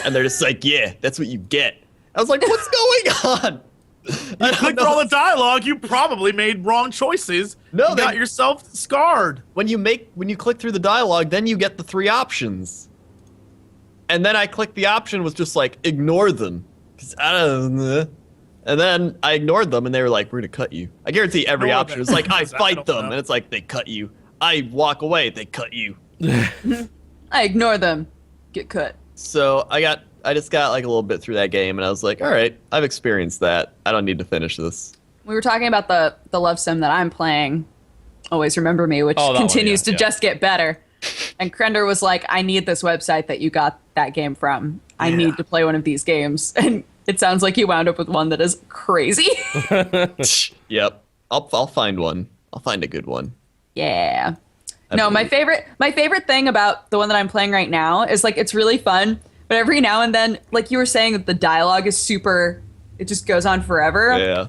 and they're just like, yeah, that's what you get. I was like, what's going on? You clicked all the dialogue. You probably made wrong choices. No, you they- got yourself scarred. When you click through the dialogue, then you get the 3 options. And then I clicked the option was just like, ignore them. 'Cause I don't know. And then I ignored them, and they were like, we're gonna cut you. I guarantee every No, option was like, I I fight don't them. know. And it's like, they cut you. I walk away, they cut you. I ignore them. Get cut. So I just got like a little bit through that game, and I was like, all right, I've experienced that. I don't need to finish this. We were talking about the love sim that I'm playing, Always Remember Me, which Oh, that one, continues yeah, to just get better. And Crendor was like, I need this website that you got that game from. I Yeah. need to play one of these games. And it sounds like you wound up with one that is crazy. Yep. I'll find one. I'll find a good one. Yeah. No, my favorite thing about the one that I'm playing right now is like it's really fun, but every now and then, like you were saying, that the dialogue is super. It just goes on forever. Yeah.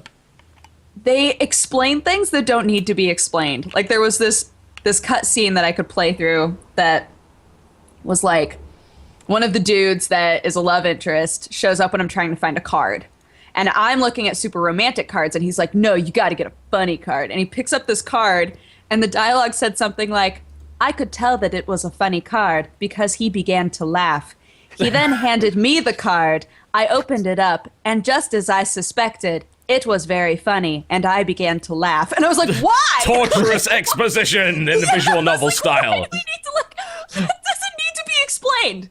They explain things that don't need to be explained. Like there was this cut scene that I could play through that was like one of the dudes that is a love interest shows up when I'm trying to find a card. And I'm looking at super romantic cards, and he's like, no, you got to get a funny card. And he picks up this card, and the dialogue said something like, I could tell that it was a funny card because he began to laugh. He then handed me the card. I opened it up, and just as I suspected, it was very funny, and I began to laugh. And I was like, why? Torturous exposition in the visual novel style. Why do we need to look? That doesn't need to be explained.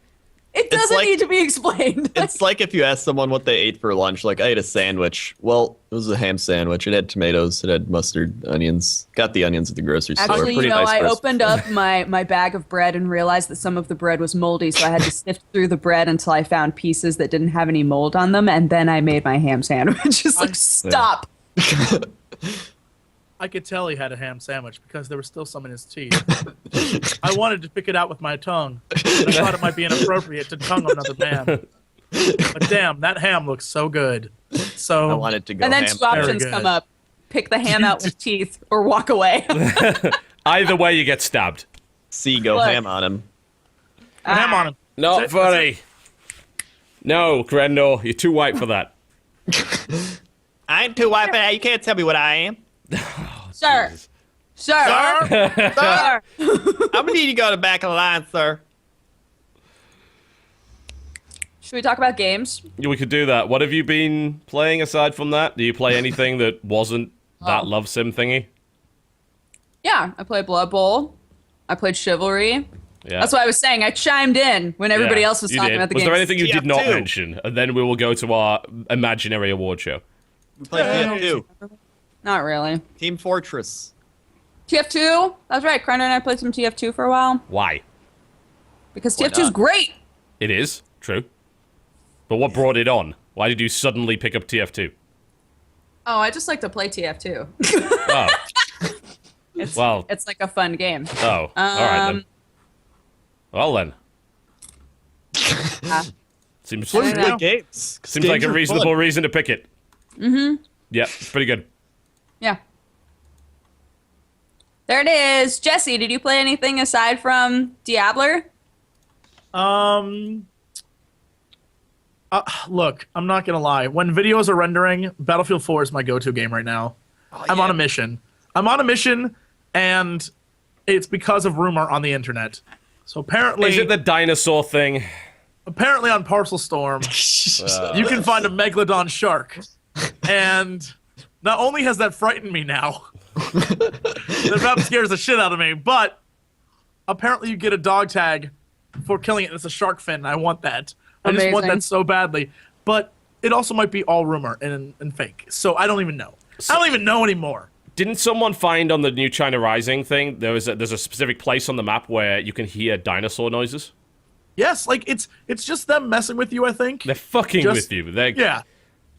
It It's doesn't like- need to be explained. It's like if you ask someone what they ate for lunch, like, I ate a sandwich. Well, it was a ham sandwich. It had tomatoes. It had mustard, onions. Got the onions at the grocery store. Actually, Pretty you know, nice I crisp. opened up my bag of bread and realized that some of the bread was moldy, so I had to sift through the bread until I found pieces that didn't have any mold on them, and then I made my ham sandwich. Just like, stop. I could tell he had a ham sandwich because there was still some in his teeth. I wanted to pick it out with my tongue. And I thought it might be inappropriate to tongue another man. But damn, that ham looks so good. So I wanted to go And then ham. two options good. come up: pick the ham out with teeth, or walk away. Either way, you get stabbed. See, go Look. ham on him. ham on him. Not That's it, funny. No, Crendor, you're too white for that. I ain't too white for that. You can't tell me what I am. Sir. Jesus. Sir. Sir. I'm gonna need you to go to the back of the line, sir. Should we talk about games? We could do that. What have you been playing aside from that? Do you play anything that wasn't that love sim thingy? Yeah, I played Blood Bowl. I played Chivalry. Yeah. That's why I was saying I chimed in when everybody Yeah, else was you talking did. about the Was games. there anything you did not TF2. mention? And then we will go to our imaginary award show. We played TF2. Not really. Team Fortress. TF2? That's right. Crendor and I played some TF2 for a while Why? because Why TF2 is not? great. It is, true. But what brought it on? Why did you suddenly pick up TF2? Oh, I just like to play TF2. Oh, It's, Well- it's like a fun game. oh, alright then. Well then. Ah. Seems I don't know. Games. seems like a reasonable reason to pick it. Mm-hmm. Yeah, it's pretty good. Yeah. There it is. Jesse, did you play anything aside from Diablo? Look, I'm not gonna lie. When videos are rendering, Battlefield 4 is my go-to game right now. I'm on a mission. I'm on a mission, and it's because of rumor on the internet. So apparently, Is it the dinosaur thing? apparently on Parcel Storm, you can find a megalodon shark, and not only has that frightened me now, that map scares the shit out of me, but apparently you get a dog tag for killing it. And it's a shark fin. And I want that. I just want Amazing. that so badly. But it also might be all rumor and fake. So I don't even know. I don't even know anymore. Didn't someone find on the new China Rising thing there's a specific place on the map where you can hear dinosaur noises? Yes, like it's just them messing with you, I think. They're fucking Just- with you. They're, Yeah.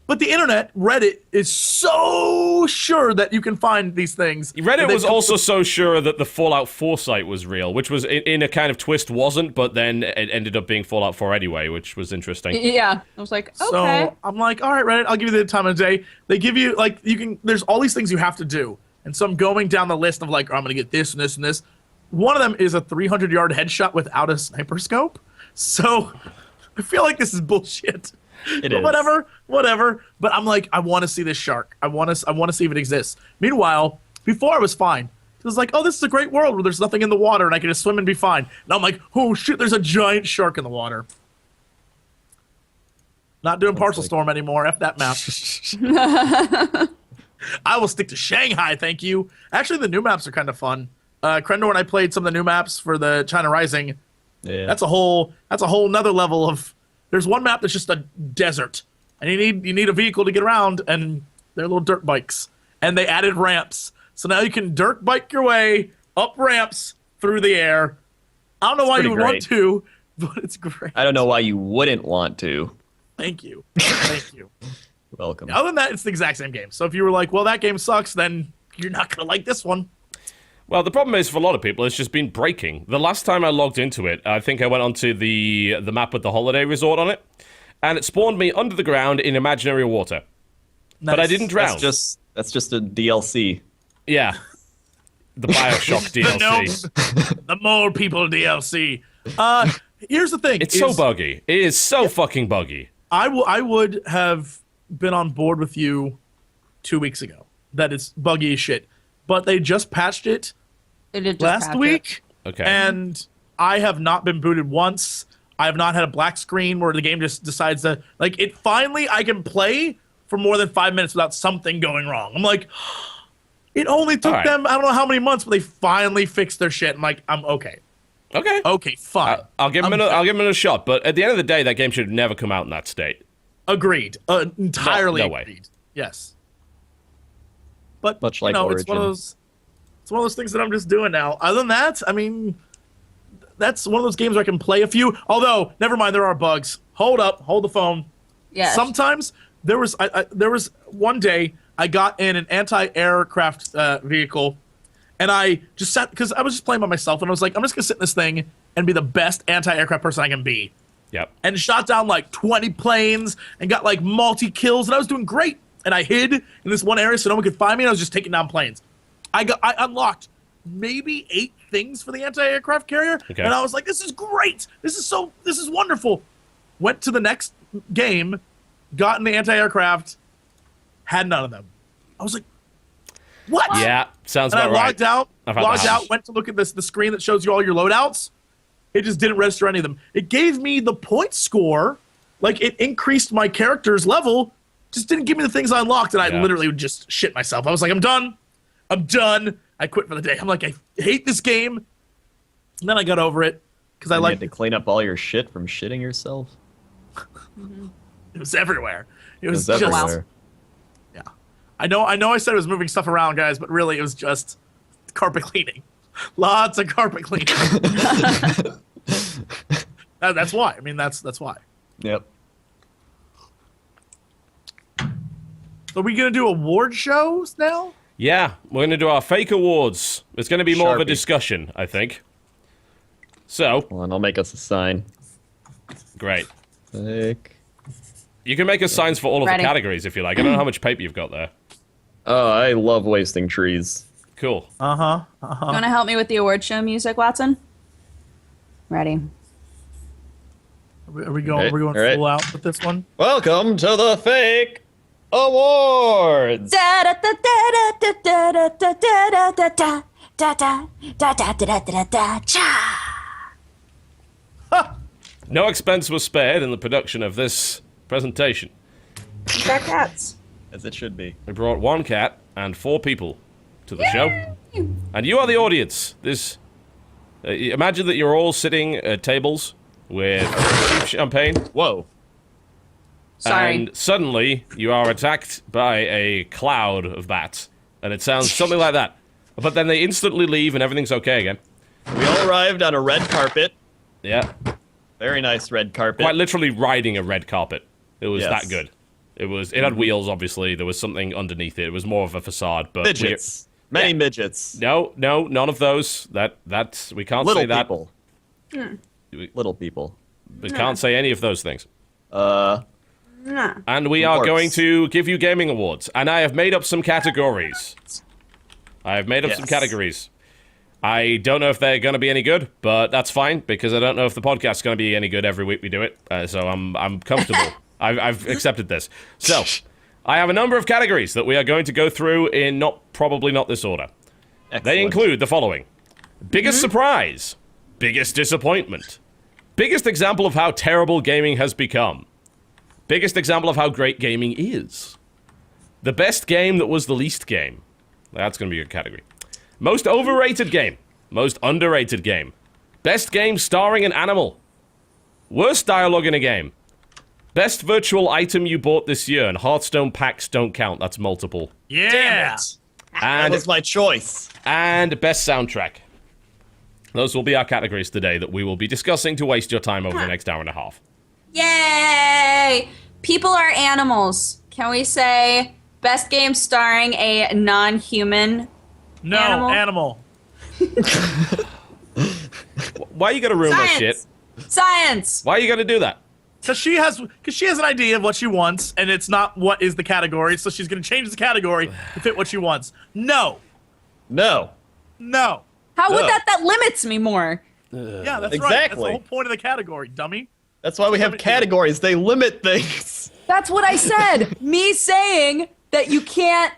But the internet, Reddit, is so sure that you can find these things. Reddit that they was come- also so sure that the Fallout 4 site was real, which was in a kind of twist wasn't, but then it ended up being Fallout 4 anyway, which was interesting. Yeah. I was like, okay. So I'm like, all right, Reddit, I'll give you the time of day. They give you, like, there's all these things you have to do. And so I'm going down the list of, like, I'm going to get this and this and this. One of them is a 300-yard headshot without a sniper scope. So I feel like this is bullshit. It But is. whatever. But I'm like, I want to see this shark. I want to see if it exists. Meanwhile, before I was fine. It was like, oh, this is a great world where there's nothing in the water and I can just swim and be fine. And I'm like, oh shit, there's a giant shark in the water. Not doing Parcel Storm anymore. F that map. I will stick to Shanghai, thank you. Actually, the new maps are kind of fun. Crendor and I played some of the new maps for the China Rising. Yeah. That's a whole nother level of. There's one map that's just a desert, and you need a vehicle to get around, and they're little dirt bikes, and they added ramps, so now you can dirt bike your way up ramps through the air. I don't know why you would pretty want to, but it's great. I don't know why you wouldn't want to. Thank you, thank you. Welcome. Other than that, it's the exact same game. So if you were like, well, that game sucks, then you're not gonna like this one. Well, the problem is for a lot of people, it's just been breaking. The last time I logged into it, I think I went onto the map with the holiday resort on it, and it spawned me under the ground in imaginary water. But I Nice. didn't drown. That's just a DLC. Yeah. The Bioshock DLC. The Mole People DLC. Here's the thing. It's so is- buggy. It is so fucking buggy. I would have been on board with you 2 weeks ago. That it's buggy as shit. But they just patched it They did just last patch week. Okay. And I have not been booted once. I have not had a black screen where the game just decides to like it finally I can play for more than 5 minutes without something going wrong. I'm like, it only took All right. them I don't know how many months, but they finally fixed their shit. I'm like, I'm okay. Okay. Okay, fine. I'll give him I'll give him another shot, but at the end of the day, that game should have never come out in that state. Agreed. Entirely No way. agreed. Yes. But Much you like know, it's one of Origin. those. It's one of those things that I'm just doing now. Other than that, I mean, that's one of those games where I can play a few. Although, never mind, there are bugs. Hold up, hold the phone. Yes. Sometimes there was one day I got in an anti-aircraft vehicle, and I just sat because I was just playing by myself, and I was like, I'm just gonna sit in this thing and be the best anti-aircraft person I can be. Yep. And shot down like 20 planes and got like multi-kills, and I was doing great. And I hid in this one area so no one could find me, and I was just taking down planes. I unlocked maybe 8 things for the anti-aircraft carrier, and I was like, this is great. This is wonderful. Went to the next game, got in the anti-aircraft, had none of them. I was like, what? Yeah, sounds and about right. Logged out, went to look at the screen that shows you all your loadouts. It just didn't register any of them. It gave me the point score, like it increased my character's level, just didn't give me the things I unlocked, and I literally would just shit myself. I was like, I'm done. I quit for the day. I'm like, I hate this game. And then I got over it because I had to clean up all your shit from shitting yourself. It was everywhere. It was It's just everywhere. yeah. I know. I said it was moving stuff around, guys, but really it was just carpet cleaning. Lots of carpet cleaning. That's why. I mean, that's why. Yep. Are we gonna do award shows now? Yeah, we're going to do our fake awards. It's going to be more of a Sharpie. discussion, I think. So, Hold on, I'll make us a sign. great. Fake. You can make us signs for all of Ready. the categories if you like. I don't know how much paper you've got there. Oh, I love wasting trees. Cool. You want to help me with the award show music, Watson? Ready. Are we going? Okay, Are we going all right. full out with this one? Welcome to the fake awards. No expense was spared in the production of this presentation. Got cats. As it should be. We brought 1 cat and 4 people to the show. And you are the audience. This. Imagine that you're all sitting at tables with cheap champagne. Whoa. Sorry. And suddenly you are attacked by a cloud of bats. And it sounds something like that. But then they instantly leave and everything's okay again. We all arrived on a red carpet. Yeah. Very nice red carpet. Quite literally riding a red carpet. It was Yes. that good. It had wheels, obviously. There was something underneath it. It was more of a facade, but midgets. Many midgets. No, none of those. That's we can't Little say that. people. Little people. We can't say any of those things. Nah. And we are Dwarfs. going to give you gaming awards. And I have made up some categories. Some categories. I don't know if they're going to be any good, but that's fine because I don't know if the podcast's going to be any good every week we do it. So I'm comfortable. I've accepted this. So I have a number of categories that we are going to go through in probably not this order. Excellent. They include the following: biggest surprise, biggest disappointment, biggest example of how terrible gaming has become, biggest example of how great gaming is, the best game that was the least game. That's going to be your category. Most overrated game, most underrated game, best game starring an animal, worst dialogue in a game, best virtual item you bought this year, and Hearthstone packs don't count. That's multiple. Yeah. Damn it. That And was my choice. and best soundtrack. Those will be our categories today that we will be discussing to waste your time over the next hour and a half. Yay! People are animals. Can we say best game starring a non-human? No, Animal. Why you gotta ruin my shit? Science! Why you gotta do that? Because she has an idea of what she wants, and it's not what is the category, so she's gonna change the category to fit what she wants. No. No. How would No. that limits me more? Yeah, that's right. That's the Exactly. whole point of the category, dummy. That's why we have categories. They limit things. That's what I said. Me saying that you can't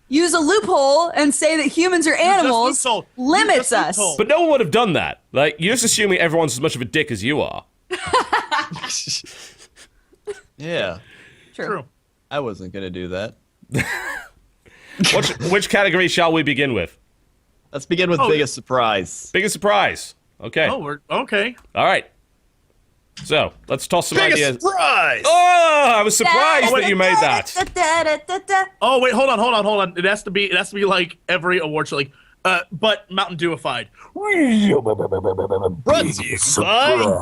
use a loophole and say that humans are animals loopholed. You limits just us. loopholed. But no one would have done that. Like, you're just assuming everyone's as much of a dick as you are. Yeah. True. I wasn't going to do that. Which category shall we begin with? Let's begin with biggest surprise. Biggest surprise. Okay. Oh, we're okay. All right. So, let's toss some Biggest ideas. surprise! Oh, I was surprised that you made that. Oh wait, hold on. It has to be like every award show. Like but Mountain Dewified. Fine,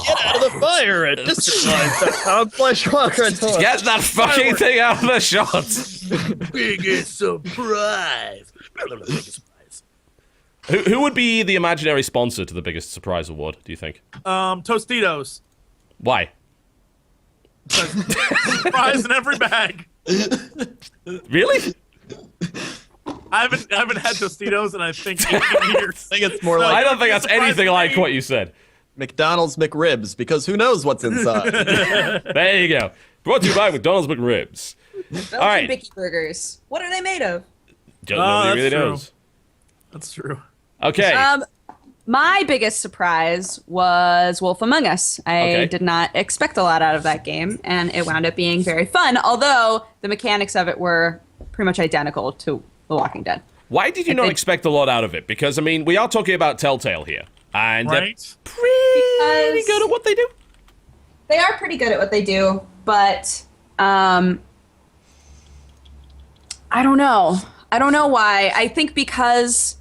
get out of the fire at distant. Get that fucking thing out of the shot. Biggest surprise. Who would be the imaginary sponsor to the biggest surprise award, do you think? Tostitos. Why? Surprise in every bag. Really? I haven't had Tostitos in I think 18 years. I think it's more like I don't think that's anything like what you said. McDonald's McRibs, because who knows what's inside. There you go. Brought to you by McDonald's McRibs. Belgian All right. Bicky burgers. What are they made of? Nobody really true. knows. That's true. Okay. My biggest surprise was Wolf Among Us. I Okay. did not expect a lot out of that game, and it wound up being very fun, although the mechanics of it were pretty much identical to The Walking Dead. Why did you not think- expect a lot out of it? Because, I mean, we are talking about Telltale here. And they're Right? pretty Because- good at what they do. They are pretty good at what they do, but I don't know. I don't know why. I think because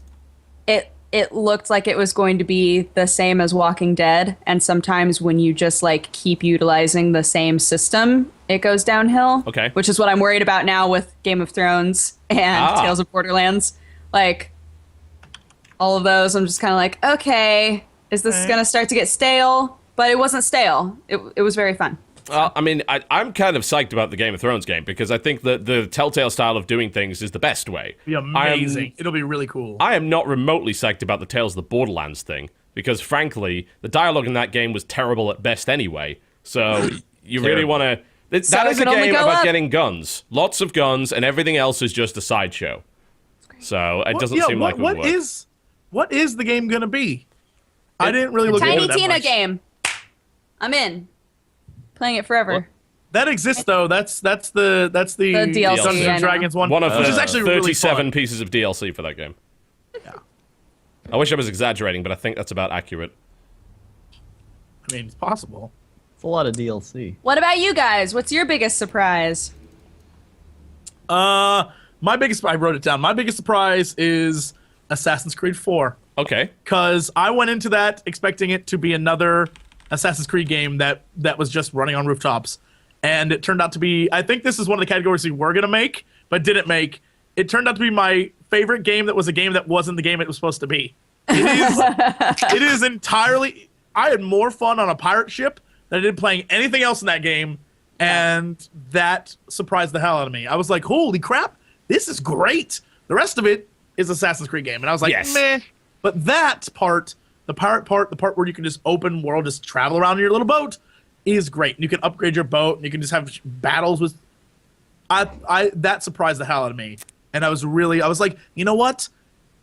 it looked like it was going to be the same as Walking Dead, and sometimes when you just like keep utilizing the same system, it goes downhill. Okay. Which is what I'm worried about now with Game of Thrones and Tales of Borderlands. Like all of those, I'm just kind of like, okay, is this going to start to get stale? But it wasn't stale. It was very fun. I mean, I'm kind of psyched about the Game of Thrones game because I think that the Telltale style of doing things is the best way. Be amazing. It'll be really cool. I am not remotely psyched about the Tales of the Borderlands thing because, frankly, the dialogue in that game was terrible at best anyway. So you really Terrible. want to... That So is it a can only game go about up. getting guns. Lots of guns, and everything else is just a sideshow. So it doesn't seem like it would work. What is the game gonna be? I didn't really look Tiny into that Tina much. game. I'm in. Playing it forever. That exists though. That's the The DLC, Dungeons I know. and Dragons one. One of which the is actually really 37 fun. pieces of DLC for that game. I wish I was exaggerating, but I think that's about accurate. I mean, it's possible. It's a lot of DLC. What about you guys? What's your biggest surprise? My biggest. I wrote it down. My biggest surprise is Assassin's Creed 4. Okay. Because I went into that expecting it to be another Assassin's Creed game that was just running on rooftops, and it turned out to be. I think this is one of the categories we were gonna make, but didn't make. It turned out to be my favorite game that was a game that wasn't the game it was supposed to be. It is. It is entirely. I had more fun on a pirate ship than I did playing anything else in that game, and that surprised the hell out of me. I was like, "Holy crap, this is great!" The rest of it is Assassin's Creed game, and I was like, Yes. "Meh." But that part, the pirate part, the part where you can just open world, just travel around in your little boat, is great. And you can upgrade your boat, and you can just have battles with. That surprised the hell out of me, and I was like, you know what?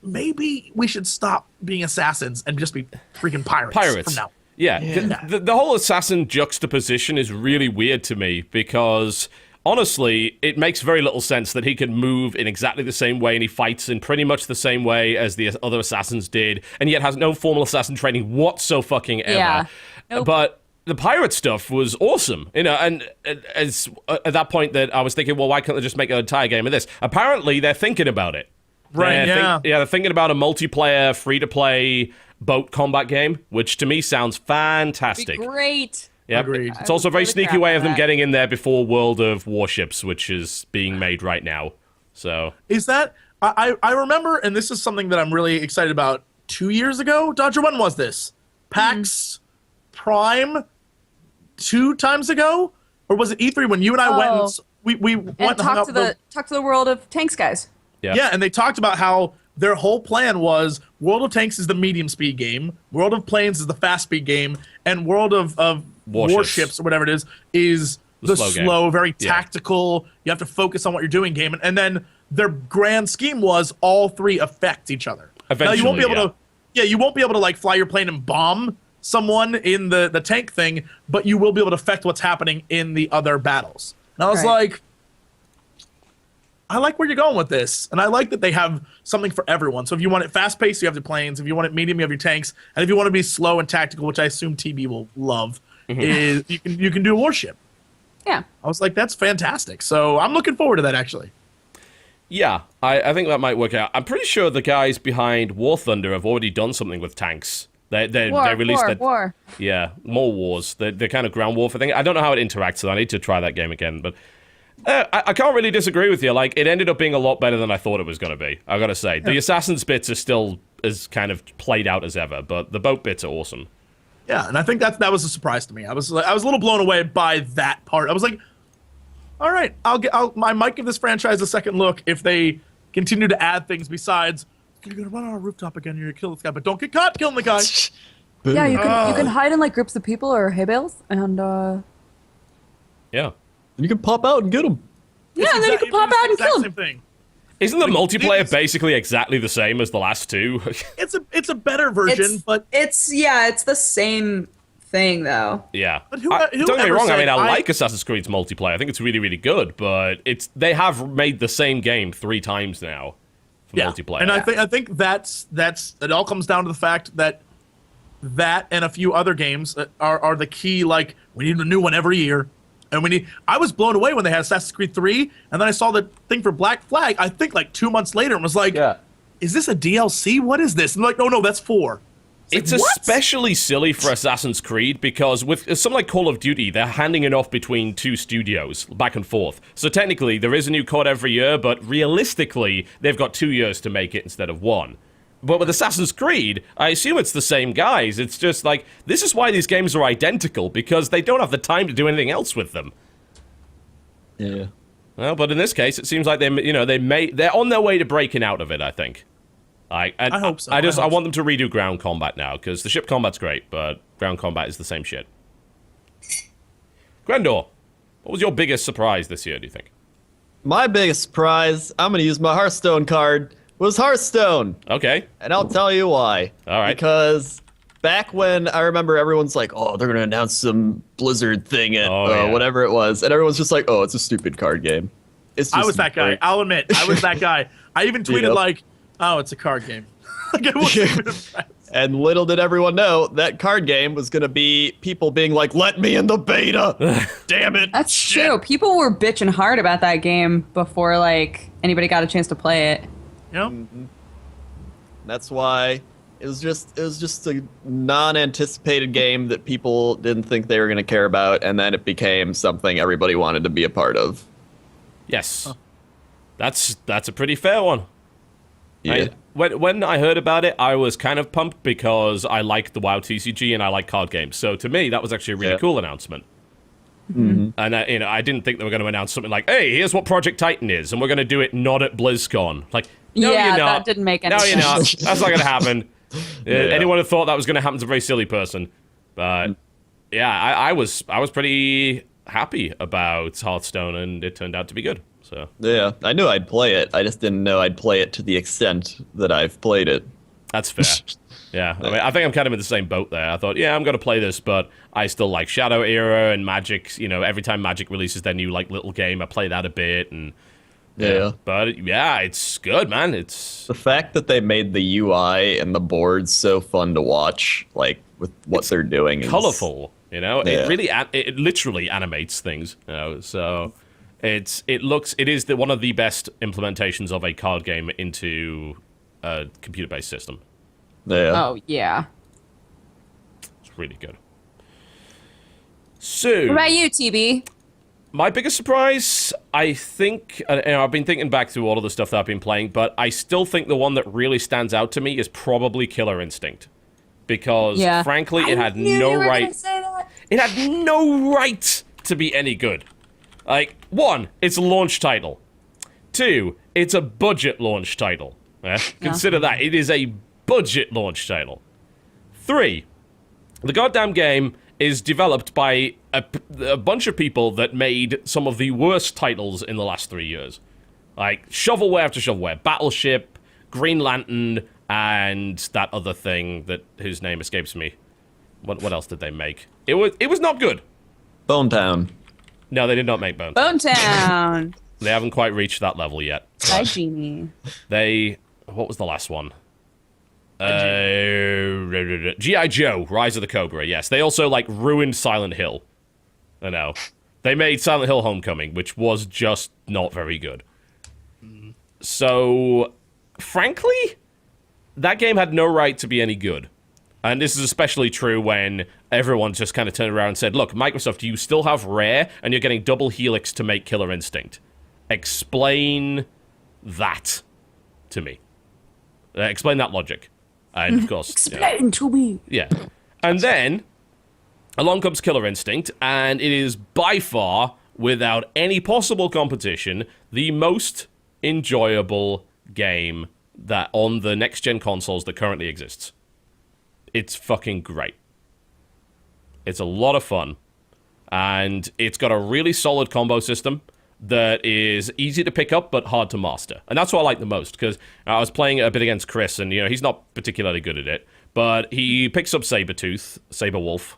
Maybe we should stop being assassins and just be freaking pirates. Pirates. From now. Yeah. The whole assassin juxtaposition is really weird to me because honestly, it makes very little sense that he can move in exactly the same way and he fights in pretty much the same way as the other assassins did, and yet has no formal assassin training whatsoever. Yeah. Nope. But the pirate stuff was awesome, you know, and as at that point that I was thinking, well, why can't they just make an entire game of this? Apparently, they're thinking about it. Right, yeah. They're thinking about a multiplayer, free-to-play boat combat game, which to me sounds fantastic. Great. Yep. Agreed. It's also a very Holy sneaky crap way of them on that. getting in there before World of Warships, which is being made right now. So Is that I remember, and this is something that I'm really excited about. 2 years ago, Dodger, when was this? PAX Prime 2 times ago, or was it E3 when you and I went? And, we went And and hung talk out to the world of tanks guys. Yeah, and they talked about how their whole plan was World of Tanks is the medium speed game, World of Planes is the fast speed game, and World of Warships or whatever it is the slow slow, game. very Yeah. tactical, you have to focus on what you're doing game. And then their grand scheme was all three affect each other. Now you won't be Eventually, able to you won't be able to like fly your plane and bomb someone in the tank thing, but you will be able to affect what's happening in the other battles. And I was Right. like, I like where you're going with this, and I like that they have something for everyone. So if you want it fast-paced, you have the planes. If you want it medium, you have your tanks. And if you want to be slow and tactical, which I assume TB will love, is you can do a warship. Yeah. I was like, that's fantastic. So I'm looking forward to that, actually. Yeah, I think that might work out. I'm pretty sure the guys behind War Thunder have already done something with tanks. They released war. Yeah, more wars. The kind of ground warfare thing. I don't know how it interacts, so I need to try that game again. But I can't really disagree with you. Like, it ended up being a lot better than I thought it was going to be. I gotta say, the Assassin's bits are still as kind of played out as ever, but the boat bits are awesome. Yeah, and I think that was a surprise to me. I was a little blown away by that part. I was like, all right, I might give this franchise a second look if they continue to add things besides you're gonna run on a rooftop again, you're gonna kill this guy, but don't get caught killing the guy. Yeah, you can hide in like groups of people or hay bales, and Yeah. You can pop out and get them. yeah, and then you can pop out and kill Same them. thing. Isn't the multiplayer these- basically exactly the same as the last two? It's a better version, but it's the same thing though. Yeah. But Don't get me whoever wrong, I said mean, I I- like Assassin's Creed's multiplayer. I think it's really, really good, but they have made the same game 3 times now for multiplayer. And I think that's it all comes down to the fact that and a few other games are the key. Like, we need a new one every year. And I was blown away when they had Assassin's Creed 3, and then I saw the thing for Black Flag, I think like 2 months later, and was like, is this a DLC? What is this? And I'm like, no, that's 4. It's like, what? especially silly for Assassin's Creed because with something like Call of Duty, they're handing it off between 2 studios, back and forth. So technically, there is a new COD every year, but realistically, they've got 2 years to make it instead of 1. But with Assassin's Creed, I assume it's the same guys. It's just like, this is why these games are identical, because they don't have the time to do anything else with them. Yeah. Well, but in this case, it seems like they're on their way to breaking out of it, I think. I hope so. I want them to redo ground combat now, because the ship combat's great, but ground combat is the same shit. Crendor, what was your biggest surprise this year, do you think? My biggest surprise, I'm going to use my Hearthstone card, was Hearthstone. Okay. And I'll tell you why. All right. Because back when I remember everyone's like, oh, they're going to announce some Blizzard thing at whatever it was. And everyone's just like, oh, it's a stupid card game. It's just I was that guy. I'll admit, I was that guy. I even tweeted Yep. like, oh, it's a card game. Like, I wasn't even impressed. And little did everyone know that card game was going to be people being like, let me in the beta. Damn it. That's Shit. true. People were bitching hard about that game before like anybody got a chance to play it. You know? That's why it was just a non-anticipated game that people didn't think they were going to care about, and then it became something everybody wanted to be a part of. Yes. That's a pretty fair one. Yeah. When I heard about it, I was kind of pumped because I like the WoW TCG and I like card games. So to me, that was actually a really cool announcement. Mm-hmm. And I didn't think they were going to announce something like, "Hey, here's what Project Titan is, and we're going to do it not at BlizzCon." Like, no, Yeah, you're not. that didn't make any No, you're not. sense. That's not going to happen. Yeah. Anyone who thought that was going to happen is a very silly person. But yeah, I was pretty happy about Hearthstone, and it turned out to be good. So Yeah, I knew I'd play it. I just didn't know I'd play it to the extent that I've played it. that's fair. Yeah, I mean, I think I'm kind of in the same boat there. I thought, yeah, I'm going to play this, but I still like Shadow Era and Magic. You know, every time Magic releases their new like little game, I play that a bit. And Yeah. but yeah, it's good, man. It's The fact that they made the UI and the boards so fun to watch, like with what they're doing, is colorful. You know, Yeah. it really it literally animates things. You know, so it is one of the best implementations of a card game into a computer-based system. Yeah. Oh yeah. It's really good. So, What about you, TB? my biggest surprise, I think, and I've been thinking back through all of the stuff that I've been playing, but I still think the one that really stands out to me is probably Killer Instinct. Because, Yeah. frankly, it had I knew no you were right. gonna say that. It had no right to be any good. Like, 1, it's a launch title. 2, it's a budget launch title. Consider that. It is a budget launch title. 3, the goddamn game is developed by a bunch of people that made some of the worst titles in the last 3 years. Like, shovelware after shovelware. Battleship, Green Lantern, and that other thing whose name escapes me. What else did they make? It was not good. Bone Town. No, they did not make Bones. Bone Town. They haven't quite reached that level yet. Hi, Genie. What was the last one? G.I. Joe, Rise of the Cobra, yes. They also, like, ruined Silent Hill. I know. They made Silent Hill Homecoming, which was just not very good. So, frankly, that game had no right to be any good. And this is especially true when everyone just kind of turned around and said, look, Microsoft, you still have Rare, and you're getting double Helix to make Killer Instinct. Explain that to me. Explain that logic. And, of course... Explain to me. Yeah. And then, along comes Killer Instinct, and it is by far, without any possible competition, the most enjoyable game that on the next-gen consoles that currently exists. It's fucking great. It's a lot of fun. And it's got a really solid combo system that is easy to pick up but hard to master. And that's what I like the most, because I was playing a bit against Chris, and he's not particularly good at it, but he picks up Saberwolf,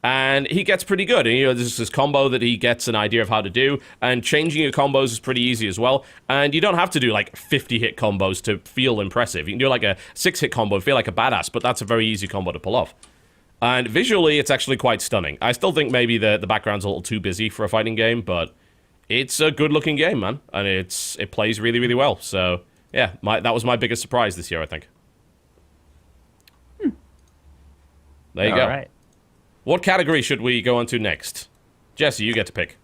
and he gets pretty good. And there's this combo that he gets an idea of how to do, and changing your combos is pretty easy as well. And you don't have to do like 50-hit combos to feel impressive. You can do like a 6-hit combo and feel like a badass, but that's a very easy combo to pull off. And visually, it's actually quite stunning. I still think maybe the background's a little too busy for a fighting game, but it's a good-looking game, man. And it plays really, really well. So, yeah, that was my biggest surprise this year, I think. There you go. All right. What category should we go on to next? Jesse, you get to pick.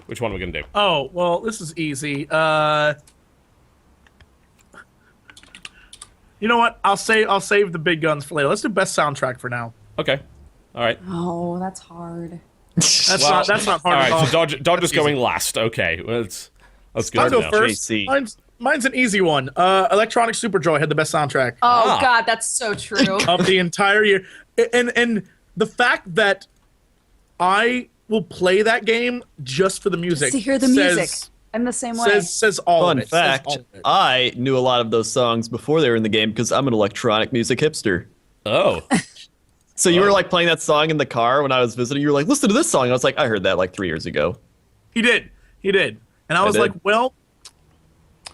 Which one are we going to do? Oh, well, this is easy. You know what? I'll save the big guns for later. Let's do best soundtrack for now. Okay. All right. Oh, that's hard. That's not hard All at all. right, so Dodge is going last. Okay. Well, let's go I'll go now. first. JC. Mine's an easy one. Electronic Superjoy had the best soundtrack Oh God, that's so true. of the entire year. And the fact that I will play that game just for the music. to hear the music. I'm the same way. Says all Fun of it. fact, Says all of it. I knew a lot of those songs before they were in the game because I'm an electronic music hipster. Oh. So you were like playing that song in the car when I was visiting. You were like, listen to this song. I was like, I heard that like 3 years ago. He did. And I was did. like, well,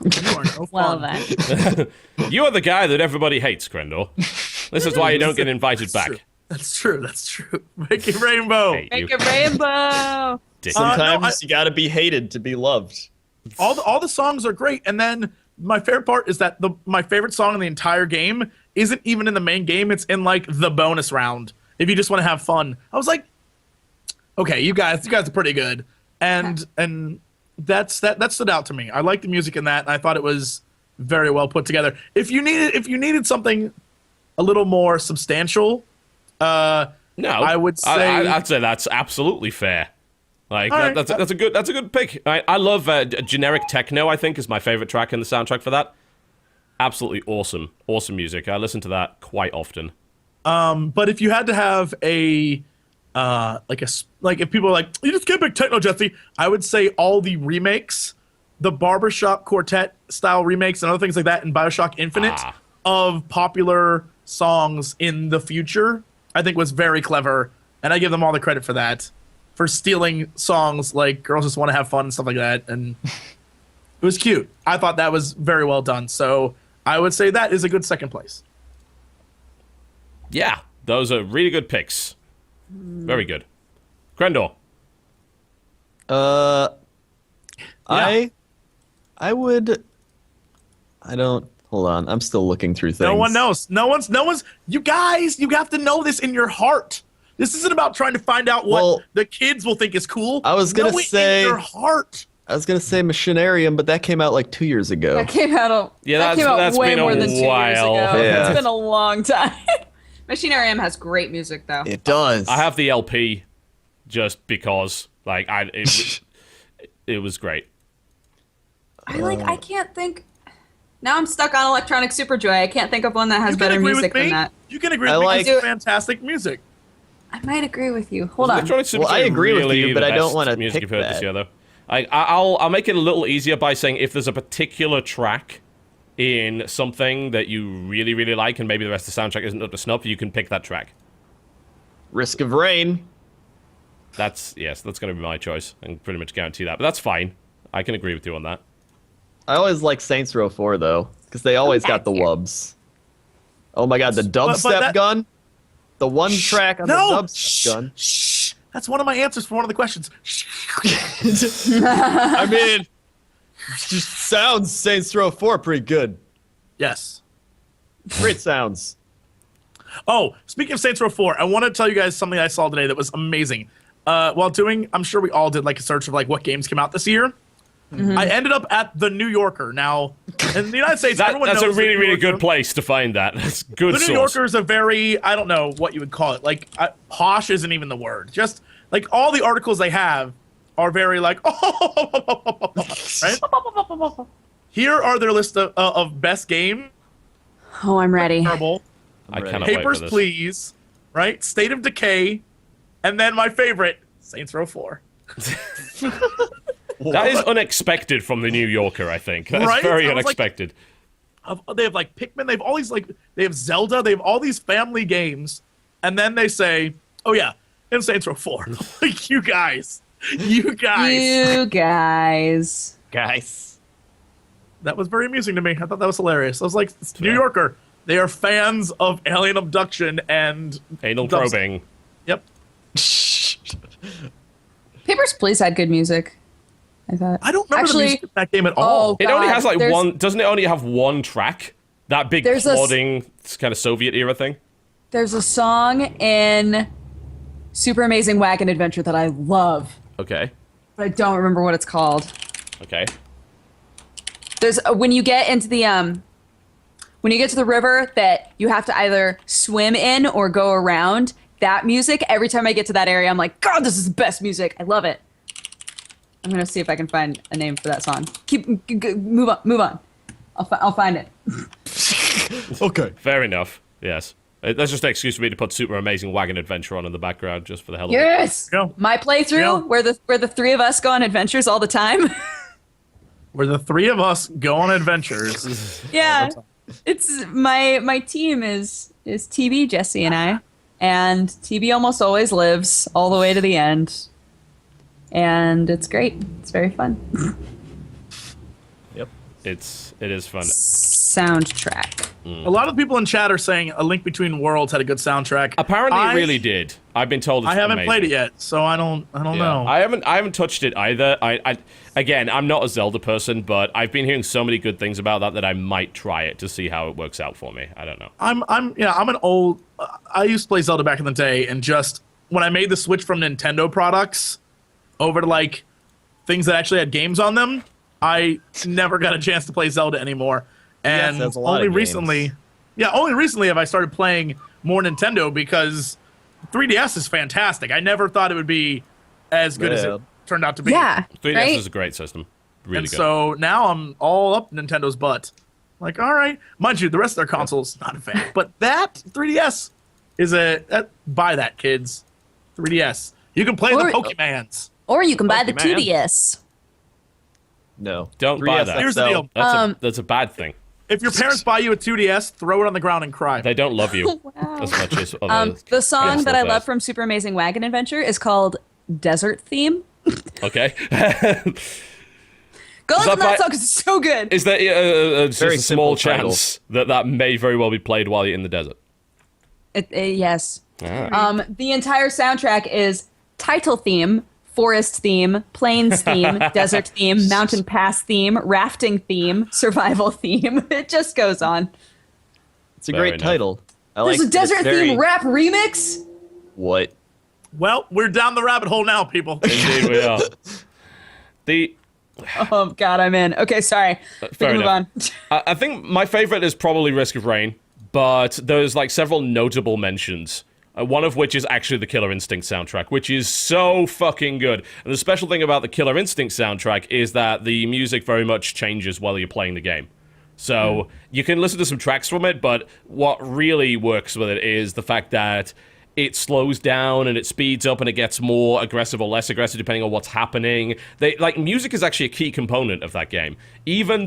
you are no well fun. then. You are the guy that everybody hates, Crendor. This is why you don't get invited back. That's true. Make it rainbow. Hate you. Make a rainbow. Dick. Sometimes you gotta be hated to be loved. All the songs are great, and then my favorite part is that my favorite song in the entire game isn't even in the main game. It's in like the bonus round. If you just want to have fun, I was like, okay, you guys are pretty good, and that stood out to me. I like the music in that, and I thought it was very well put together. If you needed something a little more substantial, No, I would say I'd say that's absolutely fair. Like All right. that's a good pick. I love generic techno. I think is my favorite track in the soundtrack for that. Absolutely awesome music. I listen to that quite often. But if you had to have a if people are like, you just can't pick techno, Jesse, I would say all the remakes, the Barbershop Quartet style remakes and other things like that in BioShock Infinite of popular songs in the future, I think was very clever, and I give them all the credit for that, for stealing songs like Girls Just Want to Have Fun and stuff like that, and it was cute. I thought that was very well done, so I would say that is a good second place. Yeah, those are really good picks. Very good. Crendor. I would. I don't. Hold on. I'm still looking through things. No one knows. No one's. You guys, you have to know this in your heart. This isn't about trying to find out what the kids will think is cool. I was gonna Know it say- in your heart. I was gonna say Machinarium, but that came out like 2 years ago. That came out that's way been a more than 2 years while. ago. Yeah. It's been a long time. Machinarium has great music though. It does. I have the LP just because, like, it was great. I can't think. Now I'm stuck on Electronic Superjoy. I can't think of one that has better agree music with me. than that. You can agree I with me. like- It's fantastic music. I might agree with you. Hold on. Electronic Superjoy Well, I agree with really you, but the I don't best wanna music pick you've heard this that. year, though. I'll make it a little easier by saying if there's a particular track in something that you really, really like, and maybe the rest of the soundtrack isn't up to snuff, you can pick that track. Risk of Rain. That's going to be my choice. I can pretty much guarantee that, but that's fine. I can agree with you on that. I always like Saints Row 4 though, because they always got the that's it. wubs. Oh my god, the dubstep that- gun. The one track on the No. dubstep gun. Shh. That's one of my answers for one of the questions. I mean, Just sounds Saints Row 4 pretty good. Yes. Great sounds. Oh, speaking of Saints Row 4, I want to tell you guys something I saw today that was amazing. While doing, I'm sure we all did like a search of like what games came out this year. I ended up at the New Yorker. Now, in the United States, everyone that's knows a really, the New really Yorker. good place to find that. That's good The New source. Yorker is a very, I don't know what you would call it. Like, posh isn't even the word. Just like all the articles they have are very like, right? Here are their list of best game. Oh, I'm ready. Terrible. I ready. cannot wait for Papers, this. Please. Right? State of Decay. And then my favorite, Saints Row 4. That is unexpected from the New Yorker, I think. That's Right? very I was like- unexpected. They have like Pikmin. They have all these like they have Zelda. They have all these family games, and then they say, "Oh yeah, and Saints Row 4." Like you guys. You guys. Guys. That was very amusing to me. I thought that was hilarious. I was like, New Yorker. They are fans of alien abduction and Anal dubstep. probing. Yep. Papers, Please had good music. I thought. I don't remember Actually, the music of that game at all. Oh, It only God, has like there's- one. Doesn't it only have one track? That big There's a s- plodding kind of Soviet era thing. There's a song in Super Amazing Wagon Adventure that I love, Okay. but I don't remember what it's called. Okay. There's when you get into the when you get to the river that you have to either swim in or go around. That music, every time I get to that area, I'm like, God, this is the best music. I love it. I'm gonna see if I can find a name for that song. Move on. I'll find it. Okay. Fair enough. Yes. That's just an excuse for me to put Super Amazing Wagon Adventure on in the background just for the hell of it. Yes. Go. My playthrough, Go. where the three of us go on adventures all the time. Where the three of us go on adventures. Yeah, it's my team is TB, Jesse, and I, and TB almost always lives all the way to the end, and it's great. It's very fun. Yep. It is fun. Soundtrack. A lot of people in chat are saying A Link Between Worlds had a good soundtrack. Apparently, I it really did. I've been told it's I haven't amazing. played it yet, so I don't Yeah. know. I haven't touched it either. Again, I'm not a Zelda person, but I've been hearing so many good things about that I might try it to see how it works out for me. I don't know. I'm an old. I used to play Zelda back in the day, and just when I made the switch from Nintendo products over to like things that actually had games on them, I never got a chance to play Zelda anymore. And there's a lot only of games. recently have I started playing more Nintendo because 3DS is fantastic. I never thought it would be as good as Yeah. it turned out to be. Yeah, 3DS right. is a great system. Really And good. so now I'm all up Nintendo's butt. Like, all right, mind you, the rest of their consoles not a fan, but that 3DS is buy that, kids. 3DS. You can play the Or- Pokemans. Or you can buy the Pokemon. 2DS. No. Don't buy 3DS that. Here's the XL. deal. That's a bad thing. If your parents buy you a 2DS, throw it on the ground and cry. They don't love you as much as other The song that I console love does. from Super Amazing Wagon Adventure is called Desert Theme. Okay. Go listen that to that by- song because it's so good. Is there just Very a small simple title. chance that may very well be played while you're in the desert? Yes. Ah. The entire soundtrack is title theme, forest theme, plains theme, desert theme, mountain pass theme, rafting theme, survival theme. It just goes on. It's a Fair great enough. title. I There's like a desert it's very- theme rap remix. What? Well, we're down the rabbit hole now, people. Indeed, we are. The Oh God, I'm in. Okay, sorry. We fair can move enough. on. I think my favorite is probably Risk of Rain, but there's like several notable mentions. One of which is actually the Killer Instinct soundtrack, which is so fucking good. And the special thing about the Killer Instinct soundtrack is that the music very much changes while you're playing the game. So you can listen to some tracks from it, but what really works with it is the fact that it slows down and it speeds up and it gets more aggressive or less aggressive depending on what's happening. Music is actually a key component of that game. Even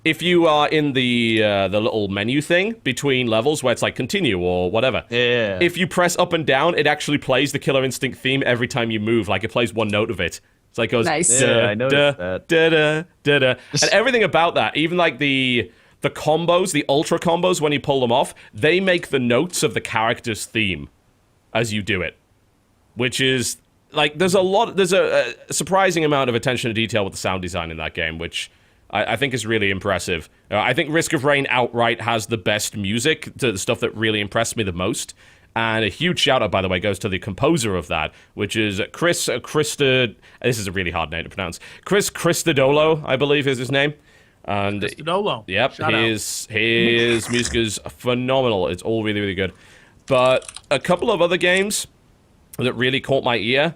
if you are in the little menu thing between levels where it's like continue or whatever. Yeah. If you press up and down, it actually plays the Killer Instinct theme every time you move. Like it plays one note of it. It's like it goes Nice. da, Yeah, I noticed da, that. da, da, da, da. And everything about that, even like the combos, the ultra combos when you pull them off, they make the notes of the character's theme as you do it, which is like, there's a surprising amount of attention to detail with the sound design in that game, which I think is really impressive. I think Risk of Rain outright has the best music, the stuff that really impressed me the most. And a huge shout out, by the way, goes to the composer of that, which is Chris Christa. This is a really hard name to pronounce. Chris Christodolo, I believe, is his name. And Christodolo. Yep, his music is phenomenal. It's all really, really good. But a couple of other games that really caught my ear.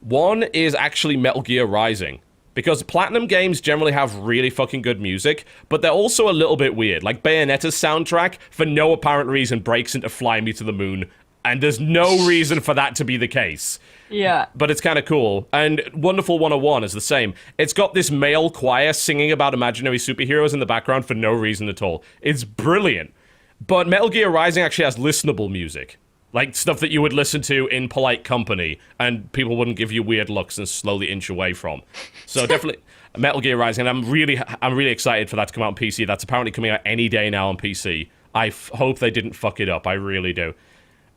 One is actually Metal Gear Rising. Because Platinum games generally have really fucking good music, but they're also a little bit weird. Like Bayonetta's soundtrack, for no apparent reason, breaks into Fly Me to the Moon, and there's no reason for that to be the case. Yeah. But it's kind of cool. And Wonderful 101 is the same. It's got this male choir singing about imaginary superheroes in the background for no reason at all. It's brilliant. But Metal Gear Rising actually has listenable music. Like, stuff that you would listen to in polite company, and people wouldn't give you weird looks and slowly inch away from. So definitely, Metal Gear Rising, and I'm really excited for that to come out on PC. That's apparently coming out any day now on PC. I hope they didn't fuck it up. I really do.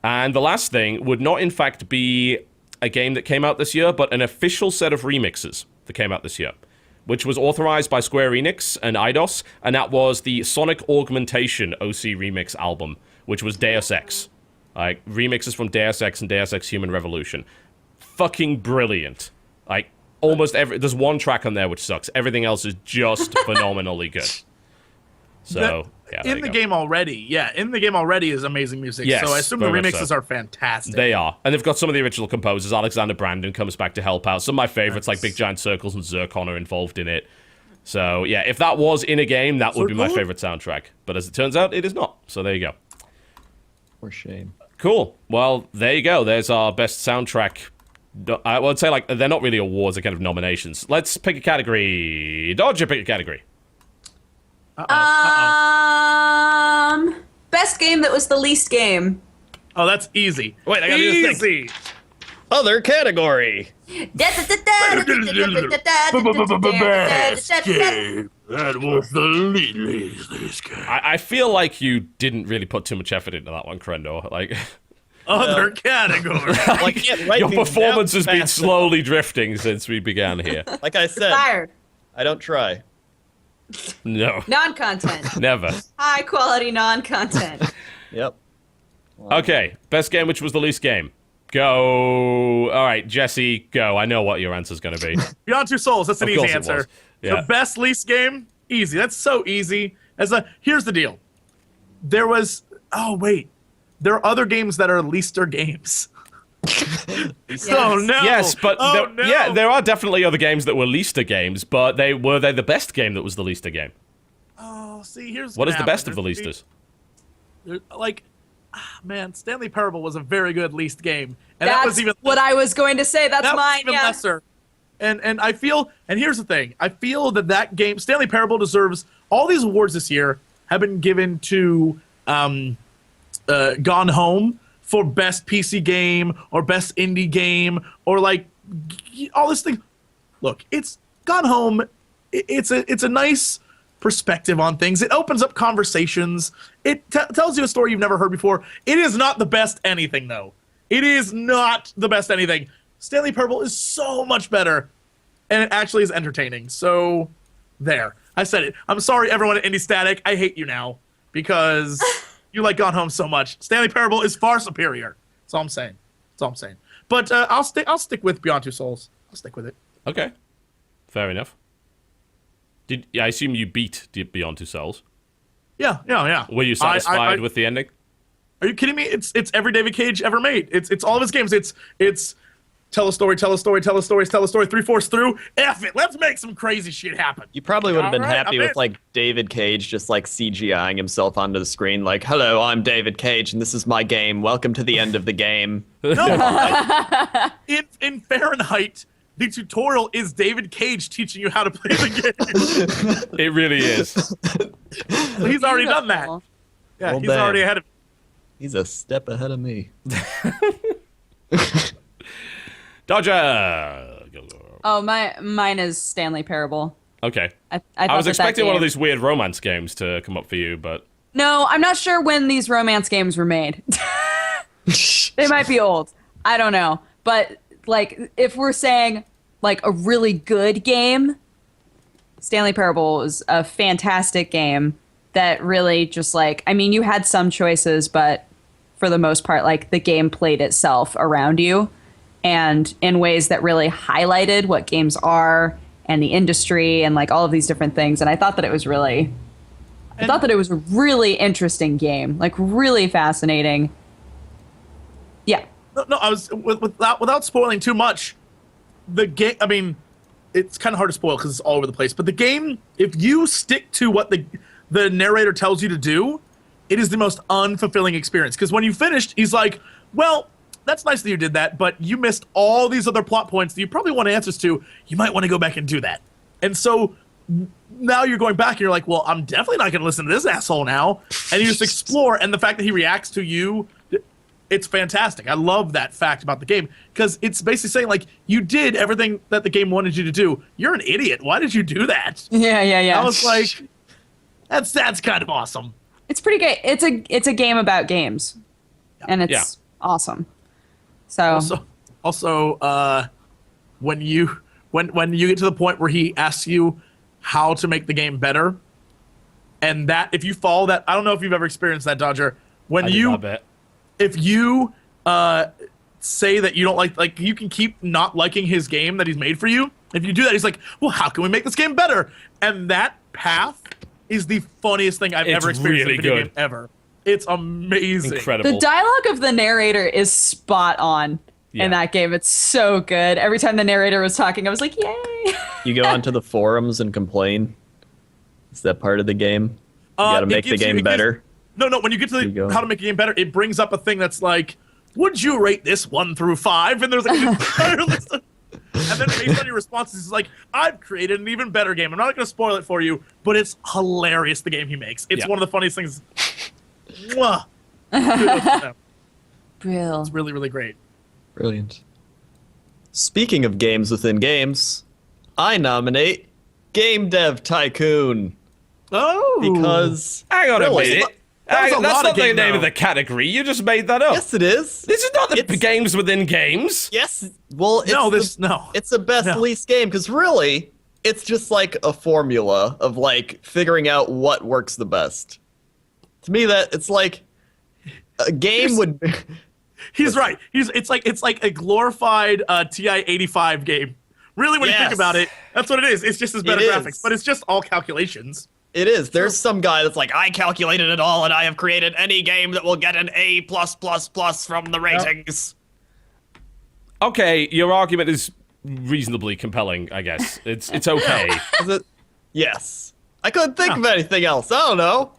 And the last thing would not, in fact, be a game that came out this year, but an official set of remixes that came out this year, which was authorized by Square Enix and Eidos, and that was the Sonic Augmentation OC Remix album, which was Deus Ex. Like, remixes from Deus Ex and Deus Ex Human Revolution. Fucking brilliant. Like, almost there's one track on there which sucks. Everything else is just phenomenally good. So, in the game already is amazing music. Yes, so I assume the very much remixes so. are fantastic. They are. And they've got some of the original composers. Alexander Brandon comes back to help out. Some of my favorites, like Big Giant Circles and Zircon, are involved in it. So, yeah, if that was in a game, that would be my favorite soundtrack. But as it turns out, it is not. So there you go. For shame. Cool. Well, there you go. There's our best soundtrack. I would say, like, they're not really awards, they're kind of nominations. Let's pick a category. Dodger, pick a category. Best game that was the least game. Oh, that's easy. Wait, I gotta do this thing. Easy. Other category. Best game. That was the least game. I feel like you didn't really put too much effort into that one, Crendor. Like, Other category. Like, your performance has been slowly drifting since we began here. Like I said, Fired. I don't try. No. Non-content. Never. High quality non-content. Yep. Okay, best game, which was the least game. Go. All right, Jesse, go. I know what your answer's going to be. Beyond Two Souls. That's an Of easy course it answer. was. Yeah. The best least game? Easy. That's so easy. Here's the deal. There are other games that are leaster games. Yes. Oh no. Yes, but no. yeah, there are definitely other games that were leaster games, but were they the best game that was the leaster game? Oh, see, here's What is the happened. best of the leasters? Man, Stanley Parable was a very good least game, and that was That's even what I was going to say. That's that mine. was even Yeah. lesser. And I feel, and here's the thing, I feel that game, Stanley Parable, deserves all these awards this year have been given to Gone Home for best PC game or best indie game or like all this thing. Look, it's Gone Home. It's a nice perspective on things. It opens up conversations. It tells you a story you've never heard before. It is not the best anything, though. It is not the best anything. Stanley Parable is so much better, and it actually is entertaining. So, there. I said it. I'm sorry, everyone at Indie Static. I hate you now because you like Gone Home so much. Stanley Parable is far superior. That's all I'm saying. That's all I'm saying. But I'll stick with Beyond Two Souls. I'll stick with it. Okay, fair enough. I assume you beat Beyond Two Souls? Yeah. Were you satisfied with the ending? Are you kidding me? It's every David Cage ever made. It's all of his games. It's tell a story, 3/4 through. F it. Let's make some crazy shit happen. You probably would have been All right, happy I'm with in. like David Cage just like CGIing himself onto the screen like, hello, I'm David Cage and this is my game. Welcome to the end of the game. No, in Fahrenheit, the tutorial is David Cage teaching you how to play the game. It really is. He's already done that. Beautiful. Yeah, Well, he's damn. already ahead of me. He's a step ahead of me. Dodger. Oh, mine is Stanley Parable. Okay. I I was thought that expecting one of game- these weird romance games to come up for you, but No, I'm not sure when these romance games were made. They might be old. I don't know. But like if we're saying like a really good game, Stanley Parable is a fantastic game that really just like, I mean, you had some choices, but for the most part, like the game played itself around you and in ways that really highlighted what games are and the industry and like all of these different things. And I thought that it was a really interesting game, like really fascinating. Yeah. No, I was without spoiling too much. The game, I mean, it's kind of hard to spoil because it's all over the place. But the game, if you stick to what the narrator tells you to do, it is the most unfulfilling experience. Because when you finished, he's like, well, that's nice that you did that, but you missed all these other plot points that you probably want answers to. You might want to go back and do that. And so now you're going back and you're like, well, I'm definitely not going to listen to this asshole now. And you just explore. And the fact that he reacts to you, it's fantastic. I love that fact about the game because it's basically saying, like, you did everything that the game wanted you to do. You're an idiot. Why did you do that? Yeah. I was like, that's kind of awesome. It's pretty great. It's a game about games, and it's awesome. So also, when you get to the point where he asks you how to make the game better, and that if you follow that, I don't know if you've ever experienced that, Dodger. If you say that you don't like you can keep not liking his game that he's made for you. If you do that, he's like, well, how can we make this game better? And that path is the funniest thing I've ever experienced in a video game ever. It's amazing. Incredible. the dialogue of the narrator is spot on in that game. It's so good. Every time the narrator was talking, I was like, yay. You go onto the forums and complain. Is that part of the game? You gotta make the game better. No, when you get to how to make a game better, it brings up a thing that's like, would you rate this 1 through 5? And there's like an entire list of, and then based on your responses, it's like, I've created an even better game. I'm not going to spoil it for you, but it's hilarious, the game he makes. It's one of the funniest things. Mwah. Brill. It's really, really great. Brilliant. Speaking of games within games, I nominate Game Dev Tycoon. Oh. Because... Hang on a minute. That's not the name of the category. You just made that up. Yes, it is. This is not the games within games. Yes. Well, it's a best least game because really, it's just like a formula of like figuring out what works the best. To me, that it's like a game would. He's right. It's like a glorified TI-85 game. Really, when you think about it, that's what it is. It's just as better graphics, but it's just all calculations. It is. There's some guy that's like, I calculated it all, and I have created any game that will get an A+++ from the ratings. Okay, your argument is reasonably compelling, I guess. It's okay. Is it? Yes. I couldn't think of anything else. I don't know.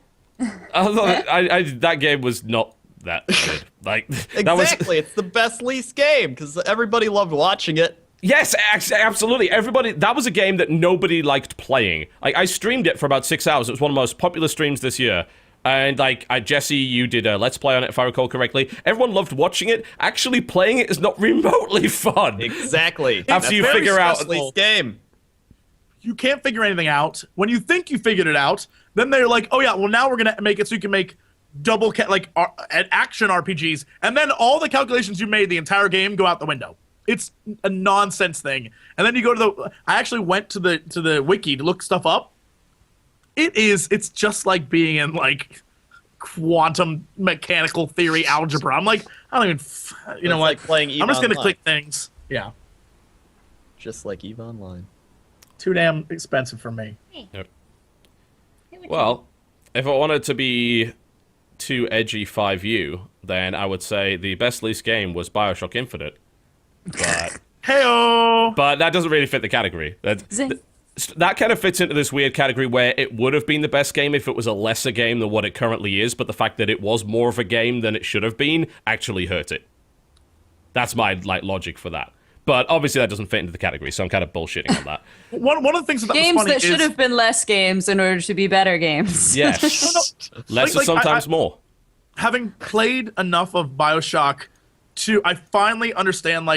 That game was not that good. Like exactly. It's the best least game because everybody loved watching it. Yes, absolutely. Everybody. That was a game that nobody liked playing. Like I streamed it for about 6 hours. It was one of the most popular streams this year. And like Jesse, you did a Let's Play on it, if I recall correctly. Everyone loved watching it. Actually, playing it is not remotely fun. Exactly. After you figure out least game. You can't figure anything out. When you think you figured it out, then they're like, "Oh yeah, well now we're gonna make it so you can make double action RPGs," and then all the calculations you made the entire game go out the window. It's a nonsense thing. And then you go to I actually went to the wiki to look stuff up. It's just like being in like quantum mechanical theory algebra. I'm like, I don't even, you know what? Like playing EVE I'm just gonna Online. click things. Yeah. Just like EVE Online. Too damn expensive for me. Yep. Well, if I wanted to be too edgy 5U, then I would say the best least game was BioShock Infinite. But Heyo! But that doesn't really fit the category. That kind of fits into this weird category where it would have been the best game if it was a lesser game than what it currently is, but the fact that it was more of a game than it should have been actually hurt it. That's my logic for that. But obviously that doesn't fit into the category, so I'm kind of bullshitting on that. One of the things that games was funny that should have been less games in order to be better games. Yes. Less is sometimes more. Having played enough of BioShock I finally understand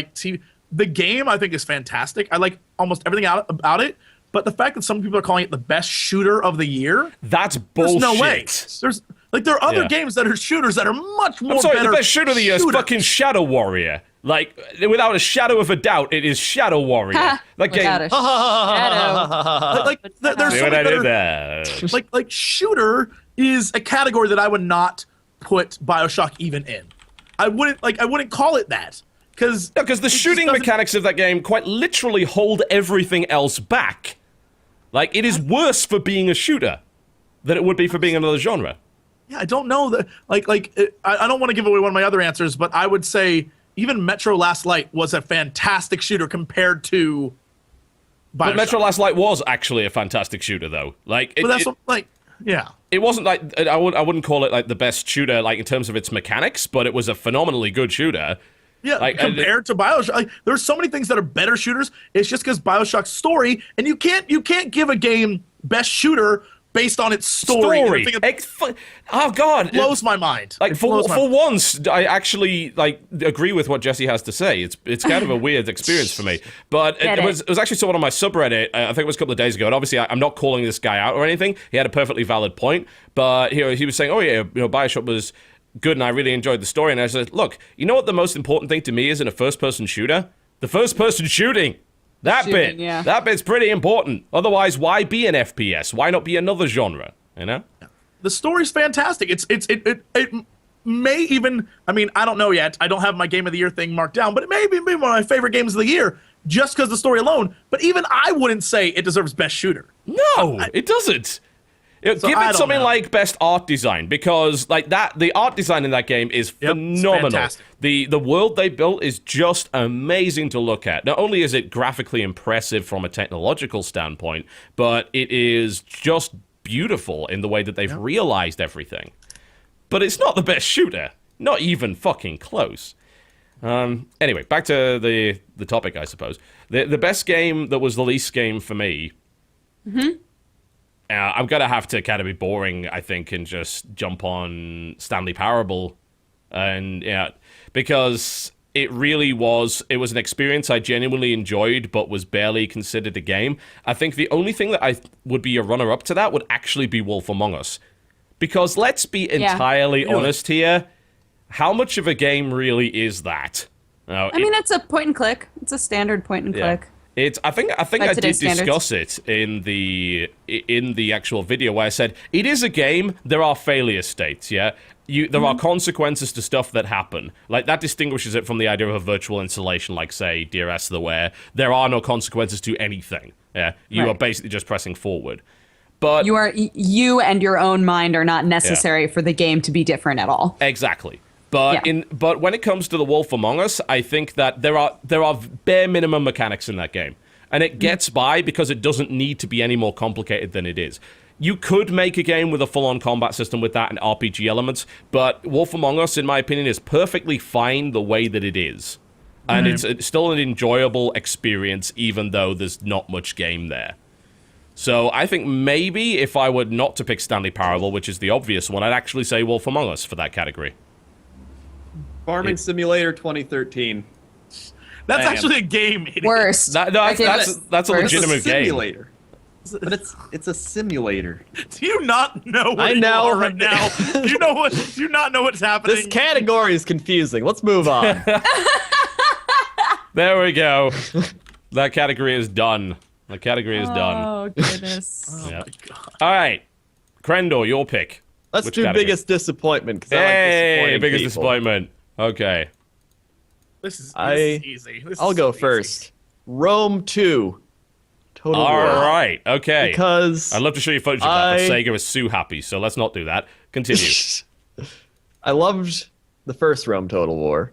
the game I think is fantastic. I like almost everything about it, but the fact that some people are calling it the best shooter of the year, that's bullshit. There's no way. There are other games that are shooters that are much more I'm sorry, better. the best shooter of the year is fucking Shadow Warrior. Like, without a shadow of a doubt, it is Shadow Warrior. That game. Without a shadow. There's See so what I many did better, there? like shooter is a category that I would not put BioShock even in. I wouldn't call it that because the shooting mechanics of that game quite literally hold everything else back. Like, it is worse for being a shooter than it would be for being another genre. Yeah, I don't know that. I don't want to give away one of my other answers, but I would say even Metro Last Light was a fantastic shooter compared to BioShock. But Metro Last Light was actually a fantastic shooter, though. Yeah. It wasn't like I wouldn't call it like the best shooter, like in terms of its mechanics, but it was a phenomenally good shooter. Yeah, compared to BioShock, there's so many things that are better shooters. It's just because BioShock's story, and you can't give a game best shooter based on its story. Oh God, blows my mind. Like for once, I actually agree with what Jesse has to say. It's kind of a weird experience for me, but it was actually someone on my subreddit. I think it was a couple of days ago, and obviously I'm not calling this guy out or anything. He had a perfectly valid point, but he was saying, oh yeah, BioShock was good, and I really enjoyed the story. And I said, look, you know what the most important thing to me is in a first-person shooter? The first-person shooting. That bit's pretty important. Otherwise, why be an FPS? Why not be another genre? You know? The story's fantastic. It may even, I mean, I don't know yet. I don't have my Game of the Year thing marked down, but it may be one of my favorite games of the year just because of the story alone. But even I wouldn't say it deserves Best Shooter. No, it doesn't. Give it something like best art design, because the art design in that game is phenomenal. The world they built is just amazing to look at. Not only is it graphically impressive from a technological standpoint, but it is just beautiful in the way that they've realized everything. But it's not the best shooter. Not even fucking close. Anyway, back to the topic, I suppose. The best game that was the least game for me... Mm-hmm. I'm going to have to kind of be boring, I think, and just jump on Stanley Parable. And, because it was an experience I genuinely enjoyed, but was barely considered a game. I think the only thing that I would be a runner-up to that would actually be Wolf Among Us. Because let's be entirely honest here, how much of a game really is that? I mean, it's a point and click. It's a standard point and click. I think I did discuss it in the actual video where I said it is a game. There are failure states. There are consequences to stuff that happen. Like, that distinguishes it from the idea of a virtual installation, like say Dear Esther, where there are no consequences to anything. You are basically just pressing forward. But you and your own mind are not necessary for the game to be different at all. Exactly. But when it comes to The Wolf Among Us, I think that there are bare minimum mechanics in that game. And it gets by because it doesn't need to be any more complicated than it is. You could make a game with a full-on combat system with that and RPG elements, but Wolf Among Us, in my opinion, is perfectly fine the way that it is. And it's still an enjoyable experience, even though there's not much game there. So I think maybe if I were not to pick Stanley Parable, which is the obvious one, I'd actually say Wolf Among Us for that category. Farming Simulator 2013. That's actually a game. Worse. That's a legitimate simulator. Game. But it's a simulator. Do you not know what you are right now? Do you not know what's happening? This category is confusing. Let's move on. There we go. That category is done. The category is done. Oh, goodness. Oh, my God. All right. Crendor, your pick. Let's do biggest disappointment. Hey, biggest disappointment. Okay. This is easy. I'll go first. Rome 2. Total War. All right. Okay. Because I'd love to show you footage of that, but Sega is so happy, so let's not do that. Continue. I loved the first Rome Total War,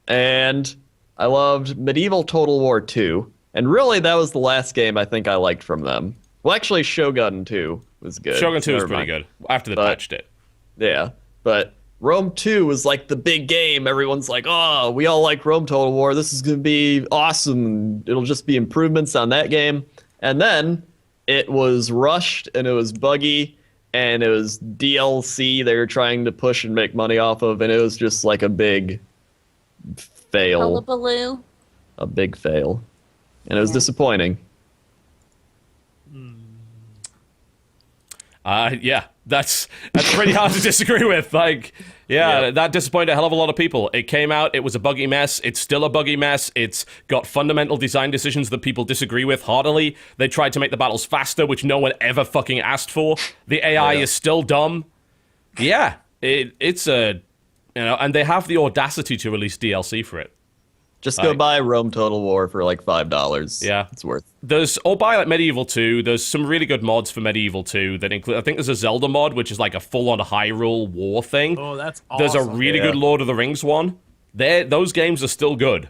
and I loved Medieval Total War 2, and really that was the last game I think I liked from them. Well, actually, Shogun 2 was good. Shogun 2 was pretty good after they patched it. Yeah, but Rome 2 was like the big game. Everyone's like, oh, we all like Rome Total War. This is going to be awesome. It'll just be improvements on that game. And then it was rushed and it was buggy and it was DLC they were trying to push and make money off of. And it was just like a big fail. Hullabaloo. A big fail. And it was disappointing. Yeah, That's pretty hard to disagree with. Like, yeah, that disappointed a hell of a lot of people. It came out, it was a buggy mess. It's still a buggy mess. It's got fundamental design decisions that people disagree with heartily. They tried to make the battles faster, which no one ever fucking asked for. The AI is still dumb. Yeah, it's a, and they have the audacity to release DLC for it. Just go buy Rome Total War for like $5. Yeah. It's worth. Or buy like Medieval 2. There's some really good mods for Medieval 2 that include, I think there's a Zelda mod, which is like a full-on Hyrule war thing. Oh, that's awesome. There's a really good Lord of the Rings one. Those games are still good.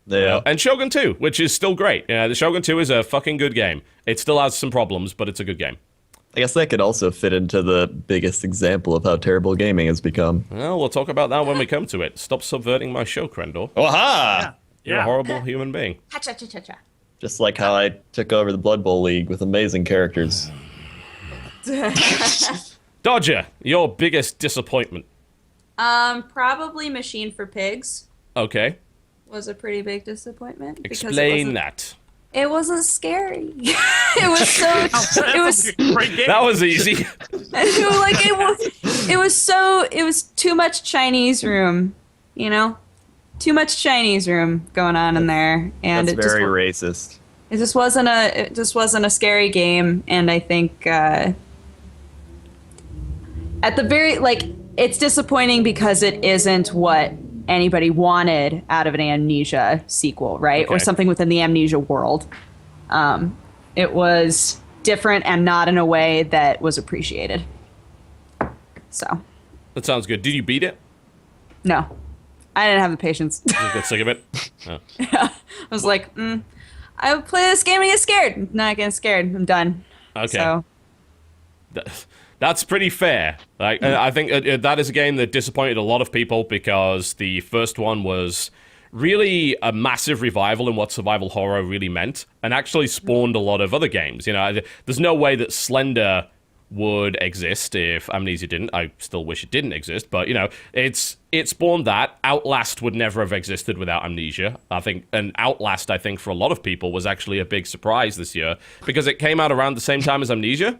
Yeah. And Shogun 2, which is still great. The Shogun 2 is a fucking good game. It still has some problems, but it's a good game. I guess that could also fit into the biggest example of how terrible gaming has become. Well, we'll talk about that when we come to it. Stop subverting my show, Crendor. Aha! You're a horrible human being. Ha-cha-cha-cha-cha. Just like how I took over the Blood Bowl League with amazing characters. Dodger, your biggest disappointment. Probably Machine for Pigs Okay. was a pretty big disappointment. because Explain that. It wasn't scary. It was so. It was. Great game. That was easy. Like it was so. It was too much Chinese room. Too much Chinese room going on in there, and That's very racist. It just wasn't a scary game, and I think at the very it's disappointing because it isn't what anybody wanted out of an Amnesia sequel, right? Okay. Or something within the Amnesia world. It was different and not in a way that was appreciated. So. That sounds good. Did you beat it? No. I didn't have the patience. Did you get sick of it? Oh. I was like, I would play this game and get scared. I'm not getting scared. I'm done. Okay. So. That's pretty fair. Like, I think that is a game that disappointed a lot of people because the first one was really a massive revival in what survival horror really meant and actually spawned a lot of other games. There's no way that Slender would exist if Amnesia didn't. I still wish it didn't exist, but it spawned that. Outlast would never have existed without Amnesia. And Outlast, I think, for a lot of people was actually a big surprise this year because it came out around the same time as Amnesia.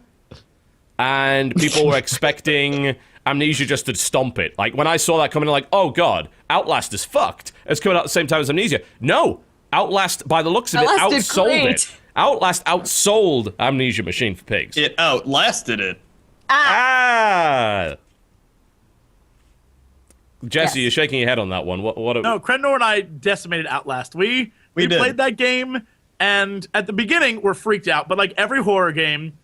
And people were expecting Amnesia just to stomp it. Like, when I saw that coming, like, oh god, Outlast is fucked. It's coming out at the same time as Amnesia. No! Outlast, by the looks of it, outsold it. Outlast outsold Amnesia Machine for Pigs. It outlasted it. Ah! Jesse, Yes. you're shaking your head on that one. What? No, Crendor and I decimated Outlast. We did. played that game, and at the beginning, we're freaked out. But like every horror game,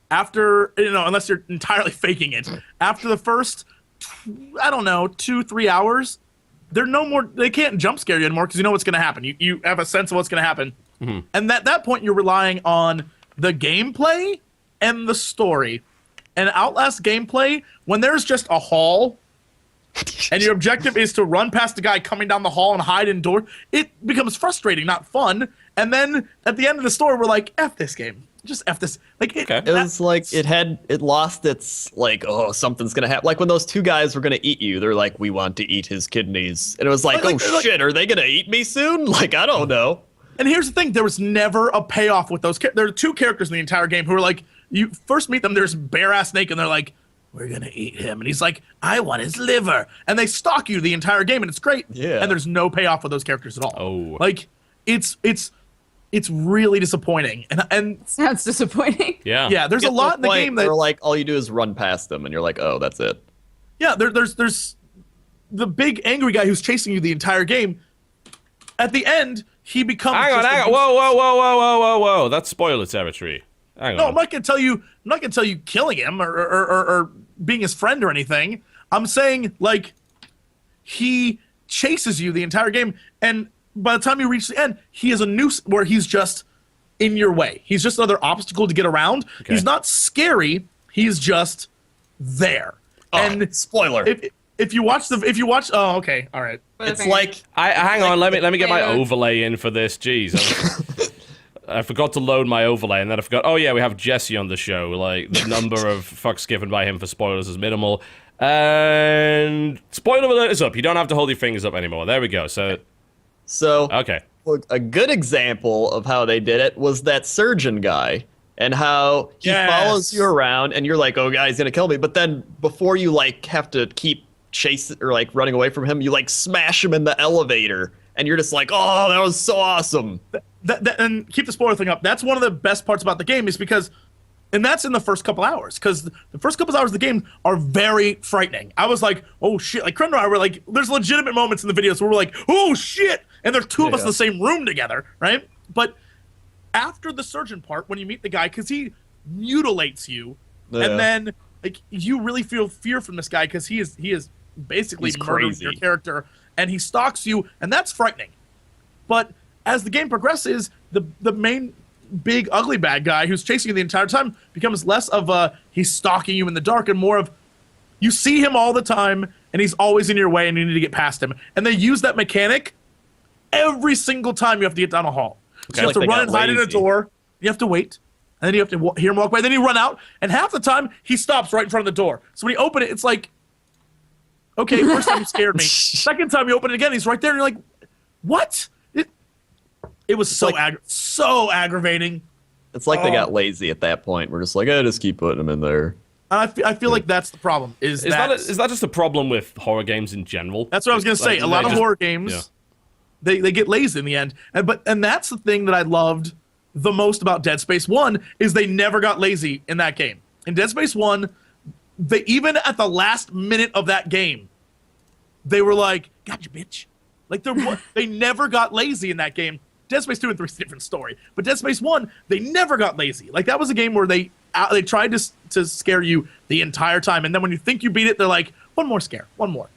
after, unless you're entirely faking it, after the first, 2-3 hours, they're no more. They can't jump scare you anymore because you know what's going to happen. You have a sense of what's going to happen, and at that point, you're relying on the gameplay and the story. And Outlast gameplay, when there's just a hall, and your objective is to run past the guy coming down the hall and hide indoors, it becomes frustrating, not fun. And then at the end of the story, we're like, F this game. Just F this. Okay. It was like it lost its something's gonna happen. Like when those two guys were gonna eat you, they're like, we want to eat his kidneys, and it was like, shit, are they gonna eat me soon? Like, I don't know. And here's the thing: there was never a payoff with those. There are two characters in the entire game who are like, you first meet them, there's bare ass snake, and they're like, we're gonna eat him, and he's like, I want his liver, and they stalk you the entire game, and it's great. Yeah. And there's no payoff with those characters at all. Oh. Like, it's really disappointing, and Sounds disappointing. Yeah. there's a lot in the game that where like all you do is run past them, and you're like, oh, that's it. Yeah, there's the big angry guy who's chasing you the entire game. At the end, he becomes. Hang on. Whoa. That's spoiler territory. Hang No, on. I'm not gonna tell you killing him or being his friend or anything. I'm saying like he chases you the entire game, and by the time you reach the end, he is a noose where he's just in your way. He's just another obstacle to get around. Okay. He's not scary. He's just there. And spoiler. if you watch oh, okay, all right. It's like Hang on. Let me get my overlay in for this. Jeez. I forgot to load my overlay, and then I forgot. Oh yeah, we have Jesse on the show. Like the number of fucks given by him for spoilers is minimal. And spoiler alert is up. You don't have to hold your fingers up anymore. There we go. So So okay. look, a good example of how they did it was that surgeon guy and how he Yes. follows you around, and you're like, oh, God, he's gonna kill me. But then before you like have to keep chasing or like running away from him, you like smash him in the elevator, and you're just like, oh, that was so awesome. And keep the spoiler thing up. That's one of the best parts about the game is because, and that's in the first couple hours, because the first couple hours of the game are very frightening. I was like, oh shit, like Crendor and I were like, there's legitimate moments in the videos where we're like, oh shit, and there's two of us in the same room together, right? But after the surgeon part, when you meet the guy, because he mutilates you, and then like you really feel fear from this guy because he is basically murdering crazy. your character, and he stalks you, and that's frightening. But as the game progresses, the main big ugly bad guy who's chasing you the entire time becomes less of a he's stalking you in the dark and more of you see him all the time and he's always in your way and you need to get past him. And they use that mechanic every single time you have to get down a hall. So you have to run and hide in a door. You have to wait. And then you have to hear him walk by. Then you run out. And half the time, he stops right in front of the door. So when you open it, it's like, okay, first time you scared me. Second time you open it again, he's right there. And you're like, what? It was so so aggravating. It's like they got lazy at that point. We're just like, just keep putting them in there. I feel like that's the problem. Is that just a problem with horror games in general? That's what I was going to say. A lot of horror games, they get lazy in the end. And that's the thing that I loved the most about Dead Space 1 is they never got lazy in that game. In Dead Space 1, they even at the last minute of that game, they were like, "Gotcha, bitch!" Like they never got lazy in that game. Dead Space 2 and 3 is a different story, but Dead Space 1, they never got lazy. Like that was a game where they tried to scare you the entire time, and then when you think you beat it, they're like, "One more scare, one more."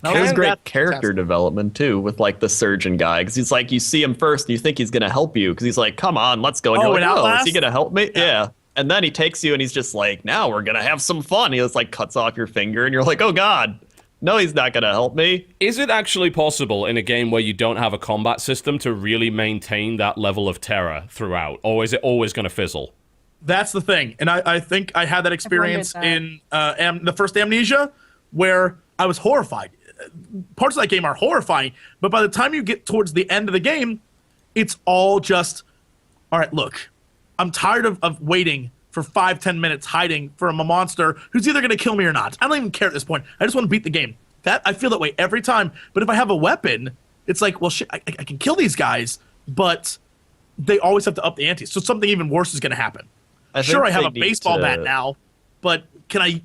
It was great character development too, with like the surgeon guy, because he's like, you see him first, and you think he's gonna help you, because he's like, "Come on, let's go." And you're like, "Oh, is he gonna help me?" Yeah. And then he takes you, and he's just like, "Now we're gonna have some fun." He just like cuts off your finger, and you're like, "Oh God, no, he's not gonna help me." Is it actually possible in a game where you don't have a combat system to really maintain that level of terror throughout, or is it always gonna fizzle? That's the thing, and I think I had that experience in the first Amnesia, where I was horrified. Parts of that game are horrifying, but by the time you get towards the end of the game, it's all just, all right, look, I'm tired of waiting for 5-10 minutes hiding from a monster who's either going to kill me or not. I don't even care at this point. I just want to beat the game. I feel that way every time. But if I have a weapon, it's like, well, shit, I can kill these guys, but they always have to up the ante. So something even worse is going to happen. Sure, I have a baseball bat now, but can I,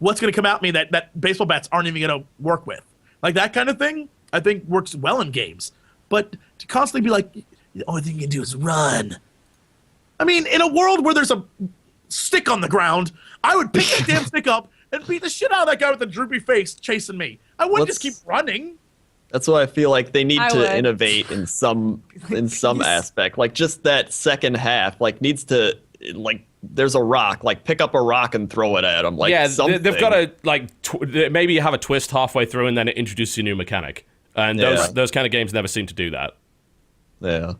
what's going to come at me that baseball bats aren't even going to work with? Like that kind of thing, I think works well in games. But to constantly be like, the only thing you can do is run. I mean, in a world where there's a stick on the ground, I would pick that damn stick up and beat the shit out of that guy with the droopy face chasing me. I wouldn't just keep running. That's why I feel like they need to innovate in some aspect. Like just that second half, like needs to like there's a rock, like pick up a rock and throw it at them. Like something. They've got to like maybe have a twist halfway through and then it introduces a new mechanic. And those kind of games never seem to do that. Yeah.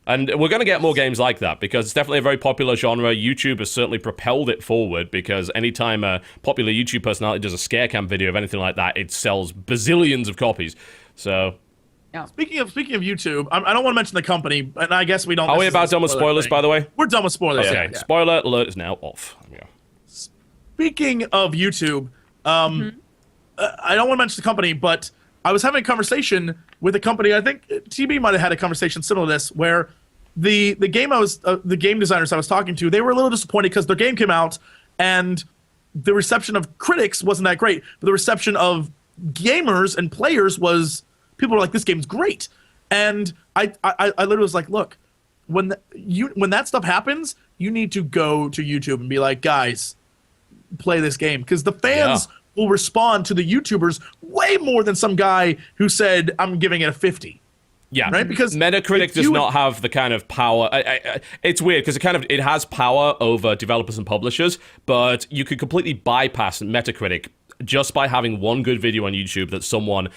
And we're going to get more games like that because it's definitely a very popular genre. YouTube has certainly propelled it forward because anytime a popular YouTube personality does a scare cam video of anything like that, it sells bazillions of copies. So, yeah. Speaking of YouTube, I don't want to mention the company, and I guess we don't. Are we about done with spoilers, by the way? We're done with spoilers. Okay, yeah. Spoiler alert is now off. Yeah. Speaking of YouTube, I don't want to mention the company, but I was having a conversation with a company. I think TB might have had a conversation similar to this, where the game designers I was talking to, they were a little disappointed because their game came out and the reception of critics wasn't that great, but the reception of gamers and players was people were like, "This game's great," and I literally was like, "Look, when that stuff happens, you need to go to YouTube and be like, guys, play this game," because the fans will respond to the YouTubers way more than some guy who said, "I'm giving it a 50." Yeah, right. Because Metacritic does not have the kind of power. It's weird because it has power over developers and publishers, but you could completely bypass Metacritic just by having one good video on YouTube that someone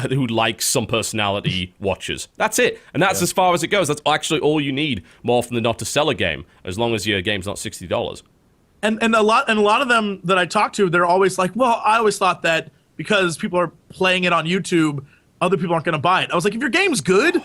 who likes some personality watches. That's it, and that's as far as it goes. That's actually all you need, more often than not, to sell a game, as long as your game's not $60. And a lot of them that I talk to, they're always like, "Well, I always thought that because people are playing it on YouTube, other people aren't going to buy it. I was like, if your game's good,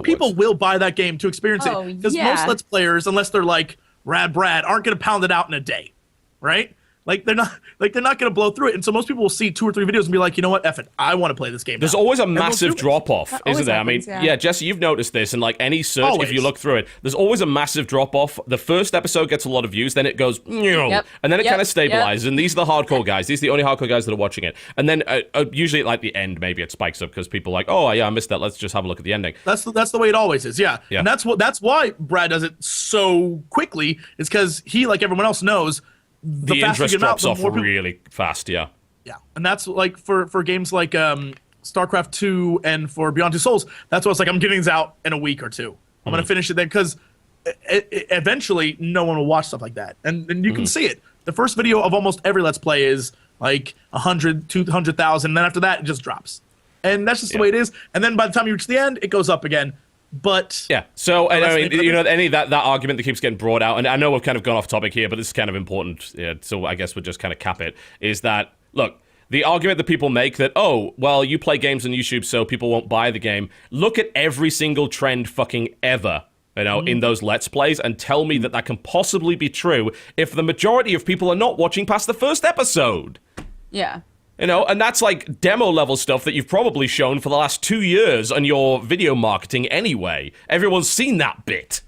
people will buy that game to experience Oh, it. Because yeah. most Let's Players, unless they're like Rad Brad, aren't going to pound it out in a day, right? Like they're not going to blow through it. And so most people will see 2 or 3 videos and be like, you know what, F it, I want to play this game. There's now. always a And they'll massive do it. drop off, That isn't always there? happens, I mean, yeah. Jesse, you've noticed this, and like any search, if Always. you look through it, there's always a massive drop off. The first episode gets a lot of views, then it goes, Yep. and then it Yep. kind of stabilizes. And these are the hardcore guys. These are the only hardcore guys that are watching it. And then usually at like the end, maybe it spikes up because people are like, oh yeah, I missed that. Let's just have a look at the ending. That's the way it always is, yeah. Yeah. And that's why Brad does it so quickly. Is because he, like everyone else, knows The faster interest you get 'em out, drops the off more people- really fast, yeah. Yeah, and that's like for games like StarCraft 2 and for Beyond Two Souls. That's why it's like I'm getting these out in a week or 2. I'm gonna finish it then because eventually no one will watch stuff like that, and you can see it. The first video of almost every Let's Play is like 100, 200,000, and then after that it just drops, and that's just the way it is. And then by the time you reach the end, it goes up again. But Yeah. So, and I mean, That's- you know, any of that argument that keeps getting brought out, and I know we've kind of gone off topic here, but this is kind of important, yeah, so I guess we'll just kind of cap it, is that, look, the argument that people make that, oh, well, you play games on YouTube, so people won't buy the game. Look at every single trend fucking ever, you know, in those Let's Plays, and tell me that that can possibly be true if the majority of people are not watching past the first episode. Yeah. You know, and that's like demo level stuff that you've probably shown for the last 2 years on your video marketing anyway. Everyone's seen that bit.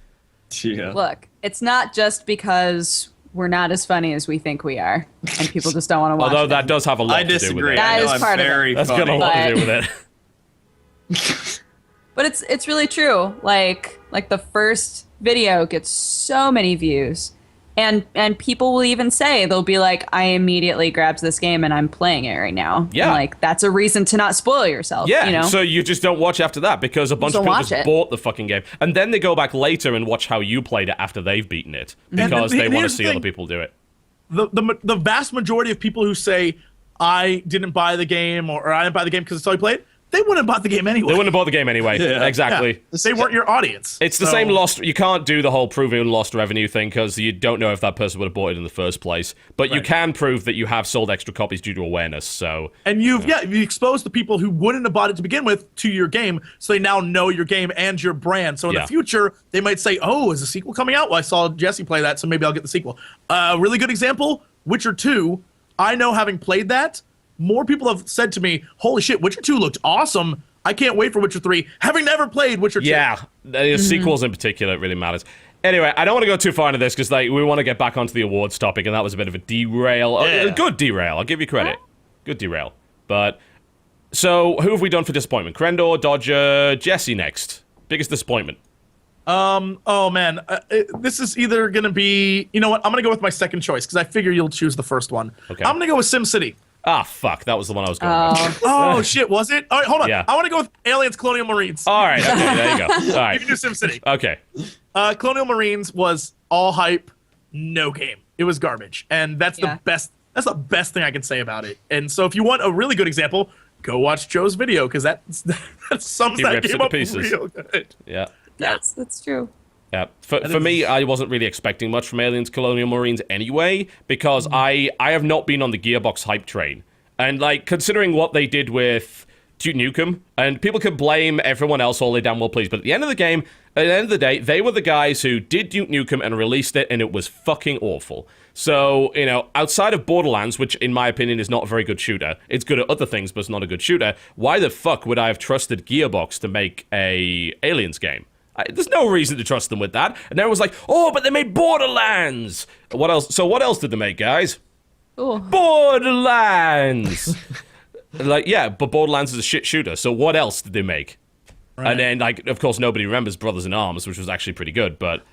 Yeah. Look, it's not just because we're not as funny as we think we are, and people just don't want to watch Although it. that does have a lot I to do with disagree. it. That I know is I'm part of it. very That's got a funny. lot to do But- with it. But it's really true. Like the first video gets so many views, and people will even say, they'll be like, I immediately grabbed this game and I'm playing it right now. Yeah. And like that's a reason to not spoil yourself. Yeah, You know. so you just don't watch after that because a bunch of don't people watch just it. bought the fucking game. And then they go back later and watch how you played it after they've beaten it because And they want to here's the see other thing. people do it. the vast majority of people who say I didn't buy the game or I didn't buy the game because it's all you played, they wouldn't have bought the game anyway. They wouldn't have bought the game anyway. Yeah. Exactly. Yeah. They weren't your audience. It's the So- same lost. You can't do the whole proving lost revenue thing because you don't know if that person would have bought it in the first place. But you Right. can prove that you have sold extra copies due to awareness. So And you exposed the people who wouldn't have bought it to begin with to your game, so they now know your game and your brand. So in Yeah. the future, they might say, "Oh, is a sequel coming out? Well, I saw Jesse play that, so maybe I'll get the sequel." Really good example: Witcher 2. I know, having played that, more people have said to me, "Holy shit, Witcher 2 looked awesome. I can't wait for Witcher 3." Having never played Witcher 2. yeah, the sequels in particular, it really matters. Anyway, I don't want to go too far into this because like we want to get back onto the awards topic, and that was a bit of a derail. Yeah. A good derail. I'll give you credit. Good derail. But so who have we done for disappointment? Crendor, Dodger, Jesse next. Biggest disappointment. Oh man, this is either gonna be. You know what? I'm gonna go with my second choice because I figure you'll choose the first one. Okay. I'm gonna go with SimCity. Ah, fuck. That was the one I was going with. Oh shit, was it? All right, hold on. Yeah. I want to go with Aliens Colonial Marines. All right. Okay, there you go. All You right. can do SimCity. Okay. Colonial Marines was all hype, no game. It was garbage, and that's Yeah. the best. That's the best thing I can say about it. And so, if you want a really good example, go watch Joe's video because that sums He that rips it game to up pieces. real good. Yeah. That's true. Yeah, for me, I wasn't really expecting much from Aliens Colonial Marines anyway, because I have not been on the Gearbox hype train. And, like, considering what they did with Duke Nukem, and people can blame everyone else all they damn well please, but at the end of the game, at the end of the day, they were the guys who did Duke Nukem and released it, and it was fucking awful. So, you know, outside of Borderlands, which in my opinion is not a very good shooter, it's good at other things, but it's not a good shooter, why the fuck would I have trusted Gearbox to make a Aliens game? There's no reason to trust them with that. And everyone's like, oh, but they made Borderlands. What else? So what else did they make, guys? Ooh. Borderlands. Like, yeah, but Borderlands is a shit shooter. So what else did they make? Right. And then, like, of course, nobody remembers Brothers in Arms, which was actually pretty good. But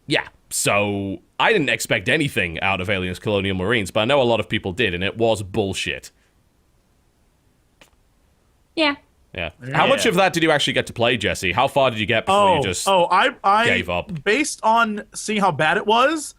yeah, so I didn't expect anything out of Aliens Colonial Marines, but I know a lot of people did, and it was bullshit. Yeah. Yeah. How much of that did you actually get to play, Jesse? How far did you get before you just... I gave up? Based on seeing how bad it was,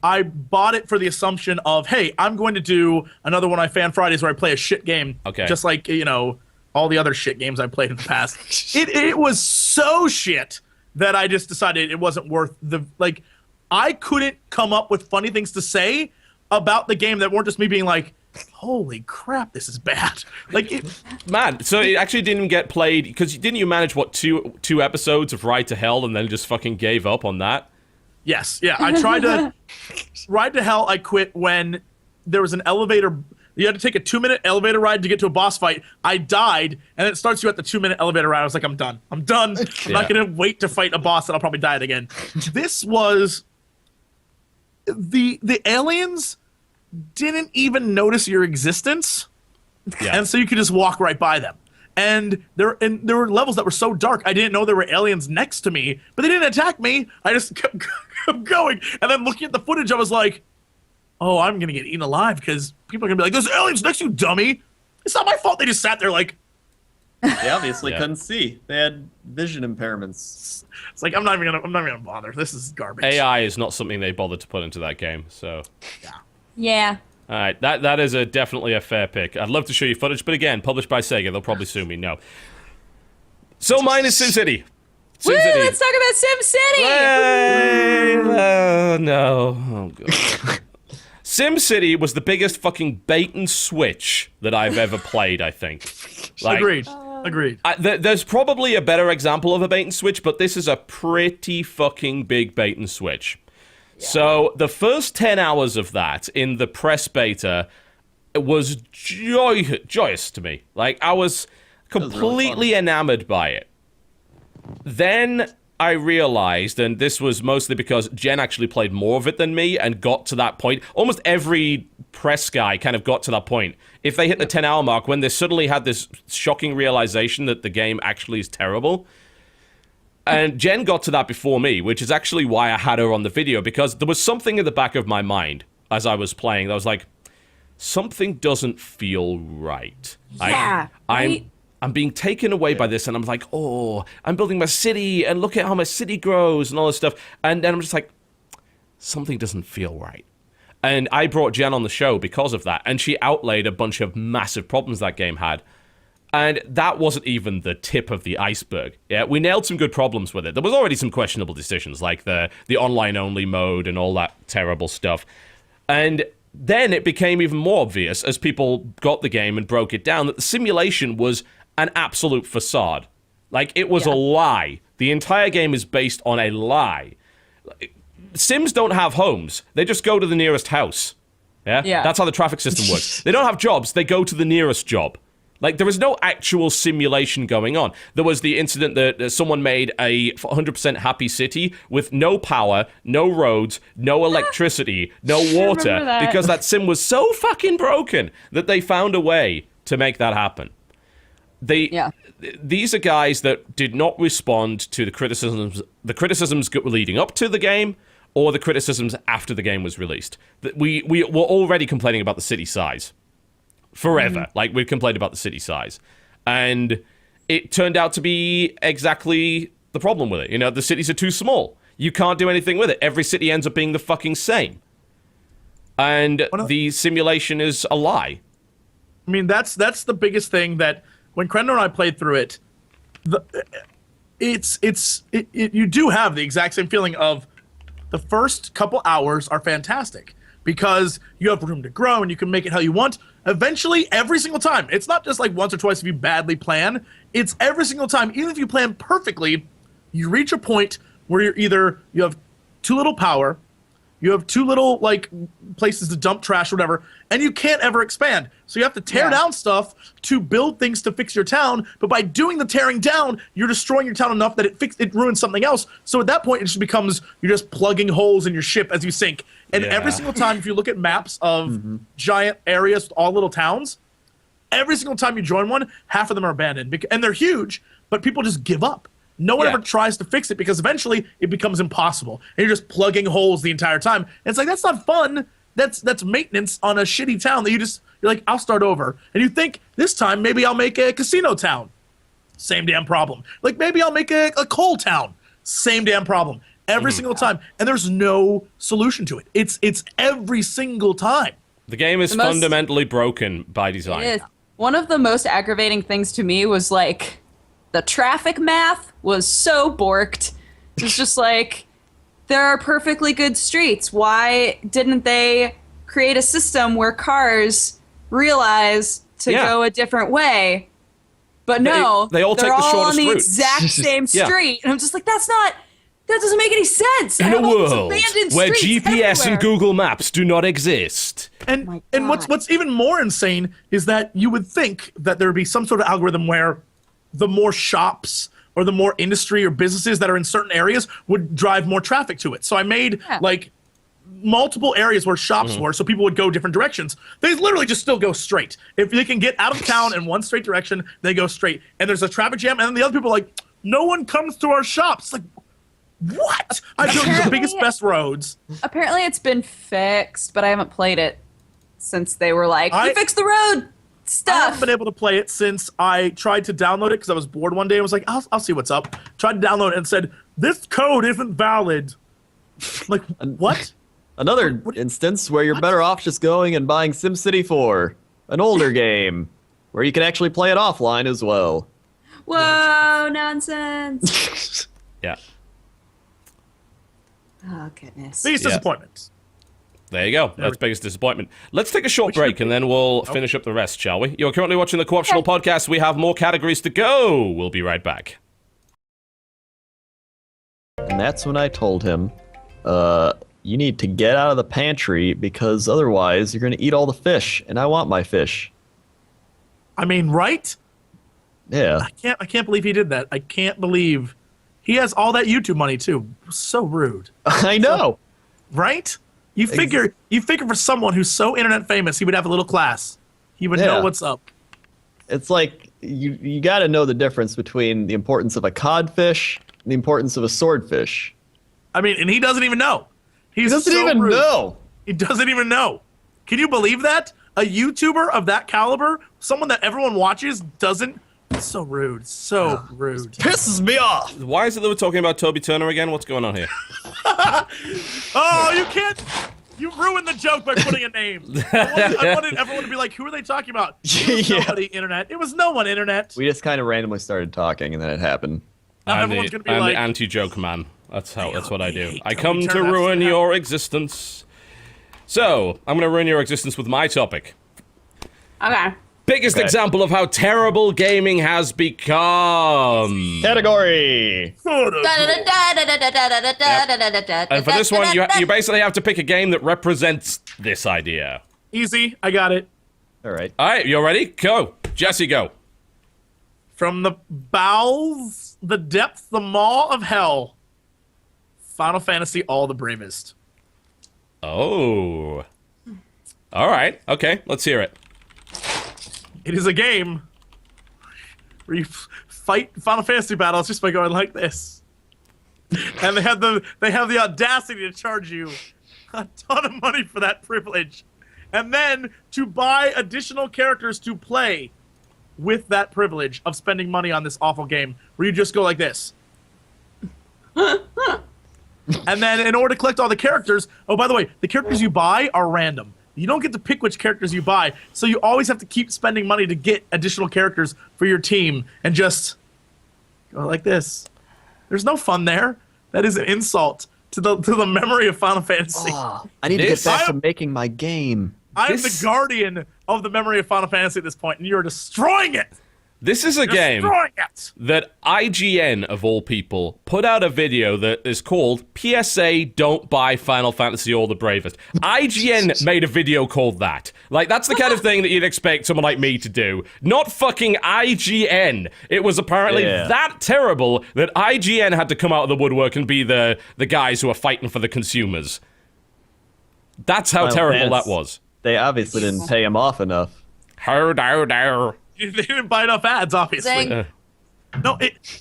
I bought it for the assumption of, hey, I'm going to do another one of my Fan Fridays where I play a shit game. Okay. Just like, you know, all the other shit games I've played in the past. It was so shit that I just decided it wasn't worth the... Like, I couldn't come up with funny things to say about the game that weren't just me being like, holy crap, this is bad. Like, Man, so it actually didn't get played because didn't you manage what two episodes of Ride to Hell and then just fucking gave up on that? yes, yeah. I tried to Ride to Hell. I quit when there was an elevator. You had to take a 2-minute elevator ride to get to a boss fight. I died, and it starts you at the 2-minute elevator ride. I was like, I'm done. I'm done. I'm not gonna wait to fight a boss that I'll probably die at again. This was the aliens didn't even notice your existence, and so you could just walk right by them. And there were levels that were so dark, I didn't know there were aliens next to me, but they didn't attack me. I just kept going, and then looking at the footage, I was like, oh, I'm gonna get eaten alive because people are gonna be like, "There's aliens next to you, dummy." It's not my fault. They just sat there like. They obviously couldn't see. They had vision impairments. It's like I'm not even gonna bother. This is garbage. AI is not something they bothered to put into that game. So. Yeah. All right, that is definitely a fair pick. I'd love to show you footage, but again, published by Sega, they'll probably sue me. No. So mine is SimCity. Woo, let's talk about SimCity! Yay! No. Oh, God. SimCity was the biggest fucking bait and switch that I've ever played, I think. Like, Agreed. There's probably a better example of a bait and switch, but this is a pretty fucking big bait and switch. Yeah. So the first 10 hours of that in the press beta was joyous to me. Like, I was completely really enamored by it. Then I realized, and this was mostly because Jen actually played more of it than me and got to that point. Almost every press guy kind of got to that point. If they hit the 10-hour mark, when they suddenly had this shocking realization that the game actually is terrible. And Jen got to that before me, which is actually why I had her on the video, because there was something in the back of my mind as I was playing that was like, something doesn't feel right. Yeah, right? I'm being taken away by this, and I'm like, oh, I'm building my city, and look at how my city grows, and all this stuff. And then I'm just like, something doesn't feel right. And I brought Jen on the show because of that, and she outlaid a bunch of massive problems that game had. And that wasn't even the tip of the iceberg. Yeah, we nailed some good problems with it. There was already some questionable decisions, like the online-only mode and all that terrible stuff. And then it became even more obvious as people got the game and broke it down that the simulation was an absolute facade. Like, it was a lie. The entire game is based on a lie. Sims don't have homes. They just go to the nearest house. Yeah? That's how the traffic system works. They don't have jobs. They go to the nearest job. Like, there is no actual simulation going on. There was the incident that someone made a 100% happy city with no power, no roads, no electricity, no water, because that sim was so fucking broken that they found a way to make that happen. These are guys that did not respond to the criticisms leading up to the game or the criticisms after the game was released. We were already complaining about the city size. Forever. Like, we've complained about the city size. And it turned out to be exactly the problem with it. You know, the cities are too small. You can't do anything with it. Every city ends up being the fucking same. And the simulation is a lie. I mean, that's the biggest thing that when Crendor and I played through it, you do have the exact same feeling of the first couple hours are fantastic because you have room to grow and you can make it how you want. Eventually, every single time, it's not just like once or twice if you badly plan, it's every single time. Even if you plan perfectly, you reach a point where you have too little power, you have too little like places to dump trash or whatever, and you can't ever expand. So you have to tear down stuff to build things to fix your town, but by doing the tearing down, you're destroying your town enough that it ruins something else. So at that point, it just becomes you're just plugging holes in your ship as you sink. And every single time, if you look at maps of giant areas with all little towns, every single time you join one, half of them are abandoned. And they're huge, but people just give up. No one ever tries to fix it because eventually it becomes impossible. And you're just plugging holes the entire time. And it's like, that's not fun. That's maintenance on a shitty town that you're like, I'll start over. And you think, this time, maybe I'll make a casino town. Same damn problem. Like, maybe I'll make a coal town. Same damn problem. Every single time. And there's no solution to it. It's every single time. The game is fundamentally broken by design. It is. One of the most aggravating things to me was, like, the traffic math was so borked. It's just like, there are perfectly good streets. Why didn't they create a system where cars realize to Yeah. go a different way. But no, they all take they're the all shortest on the route. exact same Yeah. street. And I'm just like, that doesn't make any sense. I In a have all these world abandoned where streets GPS and everywhere. Google Maps do not exist. And my and God. what's even more insane is that you would think that there would be some sort of algorithm where the more shops or the more industry or businesses that are in certain areas would drive more traffic to it. So I made like multiple areas where shops were, so people would go different directions. They literally just still go straight. If they can get out of town in one straight direction, they go straight. And there's a traffic jam, and then the other people are like, no one comes to our shops. Like, what? I built the Apparently- biggest, best roads. Apparently it's been fixed, but I haven't played it since they were like, we fixed the road I haven't stuff. been able to play it since I tried to download it because I was bored one day. I was like, I'll see what's up. Tried to download it and said, this code isn't valid. Like, what? Another instance where you're better off just going and buying SimCity 4, an older game, where you can actually play it offline as well. Whoa, nonsense. Yeah. Oh, goodness. Biggest disappointment. There you go. That's biggest disappointment. Let's take a short break and then we'll finish up the rest, shall we? You're currently watching the Co-optional Podcast. We have more categories to go. We'll be right back. And that's when I told him, you need to get out of the pantry because otherwise you're going to eat all the fish, and I want my fish. I mean, right? Yeah. I can't believe he did that. I can't believe he has all that YouTube money too. So rude. I know. Right? You figure for someone who's so internet famous, he would have a little class. He would know what's up. It's like you got to know the difference between the importance of a codfish and the importance of a swordfish. I mean, and he doesn't even know. He doesn't so even rude. know. He doesn't even know. Can you believe that? A YouTuber of that caliber, someone that everyone watches, doesn't. It's so rude. So rude. Pisses me off. Why is it that we're talking about Toby Turner again? What's going on here? Oh, you can't. You ruined the joke by putting a name. I wanted everyone to be like, who are they talking about? It was nobody internet. It was no one internet. We just kind of randomly started talking, and then it happened. Now I'm everyone's the, going to be I'm like, the anti-joke man. That's what I do. hate I Toby come to Turner. ruin your existence. So, I'm going to ruin your existence with my topic. Okay. Biggest example of how terrible gaming has become. Category. And for this one, you basically have to pick a game that represents this idea. easy. I got it. All right. All right, you ready? Go. Jesse, go. From the bowels, the depths, the maw of hell. Final Fantasy All the Bravest. Oh. All right. Okay, let's hear it. It is a game where you fight Final Fantasy battles just by going like this. And they have the audacity to charge you a ton of money for that privilege. And then to buy additional characters to play with that privilege of spending money on this awful game where you just go like this. And then in order to collect all the characters, oh, by the way, the characters you buy are random. You don't get to pick which characters you buy, so you always have to keep spending money to get additional characters for your team and just go like this. There's no fun there. That is an insult to the memory of Final Fantasy. Oh, I need to get back to making my game. I am the guardian of the memory of Final Fantasy at this point, and you're destroying it. This is a game Destroying it. that IGN, of all people, put out a video that is called PSA Don't Buy Final Fantasy All the Bravest. IGN made a video called that. Like, that's the kind of thing that you'd expect someone like me to do. Not fucking IGN. It was apparently that terrible that IGN had to come out of the woodwork and be the guys who are fighting for the consumers. That's how terrible that was. They obviously didn't pay him off enough. How dare. They didn't buy enough ads, obviously. Zing. No,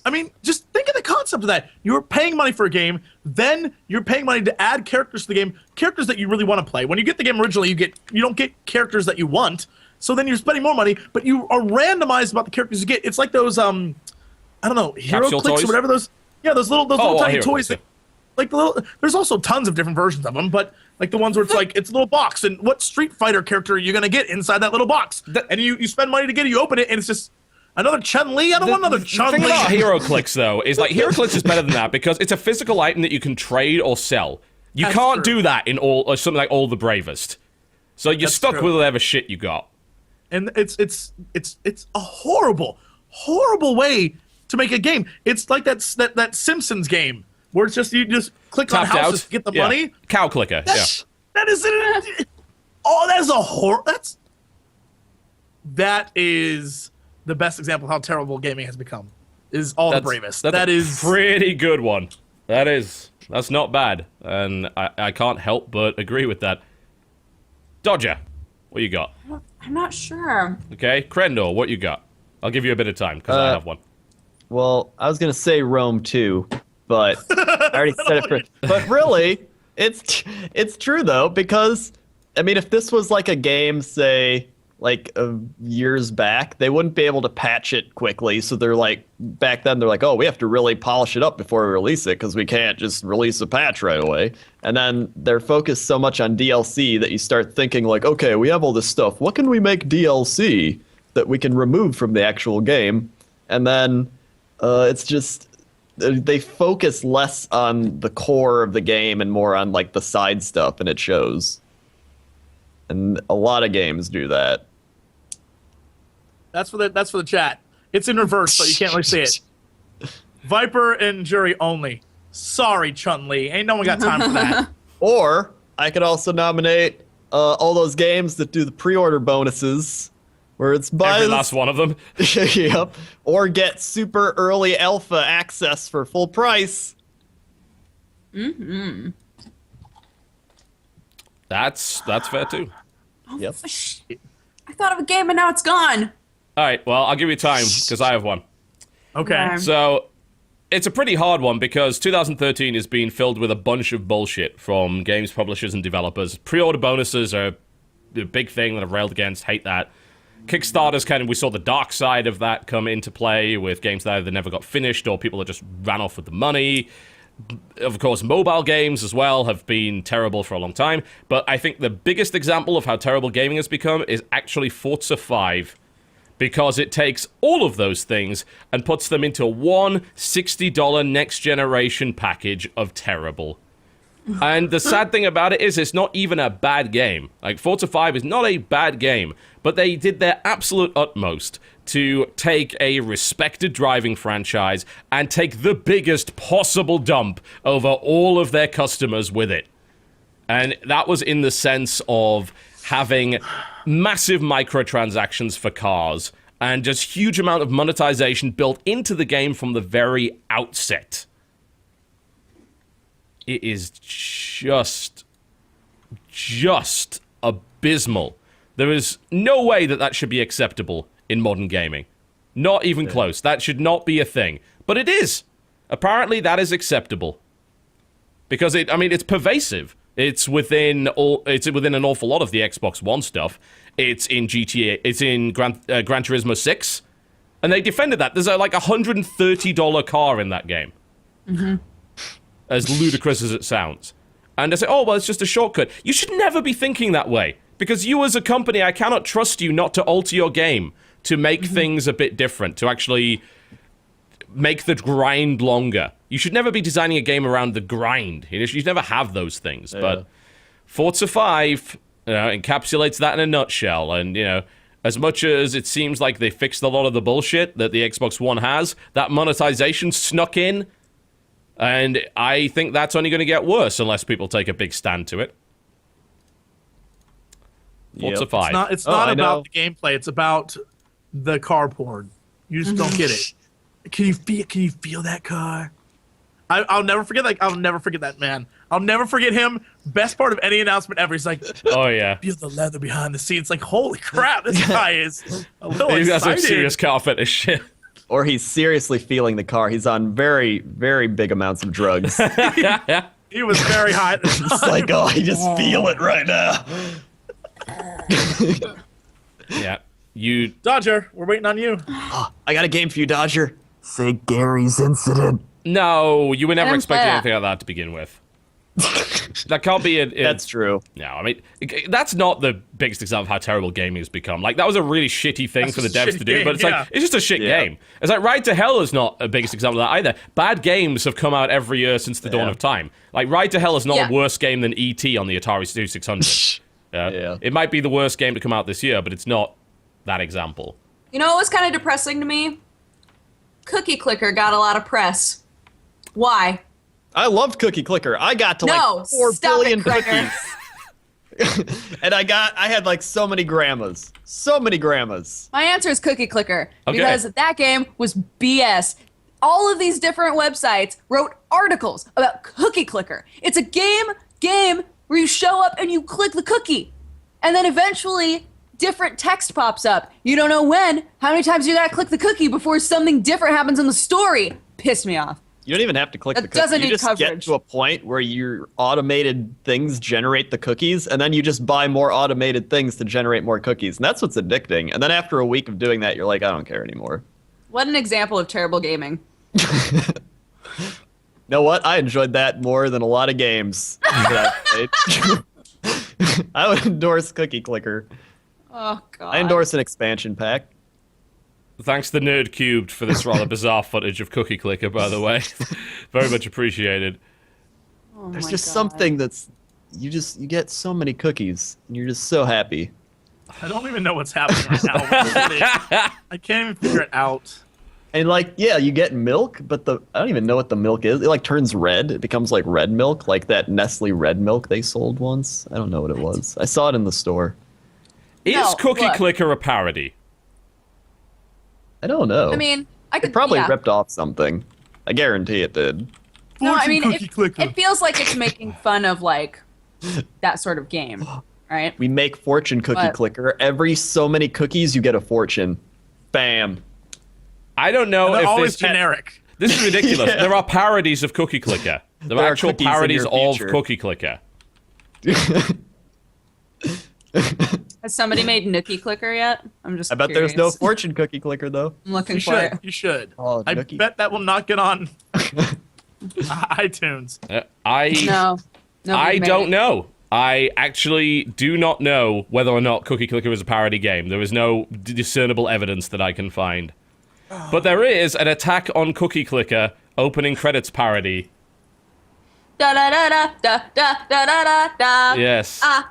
I mean, just think of the concept of that. You're paying money for a game, then you're paying money to add characters to the game, characters that you really want to play. When you get the game originally, you don't get characters that you want, so then you're spending more money, but you are randomized about the characters you get. It's like those, I don't know, hero Capsule clicks toys? or whatever those. Yeah, those little tiny Hero toys. Clicks, Like the little. There's also tons of different versions of them, but like the ones where it's like it's a little box, and what Street Fighter character are you gonna get inside that little box? And you spend money to get it, you open it, and it's just another Chun-Li. I don't want another The Chun-Li. thing about HeroClix, though, is like HeroClix is better than that because it's a physical item that you can trade or sell. You That's can't true. do that in something like All the Bravest. So you're That's stuck true. with whatever shit you got. and it's a horrible way to make a game. It's like that Simpsons game where it's just you just click on Tapped houses out. to get the Yeah. money. Cow clicker. Yeah. That is it. Oh, that is a horror. That is the best example of how terrible gaming has become. Is all the bravest. That's That a is pretty good one. That's not bad, and I can't help but agree with that. Dodger, what you got? I'm not sure. Okay, Crendor, what you got? I'll give you a bit of time because I have one. Well, I was gonna say Rome too, but I already said it for. But really, it's true though, because I mean, if this was like a game, say like years back, they wouldn't be able to patch it quickly. So they're like, back then they're like, oh, we have to really polish it up before we release it because we can't just release a patch right away. And then they're focused so much on DLC that you start thinking like, okay, we have all this stuff. What can we make DLC that we can remove from the actual game? And then it's just they focus less on the core of the game and more on like the side stuff, and it shows. And a lot of games do that. That's for the chat. It's in reverse, so you can't really see it. Viper and Jury only. Sorry, Chun-Li. Ain't no one got time for that. Or I could also nominate all those games that do the pre-order bonuses, where it's buy Every last one of them. Yep. Or get super early alpha access for full price. That's fair too. Yep. I thought of a game and now it's gone. All right, well, I'll give you time because I have one. Okay. So, it's a pretty hard one because 2013 has been filled with a bunch of bullshit from games publishers and developers. Pre-order bonuses are a big thing that I've railed against. Hate that. Kickstarters we saw the dark side of that come into play with games that either never got finished or people that just ran off with the money. Of course, mobile games as well have been terrible for a long time. But I think the biggest example of how terrible gaming has become is actually Forza 5. Because it takes all of those things and puts them into one $60 next generation package of terrible. And the sad thing about it is it's not even a bad game. Like, Forza 5 is not a bad game, but they did their absolute utmost to take a respected driving franchise and take the biggest possible dump over all of their customers with it. And that was in the sense of having massive microtransactions for cars and just huge amount of monetization built into the game from the very outset. It is just abysmal. There is no way that should be acceptable in modern gaming. Not even close. That should not be a thing. But it is. Apparently that is acceptable. Because it's pervasive. It's within an awful lot of the Xbox One stuff. It's in GTA. It's in Gran Turismo 6, and they defended that. There's like $130 car in that game, as ludicrous as it sounds. And they say, "Oh, well, it's just a shortcut." You should never be thinking that way, because you, as a company, I cannot trust you not to alter your game to make things a bit different, to actually make the grind longer. You should never be designing a game around the grind. You should never have those things. Yeah. But Forza 5 encapsulates that in a nutshell. And, as much as it seems like they fixed a lot of the bullshit that the Xbox One has, that monetization snuck in. And I think that's only going to get worse unless people take a big stand to it. Forza 5. It's not about the gameplay. It's about the car porn. You just don't get it. Can you feel that car? I'll never forget that man. I'll never forget him. Best part of any announcement ever. He's like, oh yeah, feel the leather behind the seats. Like, holy crap, this guy is a little He's got excited. some serious car fetish shit. Or he's seriously feeling the car. He's on very, very big amounts of drugs. He was very high at the time. It's like, oh, I just feel it right now. Yeah. Dodger, we're waiting on you. Oh, I got a game for you, Dodger. Say Gary's Incident. No, you were never expecting anything like that to begin with. That can't be it. That's true. No, that's not the biggest example of how terrible gaming has become. Like, that was a really shitty thing for the devs to do, game, but it's like, it's just a shit game. It's like, Ride to Hell is not a biggest example of that either. Bad games have come out every year since the dawn of time. Like, Ride to Hell is not a worse game than E.T. on the Atari 2600. Yeah. It might be the worst game to come out this year, but it's not that example. You know what was kind of depressing to me? Cookie Clicker got a lot of press. Why? I loved Cookie Clicker. I got to No, like 4 stop it, billion Crendor. cookies. And I had like so many grandmas. So many grandmas. My answer is Cookie Clicker Okay. because that game was BS. All of these different websites wrote articles about Cookie Clicker. It's a game where you show up and you click the cookie. And then eventually different text pops up. You don't know when, how many times you gotta click the cookie before something different happens in the story. Pissed me off. You don't even have to click That the cookie. doesn't You need just get coverage. to a point where your automated things generate the cookies, and then you just buy more automated things to generate more cookies. And that's what's addicting. And then after a week of doing that, you're like, I don't care anymore. What an example of terrible gaming. You know what? I enjoyed that more than a lot of games that I've played. I would endorse Cookie Clicker. Oh, God. I endorse an expansion pack. Thanks to Nerd Cubed for this rather bizarre footage of Cookie Clicker, by the way. Very much appreciated. Oh There's my just God. something that's you get so many cookies and you're just so happy. I don't even know what's happening right now. I can't even figure it out. And like, yeah, you get milk, but I don't even know what the milk is. It like turns red. It becomes like red milk, like that Nestle red milk they sold once. I don't know what it was. I saw it in the store. Is No, Cookie look. Clicker a parody? I don't know. I mean, I could it probably yeah. ripped off something. I guarantee it did. No, I Fortune mean, Cookie Clicker. it feels like it's making fun of, like, that sort of game, right? We make fortune cookie What? clicker. Every so many cookies, you get a fortune. Bam. I don't know And they're if always this... generic. This is ridiculous. Yeah. There are parodies of Cookie Clicker. There are There are actual cookies in parodies your of future. Cookie Clicker. Has somebody made Nookie Clicker yet? I'm just I bet curious. there's no fortune cookie clicker though. I'm looking You for should. it. You should. Oh, I Nookie. bet that will not get on iTunes. No. I don't know. I actually do not know whether or not Cookie Clicker is a parody game. There is no discernible evidence that I can find. But there is an Attack on Cookie Clicker opening credits parody. Da da da da da da da da da. Yes. I'm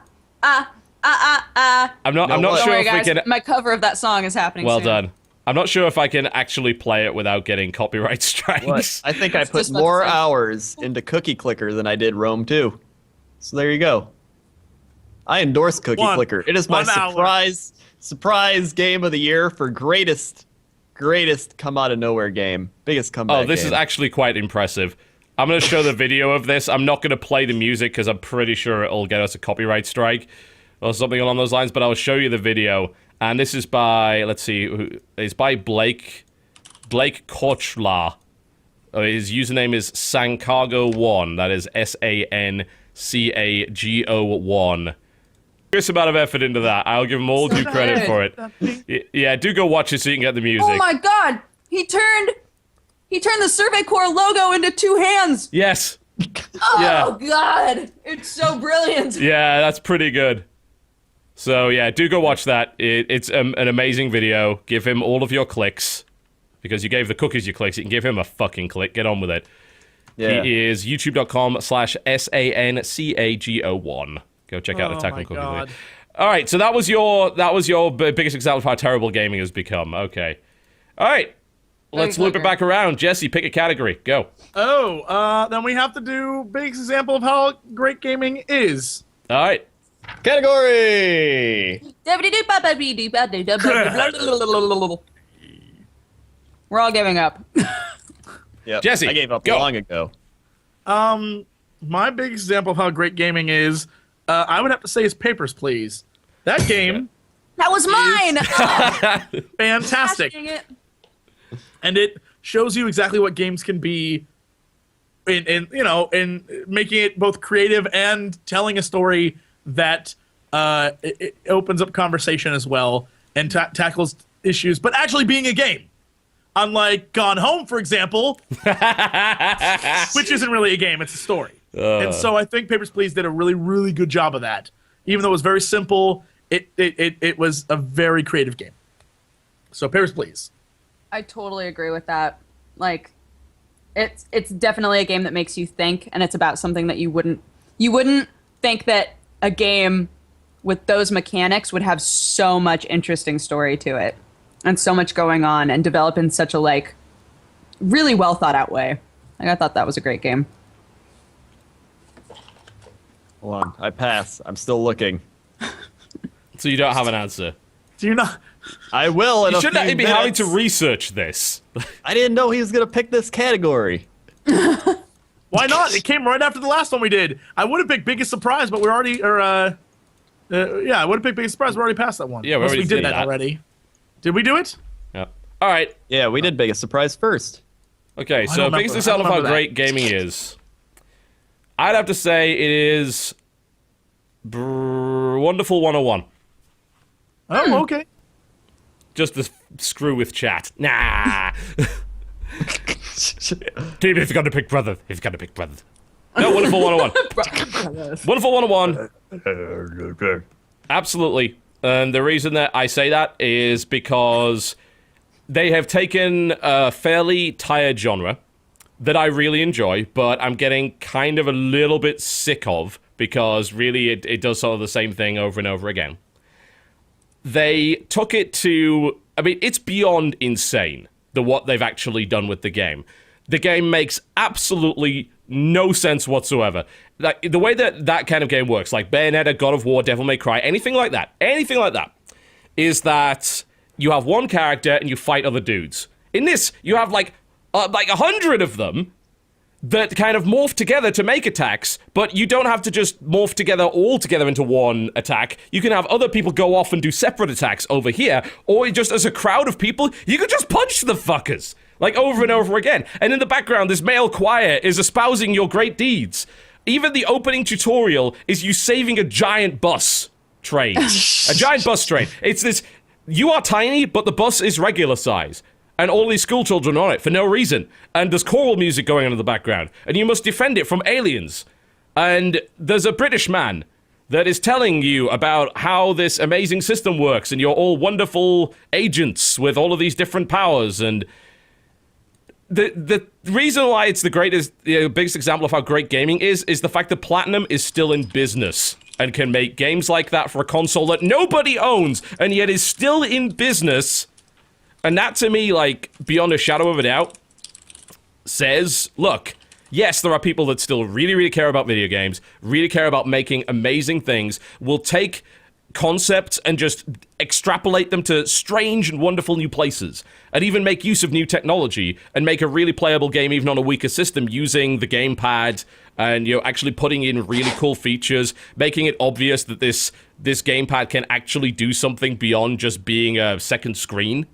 not know I'm not what? Don't sure worry, if guys. we can My cover of that song is happening Well soon. done. I'm not sure if I can actually play it without getting copyright strikes. What? I think I put just about to more say. hours into Cookie Clicker than I did Rome 2. So there you go. I endorse Cookie One- Clicker. It is my 1 hour. surprise game of the year for greatest come out of nowhere game. Biggest comeback. Oh, this game. is actually quite impressive. I'm going to show the video of this. I'm not going to play the music because I'm pretty sure it'll get us a copyright strike or something along those lines, but I'll show you the video. And this is by, let's see, it's by Blake Kochla. His username is Sankago1. That is SANCAGO1. Chris amount of effort into that. I'll give him all due credit for it. Yeah, do go watch it so you can get the music. Oh my God! He turned the Survey Corps logo into 2 hands. Yes. Oh Yeah. God! It's so brilliant. Yeah, that's pretty good. So yeah, do go watch that. It's an amazing video. Give him all of your clicks. Because you gave the cookies your clicks, you can give him a fucking click. Get on with it. Yeah. He is youtube.com/SANCAGO1. Go check out Oh Attack my on Cookie God. Clicker. All right, so that was your biggest example of how terrible gaming has become. Okay. All right. Let's loop it back around. Jesse, pick a category. Go. Then we have to do biggest example of how great gaming is. All right. Category. We're all giving up. Yep. Jesse, I gave up go. long ago. My big example of how great gaming is, I would have to say is Papers, Please. That game, That was mine. Oh, fantastic. dang it. And it shows you exactly what games can be in making it both creative and telling a story that it opens up conversation as well and tackles issues, but actually being a game. Unlike Gone Home, for example, which isn't really a game, it's a story. And so I think Papers, Please did a really, really good job of that. Even though it was very simple, it was a very creative game. So Papers, Please. I totally agree with that. Like, it's definitely a game that makes you think, and it's about something that you wouldn't think that a game with those mechanics would have so much interesting story to it and so much going on and develop in such a like really well thought out way. Like, I thought that was a great game. Hold on, I pass. I'm still looking. So you don't have an answer. Do you not? I will in You a shouldn't few be having minutes. to research this. I didn't know he was gonna pick this category. Why not? It came right after the last one we did. I would have picked biggest surprise, but we're already, yeah, I would have picked biggest surprise. We're already past that one. Yeah, we Unless already did did that that. already. Did we do it? Yeah. All right. Yeah, we did biggest surprise first. Okay, I so don't biggest remember- I example don't of how remember that. great gaming is. I'd have to say it is Wonderful 101. Oh, okay. Just to screw with chat. Nah. Team, if you're going to pick brother, if you're going to pick brother. No, Wonderful 101. Wonderful 101. Absolutely. And the reason that I say that is because they have taken a fairly tired genre that I really enjoy, but I'm getting kind of a little bit sick of because really it does sort of the same thing over and over again. They took it to, I mean, it's beyond insane, what they've actually done with the game. The game makes absolutely no sense whatsoever. Like, the way that kind of game works, like Bayonetta, God of War, Devil May Cry, anything like that, is that you have one character and you fight other dudes. In this, you have like 100 of them that kind of morph together to make attacks, but you don't have to just morph together all together into one attack. You can have other people go off and do separate attacks over here, or just as a crowd of people, you can just punch the fuckers, like over and over again. And in the background, this male choir is espousing your great deeds. Even the opening tutorial is you saving a giant bus train. A giant bus train. It's this, you are tiny, but the bus is regular size. And all these school children are on it for no reason. And there's choral music going on in the background. And you must defend it from aliens. And there's a British man that is telling you about how this amazing system works. And you're all wonderful agents with all of these different powers. And the reason why it's the greatest, the biggest example of how great gaming is the fact that Platinum is still in business and can make games like that for a console that nobody owns and yet is still in business. And that, to me, like, beyond a shadow of a doubt, says, look, yes, there are people that still really, really care about video games, really care about making amazing things, will take concepts and just extrapolate them to strange and wonderful new places, and even make use of new technology, and make a really playable game even on a weaker system using the gamepad, and, you know, actually putting in really cool features, making it obvious that this gamepad can actually do something beyond just being a second screen.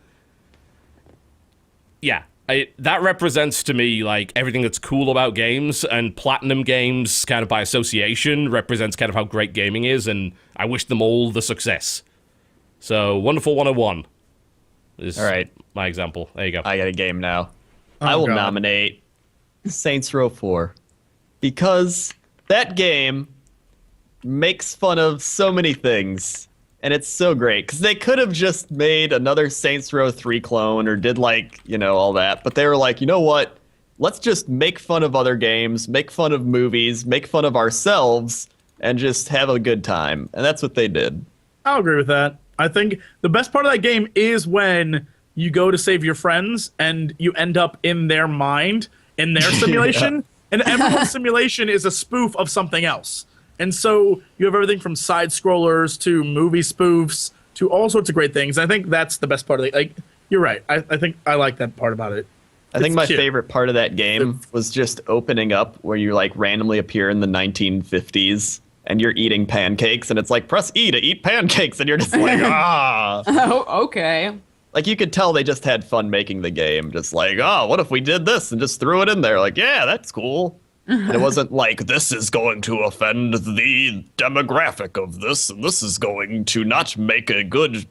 Yeah, that represents to me, like, everything that's cool about games, and Platinum Games, kind of by association, represents kind of how great gaming is, and I wish them all the success. So, Wonderful 101 is All right. my example. There you go. I got a game now. Oh, I will God. nominate Saints Row 4 because that game makes fun of so many things. And it's so great, because they could have just made another Saints Row 3 clone or did, like, you know, all that. But they were like, you know what? Let's just make fun of other games, make fun of movies, make fun of ourselves, and just have a good time. And that's what they did. I'll agree with that. I think the best part of that game is when you go to save your friends and you end up in their mind, in their simulation. And everyone's simulation is a spoof of something else. And so you have everything from side scrollers to movie spoofs to all sorts of great things. I think that's the best part of it. Like, you're right. I think I like that part about it. I think It's my cute. favorite part of that game was just opening up where you, like, randomly appear in the 1950s and you're eating pancakes and it's like, press E to eat pancakes, and you're just like, ah. Oh, okay. Like, you could tell they just had fun making the game. Just like, oh, what if we did this and just threw it in there? Like, yeah, that's cool. And it wasn't like, this is going to offend the demographic of this, and this is going to not make a good...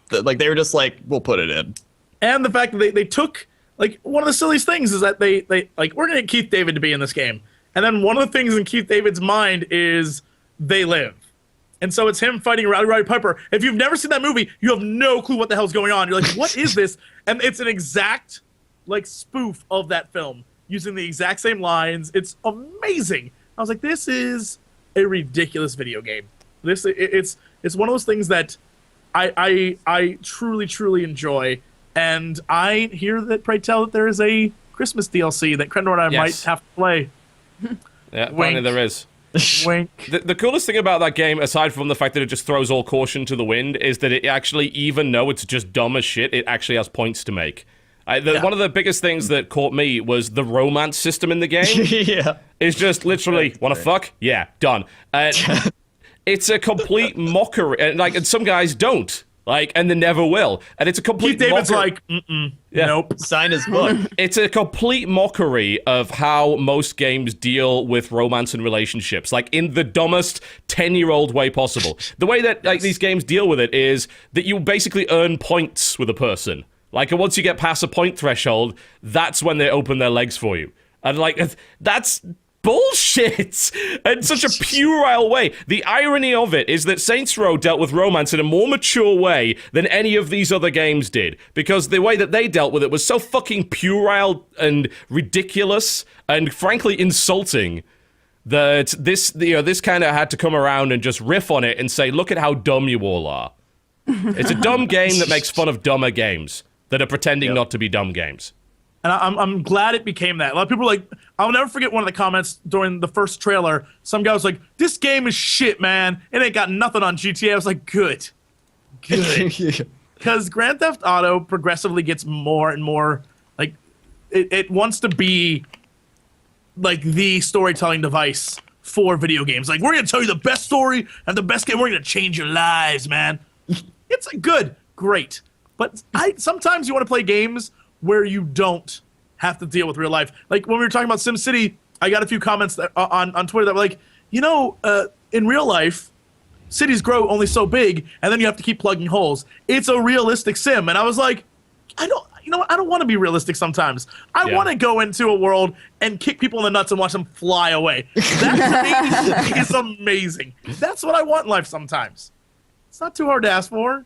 Like, they were just like, we'll put it in. And the fact that they took, like, one of the silliest things is that they like, we're going to get Keith David to be in this game. And then one of the things in Keith David's mind is they live. And so it's him fighting Roddy Piper. If you've never seen that movie, you have no clue what the hell's going on. You're like, what is this? And it's an exact, like, spoof of that film, using the exact same lines. It's amazing. I was like, this is a ridiculous video game. It's It's one of those things that I truly enjoy, and I hear that, pray tell, that there is a Christmas DLC that Crendor and I might have to play. Yeah, apparently there is. Wink. The coolest thing about that game, aside from the fact that it just throws all caution to the wind, is that it actually, even though it's just dumb as shit, it actually has points to make. One of the biggest things that caught me was the romance system in the game. Yeah. It's just literally, want to fuck? Yeah, done. It's a complete mockery. And some guys don't. And they never will. And it's a complete Keith David's mockery. Nope. Sign his book. It's a complete mockery of how most games deal with romance and relationships, in the dumbest 10-year-old way possible. The way that these games deal with it is that you basically earn points with a person. And once you get past a point threshold, that's when they open their legs for you. And that's bullshit in such a puerile way. The irony of it is that Saints Row dealt with romance in a more mature way than any of these other games did, because the way that they dealt with it was so fucking puerile and ridiculous and frankly insulting that this kind of had to come around and just riff on it and say, look at how dumb you all are. It's a dumb game that makes fun of dumber games that are pretending not to be dumb games. And I'm glad it became that. A lot of people are like, I'll never forget one of the comments during the first trailer. Some guy was like, this game is shit, man. It ain't got nothing on GTA. I was like, good. Because Grand Theft Auto progressively gets more and more, it wants to be, the storytelling device for video games. We're going to tell you the best story and the best game. We're going to change your lives, man. It's good, great. But sometimes you want to play games where you don't have to deal with real life. When we were talking about SimCity, I got a few comments on Twitter that were like, in real life, cities grow only so big, and then you have to keep plugging holes. It's a realistic sim. And I was like, I don't want to be realistic sometimes. I want to go into a world and kick people in the nuts and watch them fly away. That to me is amazing. That's what I want in life sometimes. It's not too hard to ask for.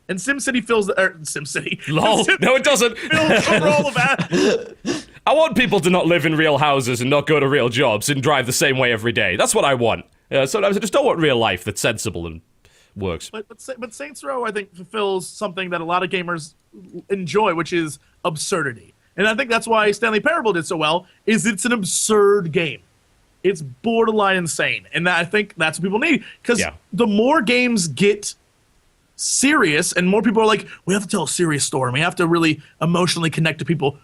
And SimCity fills SimCity. Lol. No, it doesn't. Fills the role of that. I want people to not live in real houses and not go to real jobs and drive the same way every day. That's what I want. Sometimes I just don't want real life that's sensible and works. But Saints Row, I think, fulfills something that a lot of gamers enjoy, which is absurdity. And I think that's why Stanley Parable did so well, is it's an absurd game. It's borderline insane. And I think that's what people need. Because the more games get serious and more people are like, we have to tell a serious story and we have to really emotionally connect to people,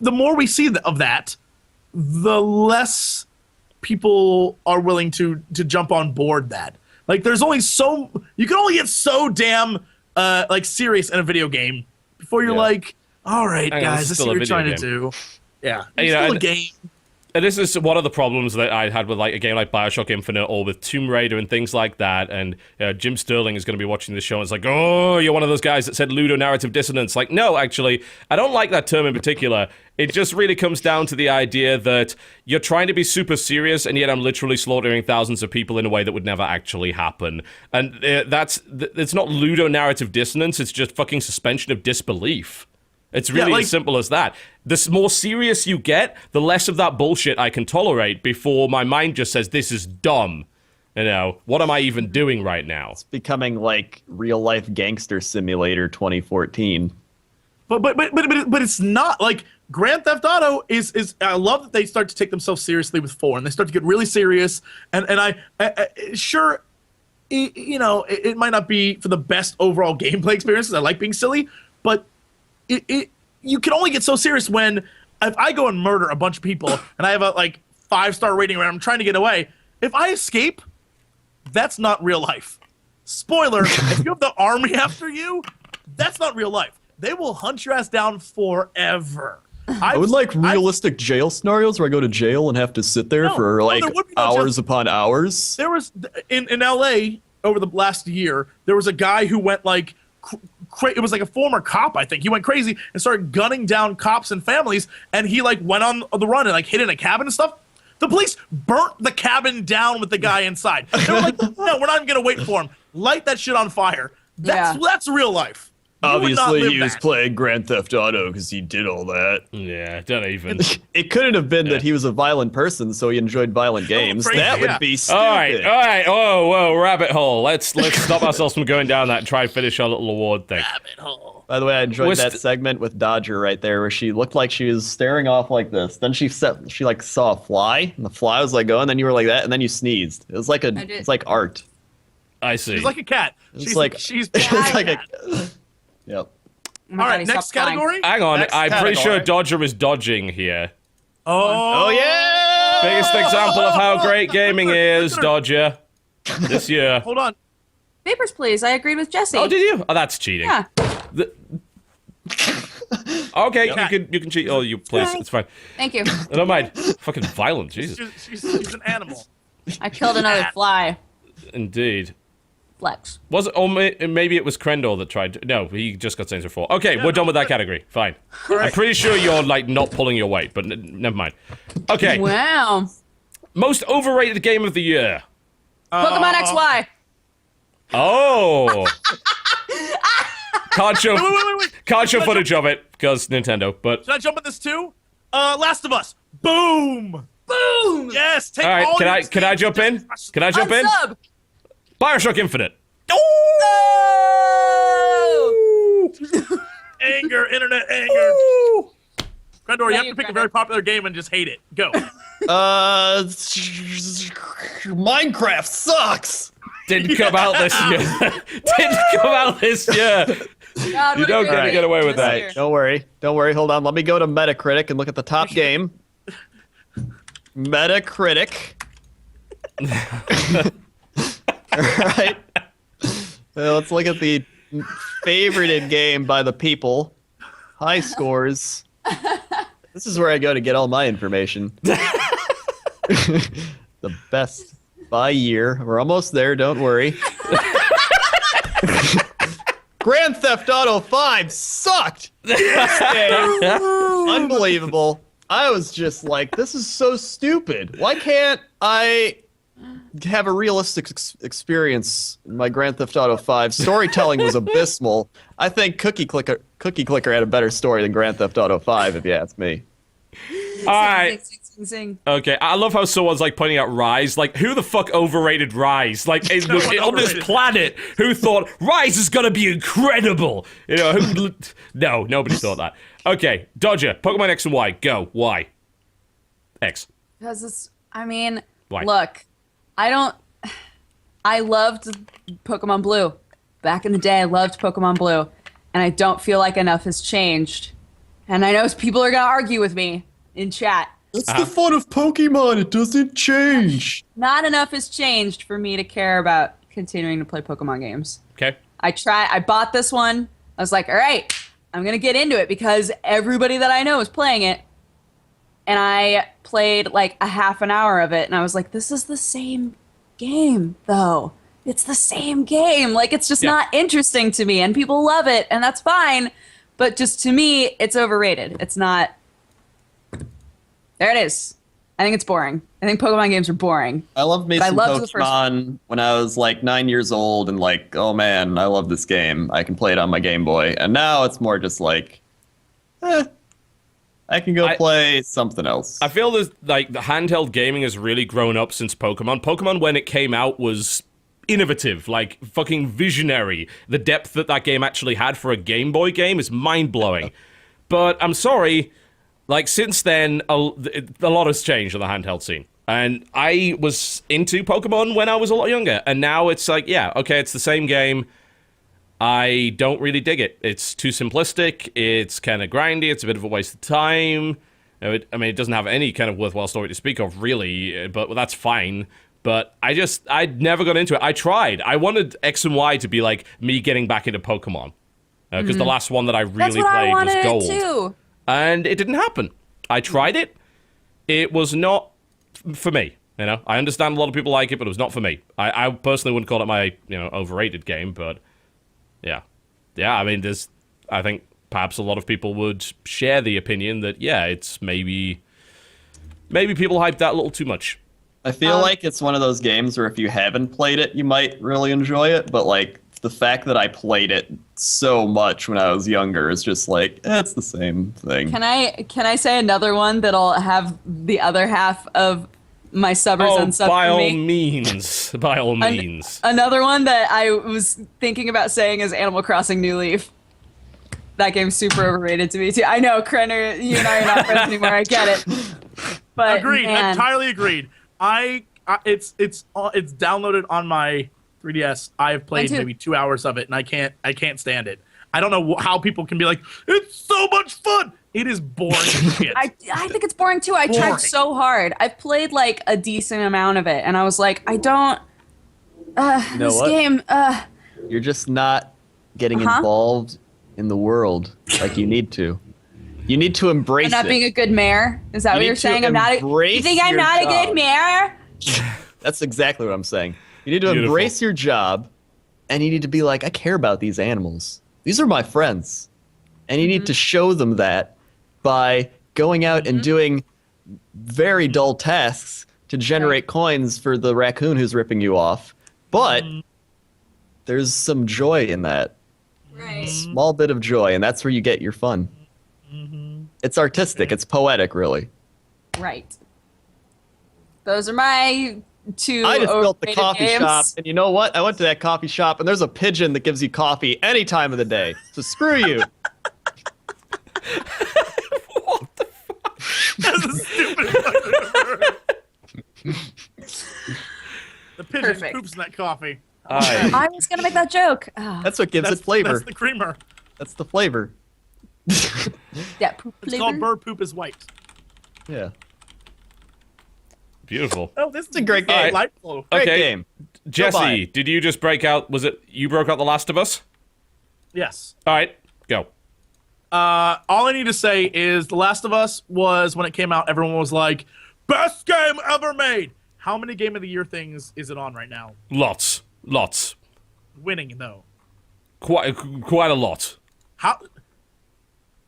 the more we see of that, the less people are willing to jump on board that. There's only you can only get so damn serious in a video game before you're all right, guys, this is what you're trying to do. Yeah, it's still a game. And this is one of the problems that I had with a game like Bioshock Infinite or with Tomb Raider and things like that. And Jim Sterling is going to be watching this show and it's like, oh, you're one of those guys that said ludonarrative dissonance. No, actually, I don't like that term in particular. It just really comes down to the idea that you're trying to be super serious and yet I'm literally slaughtering thousands of people in a way that would never actually happen. And it's not ludonarrative dissonance, it's just fucking suspension of disbelief. It's really as simple as that. The more serious you get, the less of that bullshit I can tolerate before my mind just says, this is dumb. What am I even doing right now? It's becoming like real life gangster simulator 2014. But it's not. Grand Theft Auto is I love that they start to take themselves seriously with 4 and they start to get really serious. And I sure, it might not be for the best overall gameplay experiences. I like being silly, but you can only get so serious when if I go and murder a bunch of people and I have a 5-star rating where I'm trying to get away, if I escape, that's not real life. Spoiler, if you have the army after you, that's not real life. They will hunt your ass down forever. I would like realistic jail scenarios where I go to jail and have to sit there for hours upon hours. There was in LA over the last year, there was a guy who went it was a former cop, I think. He went crazy and started gunning down cops and families, and he went on the run and hid in a cabin and stuff. The police burnt the cabin down with the guy inside. They were like, no, we're not even gonna wait for him. Light that shit on fire. That's real life. Obviously, he was playing Grand Theft Auto because he did all that. Yeah, don't even. It couldn't have been that he was a violent person, so he enjoyed violent games. crazy, That would be stupid. All right. Oh, whoa, rabbit hole. Let's stop ourselves from going down that and try and finish our little award thing. Rabbit hole. By the way, I enjoyed that segment with Dodger right there, where she looked like she was staring off like this. Then she like saw a fly, and the fly was like, "Oh," and then you were like that, and then you sneezed. It was like it's like art. I see. She's like a cat. She's like a. Yep. All right, next category. Hang on, Next I'm pretty sure category. Dodger is dodging here. Oh yeah! Biggest example of how great gaming is, Dodger. This year. Hold on. Papers, Please. I agreed with Jesse. Oh, did you? Oh, that's cheating. Yeah. Okay, you can cheat all you please. It's fine. Thank you. I don't mind. Fucking violent, Jesus. She's an animal. I killed another fly. Indeed. Flex. Was it? Or maybe it was Crendor that tried to. No, he just got Saints Row 4. Okay, we're done with that category. Fine. I'm pretty sure you're like not pulling your weight, but never mind. Okay. Wow. Most overrated game of the year. Pokemon XY. Oh. Can't show, Wait. can't show footage of it because Nintendo. But Should I jump at this too? Last of Us. Boom. Boom. Yes. Take all right, all can your I jump in? Can I jump in? Unsub. Bioshock Infinite. Oh! Anger. Internet anger. Crendor, you have to pick a very popular game and just hate it. Go. Minecraft sucks. Didn't come out this year. Didn't come out this year. God, You what a don't great get game away with this that. year. Don't worry. Hold on. Let me go to Metacritic and look at the top game. Metacritic. All right. Let's look at the favorited game by the people. High scores. This is where I go to get all my information. The best by year. We're almost there. Don't worry. Grand Theft Auto 5 sucked. This game, unbelievable. I was just like, this is so stupid. Why can't I have a realistic experience in my Grand Theft Auto 5? Storytelling was abysmal. I think Cookie Clicker had a better story than Grand Theft Auto 5, if you ask me. All right. Sing. Okay, I love how someone's like pointing out Rise. Like, who the fuck overrated Rise? Like, on this planet, who thought Rise is gonna be incredible? You know, no, nobody thought that. Okay, Dodger, Pokemon X and Y, go. Why? X. Because it's, I mean, Why? look, I loved Pokemon Blue. Back in the day, I loved Pokemon Blue. And I don't feel like enough has changed. And I know people are gonna argue with me in chat. That's the fun of Pokemon. It doesn't change. Not enough has changed for me to care about continuing to play Pokemon games. Okay. I bought this one. I was like, all right, I'm going to get into it because everybody that I know is playing it. And I played like a half an hour of it. And I was like, this is the same game, though. It's the same game. Like, it's just not interesting to me. And people love it. And that's fine. But just to me, it's overrated. It's not. There it is. I think it's boring. I think Pokemon games are boring. I loved me But I some loved the first Pokemon when I was like 9 years old and like, oh man, I love this game. I can play it on my Game Boy. And now it's more just like, I can go play something else. I feel there's like the handheld gaming has really grown up since Pokemon. Pokemon, when it came out, was innovative, like fucking visionary. The depth that game actually had for a Game Boy game is mind-blowing. But I'm sorry, like since then, a lot has changed on the handheld scene. And I was into Pokemon when I was a lot younger, and now it's like, yeah, okay, it's the same game. I don't really dig it. It's too simplistic, it's kind of grindy, it's a bit of a waste of time. It doesn't have any kind of worthwhile story to speak of, really, but that's fine. But I never got into it. I tried. I wanted X and Y to be like me getting back into Pokemon. Because the last one that I really played was Gold. Too. And it didn't happen. I tried it. It was not for me. You know, I understand a lot of people like it, but it was not for me. I personally wouldn't call it my, overrated game, but yeah. Yeah, I mean, I think perhaps a lot of people would share the opinion that, yeah, it's maybe people hyped that a little too much. I feel like it's one of those games where if you haven't played it, you might really enjoy it, but like the fact that I played it so much when I was younger. It's just like, it's the same thing. Can I say another one that'll have the other half of my subbers and sub by for all me? means. By all means. Another one that I was thinking about saying is Animal Crossing New Leaf. That game's super overrated to me too. I know, Crendor, you and I are not friends anymore. I get it. But Agreed. man, Entirely agreed. It's downloaded on my 3DS. I've played too. maybe 2 hours of it, and I can't stand it. I don't know how people can be like, it's so much fun. It is boring as shit. I think it's boring too. I tried so hard. I've played like a decent amount of it, and I was like, I don't. You know this what? game. You're just not getting involved in the world like you need to. You need to embrace I'm not it. being a good mayor. Is that what need you're to saying? I'm not. You think I'm your not a job. good mayor? That's exactly what I'm saying. You need to Beautiful. embrace your job, and you need to be like, I care about these animals. These are my friends. And you need to show them that by going out and doing very dull tasks to generate coins for the raccoon who's ripping you off. But there's some joy in that. Right. Small bit of joy, and that's where you get your fun. It's artistic. It's poetic, really. Right. Those are my two. I just built the overrated coffee games. shop, and you know what? I went to that coffee shop, and there's a pigeon that gives you coffee any time of the day. So screw you. That's a stupid fucking word. The pigeon Perfect. poops in that coffee. I was gonna make that joke. Oh, That's what gives it flavor. That's the creamer. That's the flavor. that poop It's flavor. called bird poop is white. Yeah. Beautiful. Oh, this is a great game. Light flow. Great Okay. game. Jesse, Goodbye. did you just break out? Was it you broke out The Last of Us? Yes. All right, go. All I need to say is The Last of Us was, when it came out, everyone was like, best game ever made. How many Game of the Year things is it on right now? Lots. Winning, though. Quite a lot. How?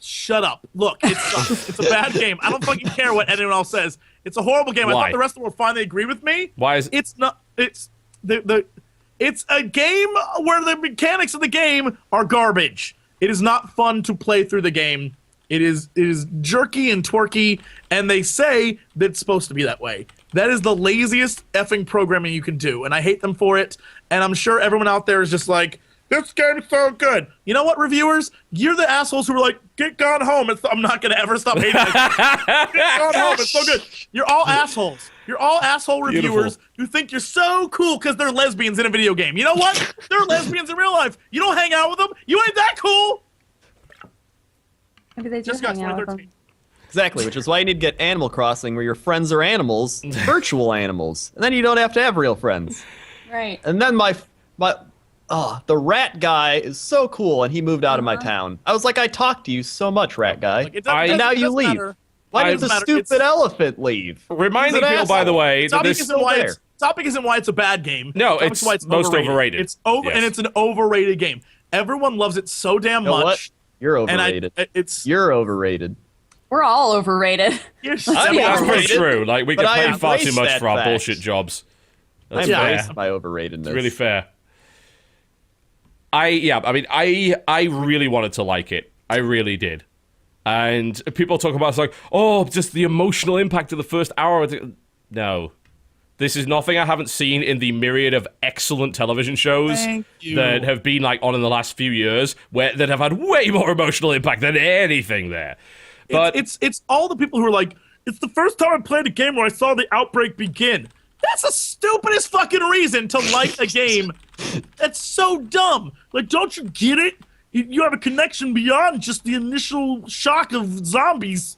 Shut up. Look, it sucks. It's a bad game. I don't fucking care what anyone else says. It's a horrible game. I Why? thought the rest of the world finally agree with me. Why is It's not. It's It's a game where the mechanics of the game are garbage. It is not fun to play through the game. It is jerky and twerky, and they say that it's supposed to be that way. That is the laziest effing programming you can do, and I hate them for it. And I'm sure everyone out there is just like, this game is so good. You know what, reviewers? You're the assholes who are like, get Gone Home. I'm not going to ever stop hating it. Get Gone Home. It's so good. You're all assholes. You're all asshole reviewers Beautiful. who think you're so cool because they're lesbians in a video game. You know what? They're lesbians in real life. You don't hang out with them. You ain't that cool. Maybe they do Just got hang out with them. 2013. Exactly, which is why you need to get Animal Crossing, where your friends are animals, virtual animals, and then you don't have to have real friends. Right. And then the rat guy is so cool, and he moved out of my town. I was like, I talked to you so much, rat guy, Like, and now you leave. Matter. Why I- did the doesn't matter. stupid It's- elephant leave? reminding He's an people, by the asshole. way, that Topic this isn't why there. it's topic isn't why it's a bad game. No, Topic's it's why it's most overrated. It's over, Yes. and it's an overrated game. Everyone loves it so damn You know much. what? You're And overrated. it's You're overrated. We're all overrated. you're that's pretty overrated, true. Like, we but get I paid far too embrace much that for our fact. bullshit jobs. I That's Yeah. embrace my overratedness. It's really fair. I really wanted to like it. I really did. And people talk about it's like, oh, just the emotional impact of the first hour. No. This is nothing I haven't seen in the myriad of excellent television shows Thank you. that have been like on in the last few years that have had way more emotional impact than anything there. But it's all the people who are like, it's the first time I played a game where I saw the outbreak begin. That's the stupidest fucking reason to like a game. That's so dumb. Like, don't you get it? You have a connection beyond just the initial shock of zombies.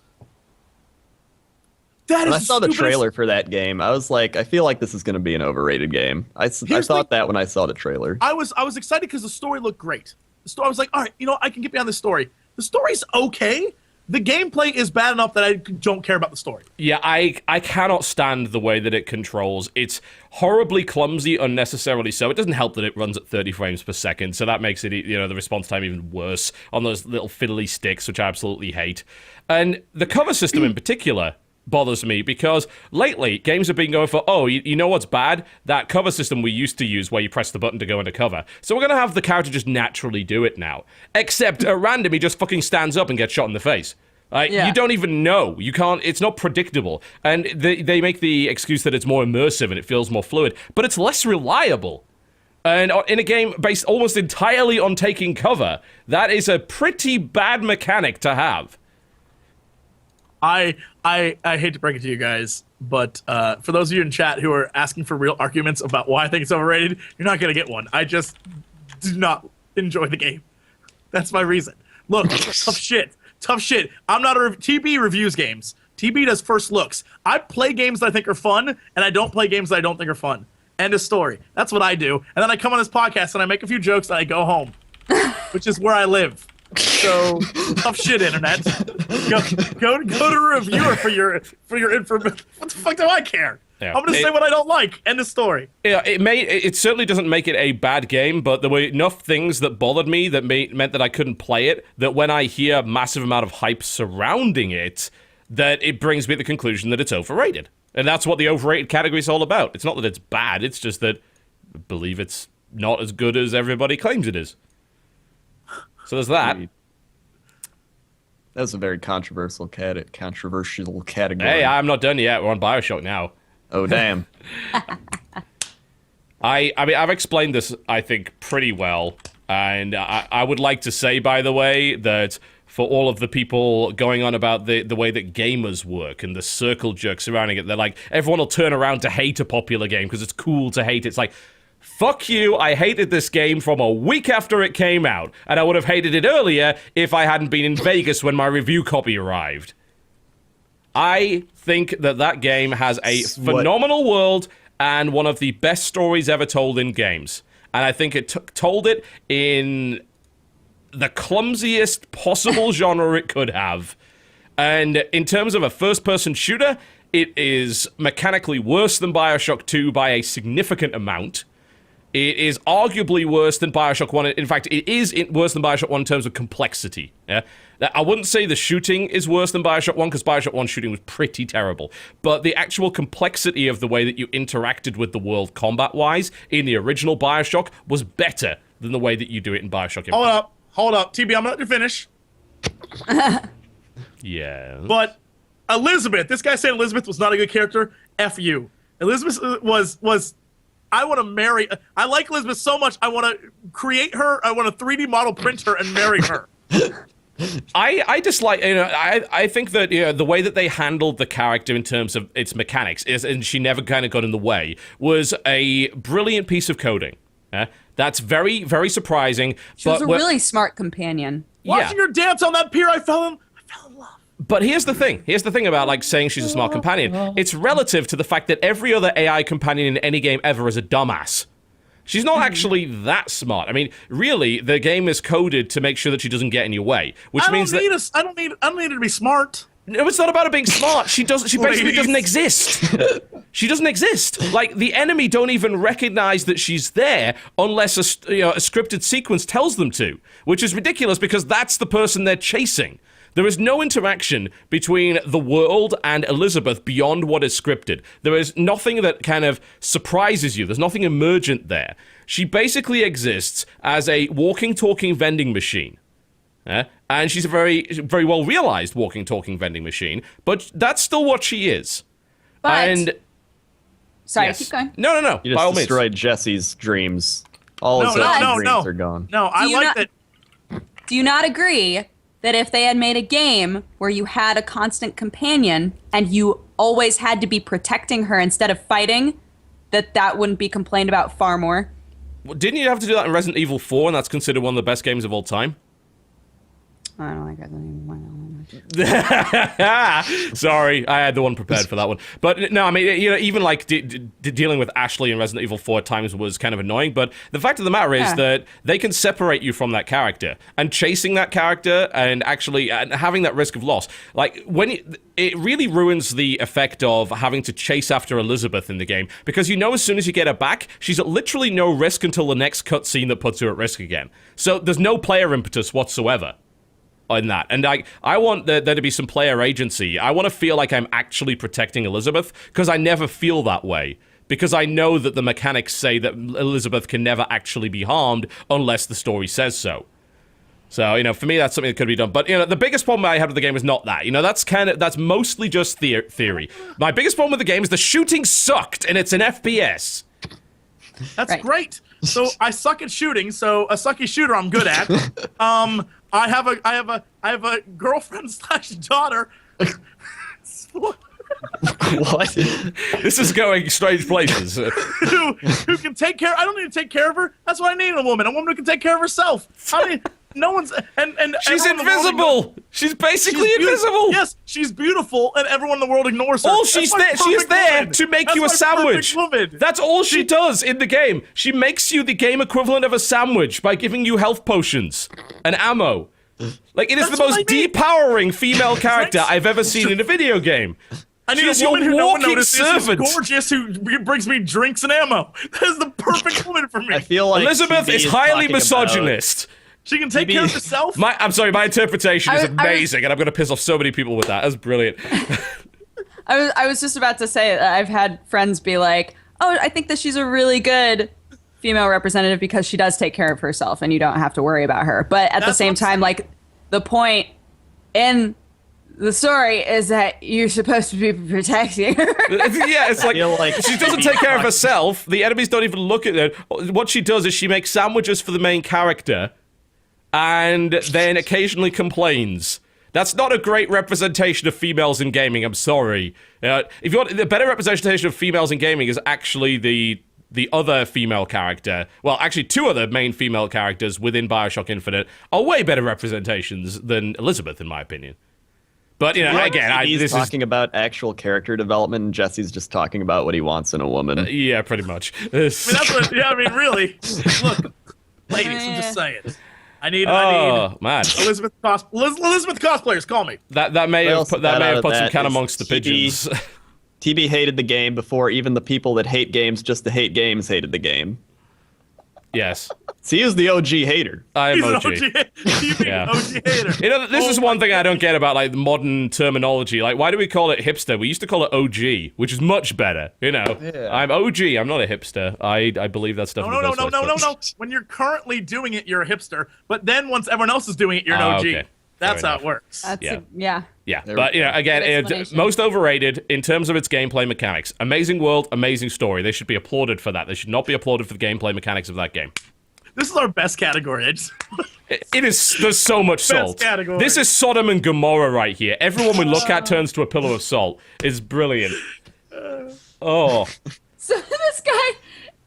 That When is I saw the stupidest- trailer for that game, I was like, I feel like this is going to be an overrated game. I thought that when I saw the trailer. I was excited because the story looked great. The story, I was like, all right, I can get behind the story. The story's okay. The gameplay is bad enough that I don't care about the story. yeah, I cannot stand the way that it controls. It's horribly clumsy, unnecessarily so. It doesn't help that it runs at 30 frames per second, so that makes it, the response time even worse on those little fiddly sticks, which I absolutely hate. And the cover system in particular, bothers me because lately games have been going for, oh, you know what's bad? That cover system we used to use where you press the button to go into cover. So we're going to have the character just naturally do it now. Except at random, he just fucking stands up and gets shot in the face. You don't even know. You can't, it's not predictable. And they make the excuse that it's more immersive and it feels more fluid, but it's less reliable. And in a game based almost entirely on taking cover, that is a pretty bad mechanic to have. I hate to break it to you guys, but for those of you in chat who are asking for real arguments about why I think it's overrated, you're not going to get one. I just do not enjoy the game. That's my reason. Look, tough shit. I'm not TB reviews games. TB does first looks. I play games that I think are fun, and I don't play games that I don't think are fun. End of story. That's what I do. And then I come on this podcast and I make a few jokes and I go home, which is where I live. So tough shit, internet. Go to a reviewer for your information. What the fuck do I care? Yeah. I'm gonna say what I don't like. End of story. Yeah, it certainly doesn't make it a bad game, but there were enough things that bothered me that meant that I couldn't play it. That when I hear a massive amount of hype surrounding it, that it brings me to the conclusion that it's overrated. And that's what the overrated category is all about. It's not that it's bad, it's just that I believe it's not as good as everybody claims it is. So there's that. That's a very controversial category. Hey, I'm not done yet. We're on BioShock now. Oh, damn. I mean, I've explained this, I think, pretty well. And I would like to say, by the way, that for all of the people going on about the way that gamers work and the circle jerk surrounding it, they're like, everyone will turn around to hate a popular game because it's cool to hate. It's like, fuck you, I hated this game from a week after it came out, and I would have hated it earlier if I hadn't been in Vegas when my review copy arrived. I think that game has a phenomenal world and one of the best stories ever told in games. And I think it told it in the clumsiest possible genre it could have. And in terms of a first-person shooter, it is mechanically worse than BioShock 2 by a significant amount. It is arguably worse than BioShock 1. In fact, it is worse than BioShock 1 in terms of complexity. Yeah? I wouldn't say the shooting is worse than BioShock 1, because BioShock 1 shooting was pretty terrible. But the actual complexity of the way that you interacted with the world combat-wise in the original BioShock was better than the way that you do it in BioShock Infinite. Hold up. TB, I'm going to let you finish. Yeah. But Elizabeth, this guy said Elizabeth was not a good character. F you. Elizabeth was I want to marry. I like Elizabeth so much. I want to create her. I want to 3D model print her and marry her. I dislike. I think that the way that they handled the character in terms of its mechanics and she never kind of got in the way, was a brilliant piece of coding. That's very, very surprising. She was a really smart companion. Watching her dance on that pier, I fell in love. But here's the thing. Here's the thing about saying she's a smart companion. It's relative to the fact that every other AI companion in any game ever is a dumbass. She's not actually that smart. I mean, really, the game is coded to make sure that she doesn't get in your way, which means that I don't need her to be smart. No, it's not about her being smart. She basically doesn't exist. She doesn't exist. Like, the enemy don't even recognize that she's there unless a scripted sequence tells them to, which is ridiculous because that's the person they're chasing. There is no interaction between the world and Elizabeth beyond what is scripted. There is nothing that kind of surprises you. There's nothing emergent there. She basically exists as a walking, talking vending machine. And she's a very, very well realized walking, talking vending machine, but that's still what she is. But sorry, keep going. No. You just destroyed Jesse's dreams. All his dreams are gone. No, I like that. Do you not agree that if they had made a game where you had a constant companion and you always had to be protecting her instead of fighting, that wouldn't be complained about far more? Well, didn't you have to do that in Resident Evil 4, and that's considered one of the best games of all time? I don't like Resident Evil 1. Sorry, I had the one prepared for that one. But no, I mean, even like dealing with Ashley in Resident Evil 4 at times was kind of annoying. But the fact of the matter is that they can separate you from that character, and chasing that character and actually having that risk of loss, like when it really ruins the effect of having to chase after Elizabeth in the game, because as soon as you get her back, she's at literally no risk until the next cutscene that puts her at risk again. So there's no player impetus whatsoever. in that. And I want there to be some player agency. I want to feel like I'm actually protecting Elizabeth, because I never feel that way. Because I know that the mechanics say that Elizabeth can never actually be harmed unless the story says so. So, you know, for me, that's something that could be done. But, you know, the biggest problem I had with the game is not that. You know, that's mostly just theory. My biggest problem with the game is the shooting sucked, and it's an FPS. That's great. So I suck at shooting. So a sucky shooter I'm good at. I have a girlfriend / daughter. What? This is going strange places. who can take care? I don't need to take care of her. That's what I need in a woman. A woman who can take care of herself. I mean, no one's and she's invisible. She's basically invisible. Yes, she's beautiful, and everyone in the world ignores her. All she's there to make you a sandwich. That's all she does in the game. She makes you the game equivalent of a sandwich by giving you health potions and ammo. Like, it is the most depowering female character I've ever seen in a video game. I need a woman who no one notices, who's gorgeous, who brings me drinks and ammo. That is the perfect woman for me. I feel like Elizabeth is highly misogynist. She can take care of herself. I'm sorry, my interpretation is amazing, and I'm going to piss off so many people with that. That's brilliant. I was just about to say that I've had friends be like, oh, I think that she's a really good female representative because she does take care of herself and you don't have to worry about her. But at the same time, like, the point in the story is that you're supposed to be protecting her. Yeah, it's like she doesn't take care of herself. The enemies don't even look at her. What she does is she makes sandwiches for the main character and then occasionally complains. That's not a great representation of females in gaming, I'm sorry. If you want the better representation of females in gaming is actually the other female character. Well, actually, two other main female characters within BioShock Infinite are way better representations than Elizabeth, in my opinion. But, you know, again, he's talking about actual character development, and Jesse's just talking about what he wants in a woman. Yeah, pretty much. I mean, I mean, really. Look, ladies, I'm just saying. I need man. Elizabeth cosplayers, call me. That may have put some cat amongst the pigeons. TB hated the game before even the people that hate games just to hate games hated the game. Yes. So he is the OG hater. I am OG. Yeah. OG hater. You know, this is one thing I don't get about, like, modern terminology. Like, why do we call it hipster? We used to call it OG, which is much better. You know, I'm OG. I'm not a hipster. I believe that stuff. No. When you're currently doing it, you're a hipster. But then once everyone else is doing it, you're an OG. Okay. That's how it works. Yeah, but, you know, again, most overrated in terms of its gameplay mechanics. Amazing world, amazing story. They should be applauded for that. They should not be applauded for the gameplay mechanics of that game. This is our best category. It is. There's so much salt. Category. This is Sodom and Gomorrah right here. Everyone we look at turns to a pillow of salt. It's brilliant. Oh. So this guy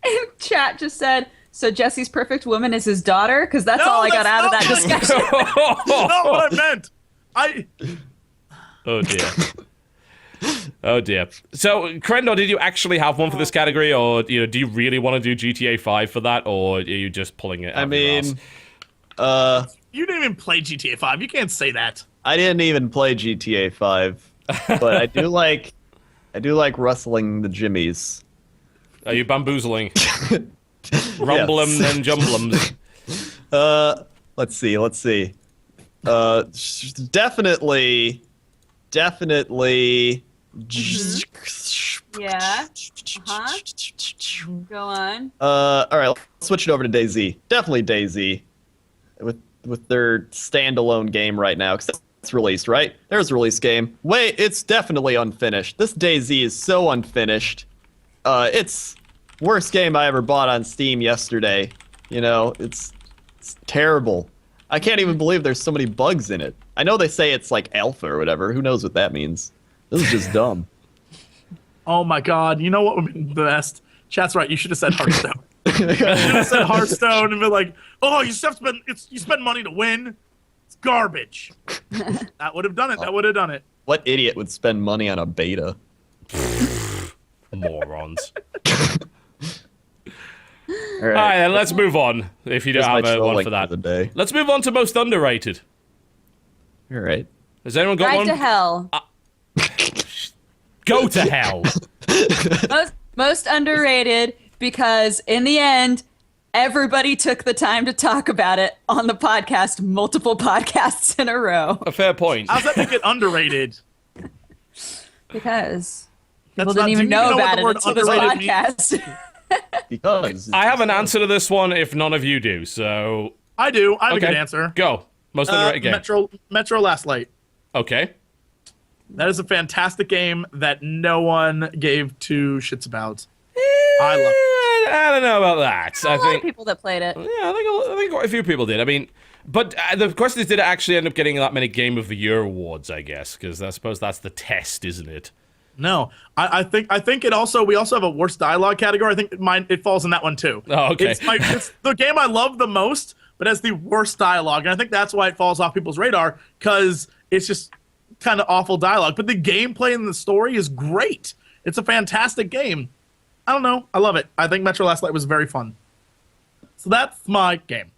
in chat just said, so Jesse's perfect woman is his daughter? Because that's all I got out of that discussion. That's not what I meant. Oh, dear. Oh, dear. So, Crendor, did you actually have one for this category? Or, you know, do you really want to do GTA 5 for that? Or are you just pulling it out of your ass? You didn't even play GTA 5. You can't say that. I didn't even play GTA 5. But I do like rustling the jimmies. Are you bamboozling? Rumblem and jumblem. Let's see. Definitely. Yeah. Go on. All right, let's switch it over to DayZ. Definitely DayZ, with their standalone game right now, because it's released, right? There's a release game. Wait, it's definitely unfinished. This DayZ is so unfinished. It's worst game I ever bought on Steam yesterday. You know, it's terrible. I can't even believe there's so many bugs in it. I know they say it's like alpha or whatever. Who knows what that means? This is just dumb. Oh my god, you know what would be the best? Chat's right, you should have said Hearthstone. You should have said Hearthstone and been like, oh, you spend money to win? It's garbage. That would have done it. What idiot would spend money on a beta? Morons. All right, then let's move on. If you don't have one for that, let's move on to most underrated. All right. Has anyone got one? Ride to hell. Go to hell. Most underrated because in the end, everybody took the time to talk about it on the podcast, multiple podcasts in a row. A fair point. How's that make it underrated? Because people That's didn't not- even do you know know what about the it word until this underrated podcast. Because I have an answer to this one if none of you do, so... I do. I have a Okay. good answer. Go. Most underrated game. Metro Last Light. Okay. That is a fantastic game that no one gave two shits about. I love it. I don't know about that. A lot of people that played it. Yeah, I think quite a few people did. I mean, but the question is, did it actually end up getting that many Game of the Year awards? I guess because I suppose that's the test, isn't it? No, I think it also we also have a worst dialogue category. I think it falls in that one too. Oh, okay. It's the game I love the most, but has the worst dialogue, and I think that's why it falls off people's radar because it's just kind of awful dialogue. But the gameplay and the story is great. It's a fantastic game. I don't know. I love it. I think Metro Last Light was very fun. So that's my game.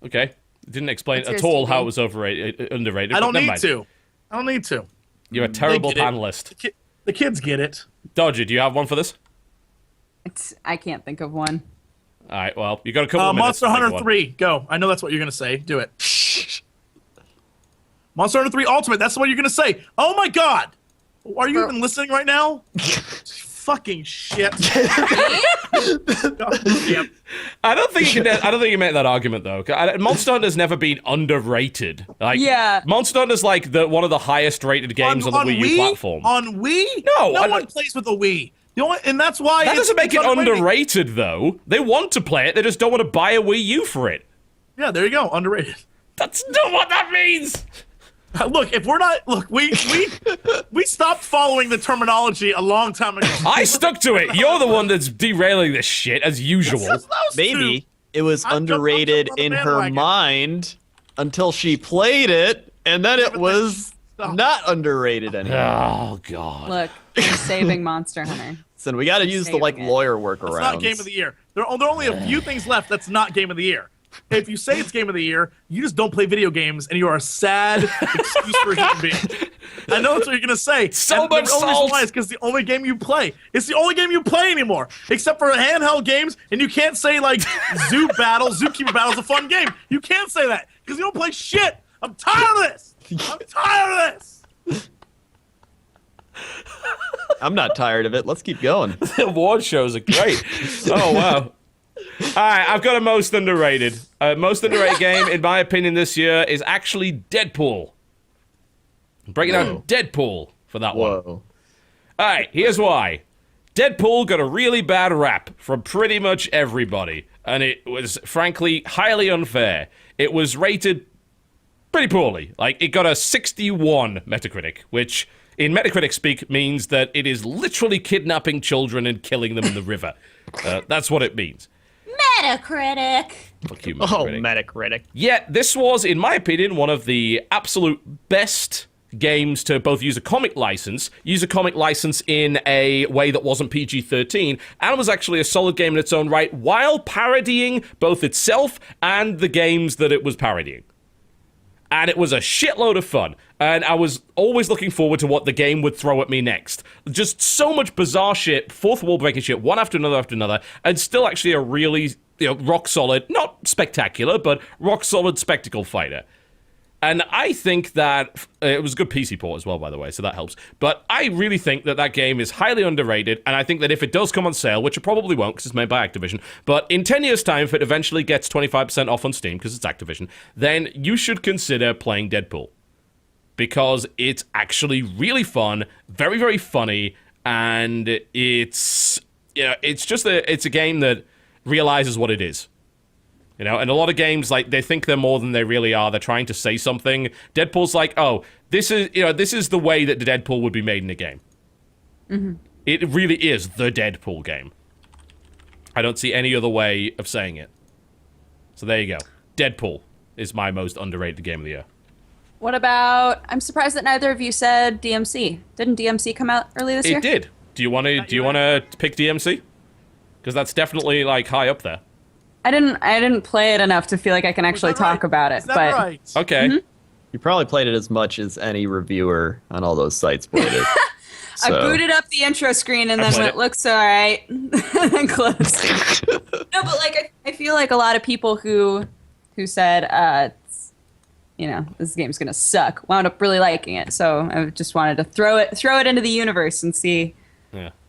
Okay. It didn't explain What's at yours, all Stevie? how it was underrated. I but don't never need mind. to. I don't need to. You're a terrible They get it. panelist. The kids get it. Dodger, do you have one for this? I can't think of one. All right. Well, you got a couple of minutes. Monster to think of Hunter one. 3. Go. I know that's what you're going to say. Do it. Monster Hunter 3 Ultimate. That's what you're going to say. Oh my God. Are you even listening right now? Fucking shit. Yep. I don't think you make that argument though. Monster Hunter's never been underrated. Like, Yeah. Monster Hunter's like one of the highest rated games on the Wii U platform. On Wii? No, no one plays with the Wii. The only, and that's why That it's- doesn't make it's it underrated though. They want to play it. They just don't want to buy a Wii U for it. Yeah, there you go. Underrated. That's not what that means. Look, if we're not we stopped following the terminology a long time ago. I stuck to it. You're the one that's derailing this shit as usual. maybe it was I jumped underrated on the in her bandwagon. mind until she played it, and then it was Stop. not underrated anymore. Oh god. Look, I'm saving Monster Hunter. So we got to use the saving it. lawyer It's workarounds. not game of the year. There are only a few things left that's not game of the year. If you say it's game of the year, you just don't play video games, and you are a sad excuse for a human being. I know that's what you're gonna say. So And much the only reason salt. why is because the only game you play. It's the only game you play anymore, except for handheld games. And you can't say like Zookeeper Battle is a fun game. You can't say that because you don't play shit. I'm tired of this. I'm tired of this. I'm not tired of it. Let's keep going. The award shows are great. Oh wow. Alright, I've got a most underrated. Most underrated game, in my opinion, this year is actually Deadpool. I'm breaking down Deadpool for that one. Whoa. Alright, here's why. Deadpool got a really bad rap from pretty much everybody, and it was, frankly, highly unfair. It was rated pretty poorly. Like, it got a 61 Metacritic, which, in Metacritic speak, means that it is literally kidnapping children and killing them in the river. That's what it means. Metacritic. Fuck you, Oh, Metacritic. Metacritic. Yet, this was, in my opinion, one of the absolute best games to both use a comic license in a way that wasn't PG-13, and was actually a solid game in its own right, while parodying both itself and the games that it was parodying. And it was a shitload of fun, and I was always looking forward to what the game would throw at me next. Just so much bizarre shit, fourth wall breaking shit, one after another, and still actually a really, rock solid, not spectacular, but rock solid spectacle fighter. And I think that it was a good PC port as well, by the way, so that helps. But I really think that that game is highly underrated, and I think that if it does come on sale, which it probably won't because it's made by Activision, but in 10 years' time, if it eventually gets 25% off on Steam because it's Activision, then you should consider playing Deadpool. Because it's actually really fun, very, very funny, and it's a game that realizes what it is. And a lot of games, like, they think they're more than they really are. They're trying to say something. Deadpool's like, oh, this is the way that the Deadpool would be made in a game. Mm-hmm. It really is the Deadpool game. I don't see any other way of saying it. So there you go. Deadpool is my most underrated game of the year. What about? I'm surprised that neither of you said DMC. Didn't DMC come out early this year? It did. Do you want to pick DMC? Because that's definitely like high up there. I didn't play it enough to feel like I can actually talk about it. Is that But right? Okay. Mm-hmm. You probably played it as much as any reviewer on all those sites played it. I booted up the intro screen and then went, looks all right, and then closed. No, but like I feel like a lot of people who said, this game's gonna suck, wound up really liking it. So I just wanted to throw it into the universe and see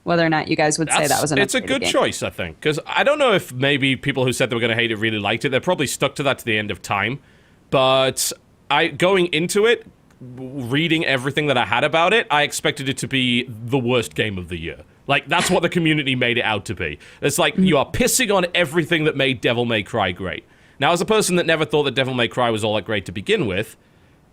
whether or not you guys would say that was an. It's a good choice, I think, because I don't know if maybe people who said they were going to hate it really liked it. They probably stuck to that to the end of time. But going into it, reading everything that I had about it, I expected it to be the worst game of the year. Like, that's what the community made it out to be. It's like, you are pissing on everything that made Devil May Cry great. Now, as a person that never thought that Devil May Cry was all that great to begin with,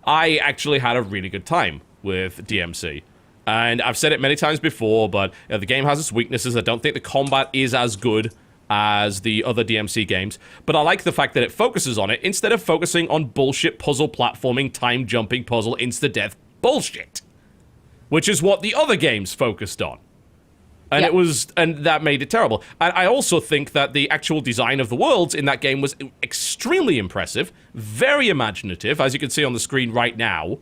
I actually had a really good time with DMC. And I've said it many times before, but the game has its weaknesses. I don't think the combat is as good as the other DMC games, but I like the fact that it focuses on it instead of focusing on bullshit puzzle platforming, time jumping puzzle, insta-death bullshit, which is what the other games focused on. And and that made it terrible. And I also think that the actual design of the worlds in that game was extremely impressive, very imaginative, as you can see on the screen right now.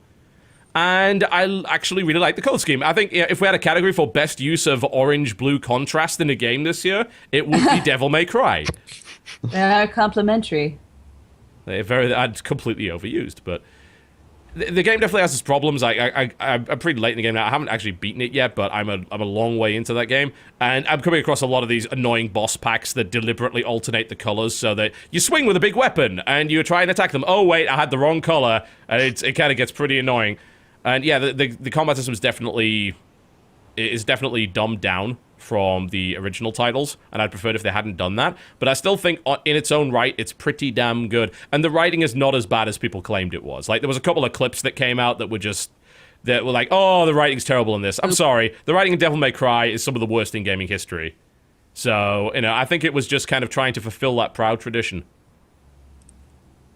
And I actually really like the color scheme. I think if we had a category for best use of orange-blue contrast in a game this year, it would be Devil May Cry. They're complimentary. They're completely overused, but the game definitely has its problems. I'm pretty late in the game now. I haven't actually beaten it yet, but I'm a long way into that game. And I'm coming across a lot of these annoying boss packs that deliberately alternate the colors so that you swing with a big weapon and you try and attack them. Oh, wait, I had the wrong color. And it kind of gets pretty annoying. And yeah, the combat system is definitely dumbed down from the original titles, and I'd prefer it if they hadn't done that. But I still think, in its own right, it's pretty damn good. And the writing is not as bad as people claimed it was. Like, there was a couple of clips that came out that were like, oh, the writing's terrible in this. I'm sorry, the writing in Devil May Cry is some of the worst in gaming history. So, I think it was just kind of trying to fulfill that proud tradition.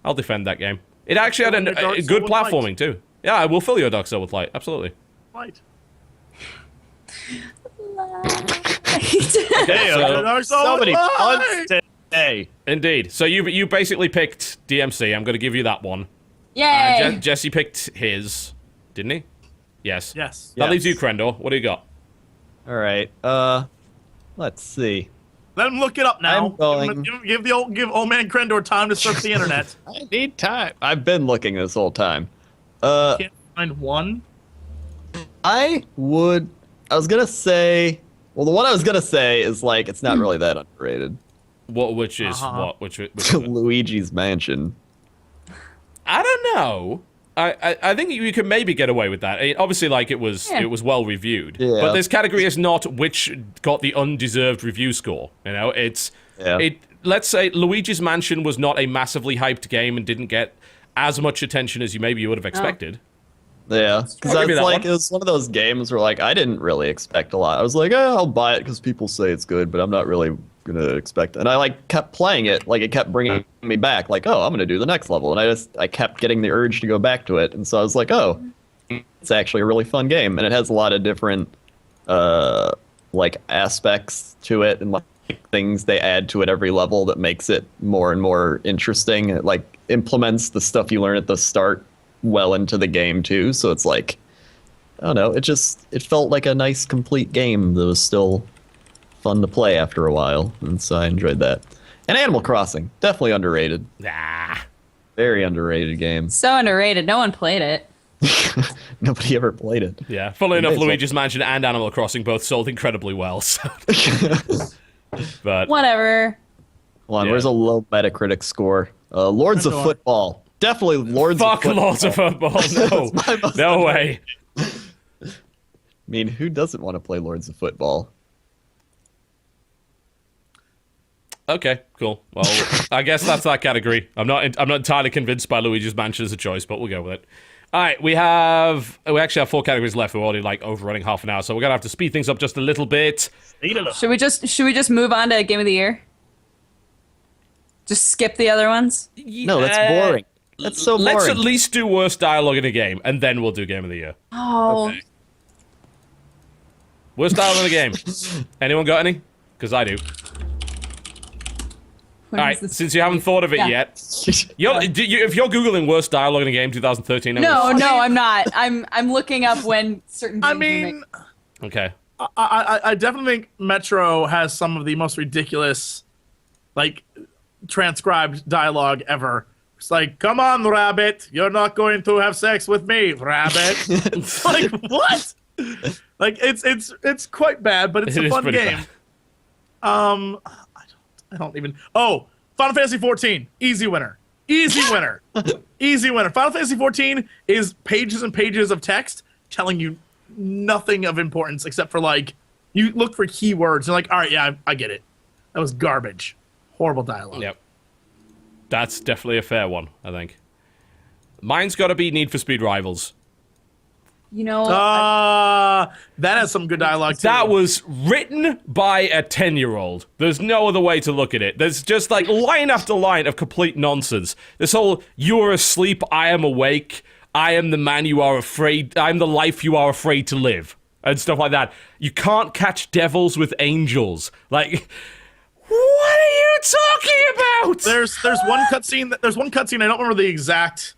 I'll defend that game. It actually had a good platforming, too. Yeah, I will fill your Dark Soul with light. Absolutely. Light. Okay, so many puns today. Indeed. So you basically picked DMC. I'm going to give you that one. Yay! Jesse picked his, didn't he? Yes. Yes. That leaves you, Crendor. What do you got? All right. Let's see. Let him look it up now. Give Give old man Crendor time to search the internet. I need time. I've been looking this whole time. Can't find one. I was gonna say. Well, the one I was gonna say is like it's not really that underrated. Which is what? Which Luigi's Mansion. I don't know. I think you can maybe get away with that. Obviously, like it was well reviewed. Yeah. But this category is not which got the undeserved review score. Let's say Luigi's Mansion was not a massively hyped game and didn't get as much attention as you would have expected. Yeah, because it was one of those games where like I didn't really expect a lot. I was like, I'll buy it because people say it's good, but I'm not really gonna expect it. And I like kept playing it, like it kept bringing me back, like I'm gonna do the next level, and I kept getting the urge to go back to it, and so I was like, it's actually a really fun game, and it has a lot of different like aspects to it, and like things they add to it every level that makes it more and more interesting. It like implements the stuff you learn at the start well into the game too, so it's like I don't know, it felt like a nice complete game that was still fun to play after a while, and so I enjoyed that. And Animal Crossing, definitely underrated. Very underrated game. So underrated, no one played it. Nobody ever played it. Yeah, funnily enough, Luigi's Mansion and Animal Crossing both sold incredibly well, so but whatever. Hold on, where's a low Metacritic score? Lords of Football. Definitely Lords of Football. Lords of Football, no. No way. I mean, who doesn't want to play Lords of Football? Okay, cool. Well, I guess that's that category. I'm not entirely convinced by Luigi's Mansion as a choice, but we'll go with it. All right, we actually have 4 categories left. We're already like overrunning half an hour, so we're gonna have to speed things up just a little bit. Should we just move on to Game of the Year? Just skip the other ones? No, that's boring. That's so boring. Let's at least do worst dialogue in a game, and then we'll do Game of the Year. Oh. Okay. Worst dialogue in a game. Anyone got any? Because I do. All right, since you haven't thought of it yet, if you're Googling worst dialogue in a game 2013, no, I'm not. I'm looking up when certain games Okay. I definitely think Metro has some of the most ridiculous, like, transcribed dialogue ever. It's like, come on, rabbit, you're not going to have sex with me, rabbit. It's like, what? Like, it's quite bad, but it's a fun game. Bad. I don't even. Oh, Final Fantasy 14, easy winner, easy winner, easy winner. Final Fantasy 14 is pages and pages of text telling you nothing of importance except for, like, you look for keywords and like, all right, yeah, I get it. That was garbage. Horrible dialogue. Yep. That's definitely a fair one, I think. Mine's got to be Need for Speed Rivals. You know, that has some good dialogue too. That was written by a 10-year-old. There's no other way to look at it. There's just like line after line of complete nonsense. This whole, you are asleep, I am awake, I am the man you are afraid, I'm the life you are afraid to live, and stuff like that. You can't catch devils with angels. Like, what are you talking about? There's one cutscene. There's one cutscene. I don't remember the exact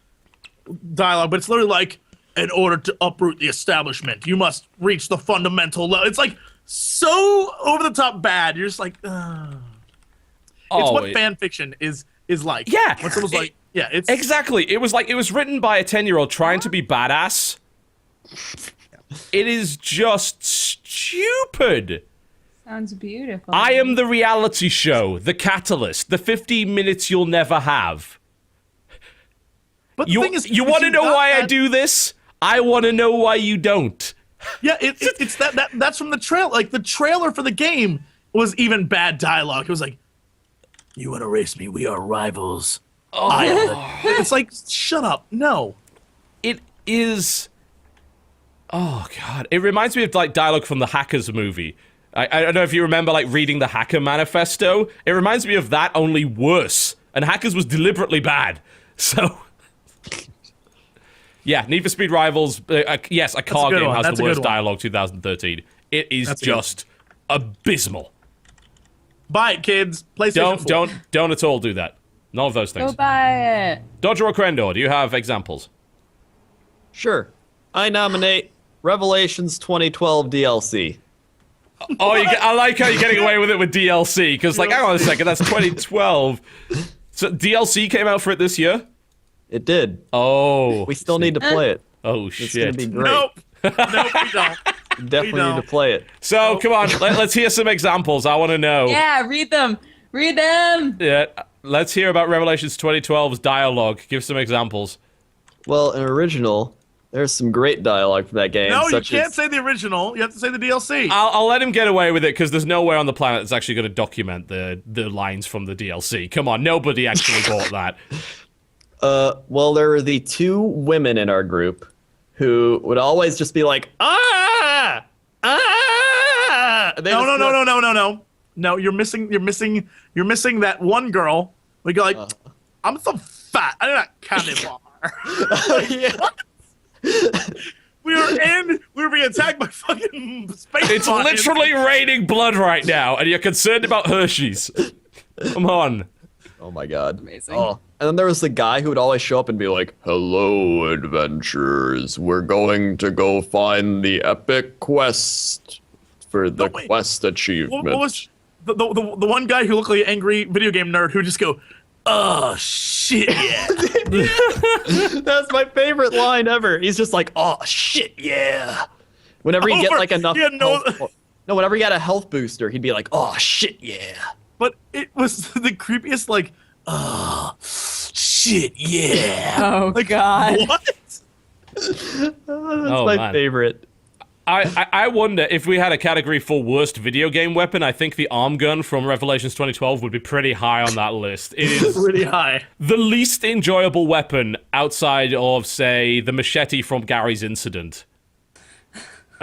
dialogue, but it's literally like, in order to uproot the establishment, you must reach the fundamental level. It's like so over the top bad. You're just like, ugh. It's what fan fiction is like. Yeah. When someone's like, yeah, it's exactly. It was written by a 10-year-old trying to be badass. It is just stupid. sounds beautiful. I am the reality show, the catalyst, the 15 minutes you'll never have. But the thing is, you want to know why I do this? I want to know why you don't. Yeah, it's that's from the trail. Like, the trailer for the game was even bad dialogue. It was like, you want to race me? We are rivals. Oh. It's like, shut up. No. It is... Oh, God. It reminds me of, like, dialogue from the Hackers movie. I don't know if you remember, like, reading the Hacker Manifesto. It reminds me of that, only worse. And Hackers was deliberately bad. So... Yeah, Need for Speed Rivals, yes, a car game has the worst dialogue 2013. It is just abysmal. Buy it, kids. PlayStation 4. Don't at all do that. None of those things. Go buy it. Dodger or Crendor, do you have examples? Sure. I nominate Revelations 2012 DLC. Oh, I like how you're getting away with it with DLC, because, like, hang on a second, that's 2012. So DLC came out for it this year? It did. Oh. We still need to play it. Oh, It's shit. gonna be great. Nope, we don't. Definitely need to play it. So, come on, let's hear some examples. I want to know. Yeah, read them. Read them. Yeah, let's hear about Revelations 2012's dialogue. Give some examples. Well, in original, there's some great dialogue from that game. No, you can't say the original. You have to say the DLC. I'll let him get away with it, because there's nowhere on the planet that's actually going to document the lines from the DLC. Come on, nobody actually bought that. Well, there were the two women in our group who would always just be like, ah! No, you're missing that one girl. We go like, I'm so fat. I'm not cannibal. We were being attacked by fucking space. It's literally raining blood right now, and you're concerned about Hershey's. Come on. Oh my god. Amazing. Oh. And then there was the guy who would always show up and be like, hello, adventurers. We're going to go find the epic quest for the quest achievement. What was the one guy who looked like an angry video game nerd who just go, oh, shit, yeah. That's my favorite line ever. He's just like, oh, shit, yeah. Whenever you get like enough whenever you got a health booster, he'd be like, oh, shit, yeah. But it was the creepiest, like, oh, shit, yeah. Oh, like, God. What? That's my favorite. I wonder if we had a category for worst video game weapon. I think the arm gun from Revelations 2012 would be pretty high on that list. It is pretty high. The least enjoyable weapon outside of, say, the machete from Gary's Incident.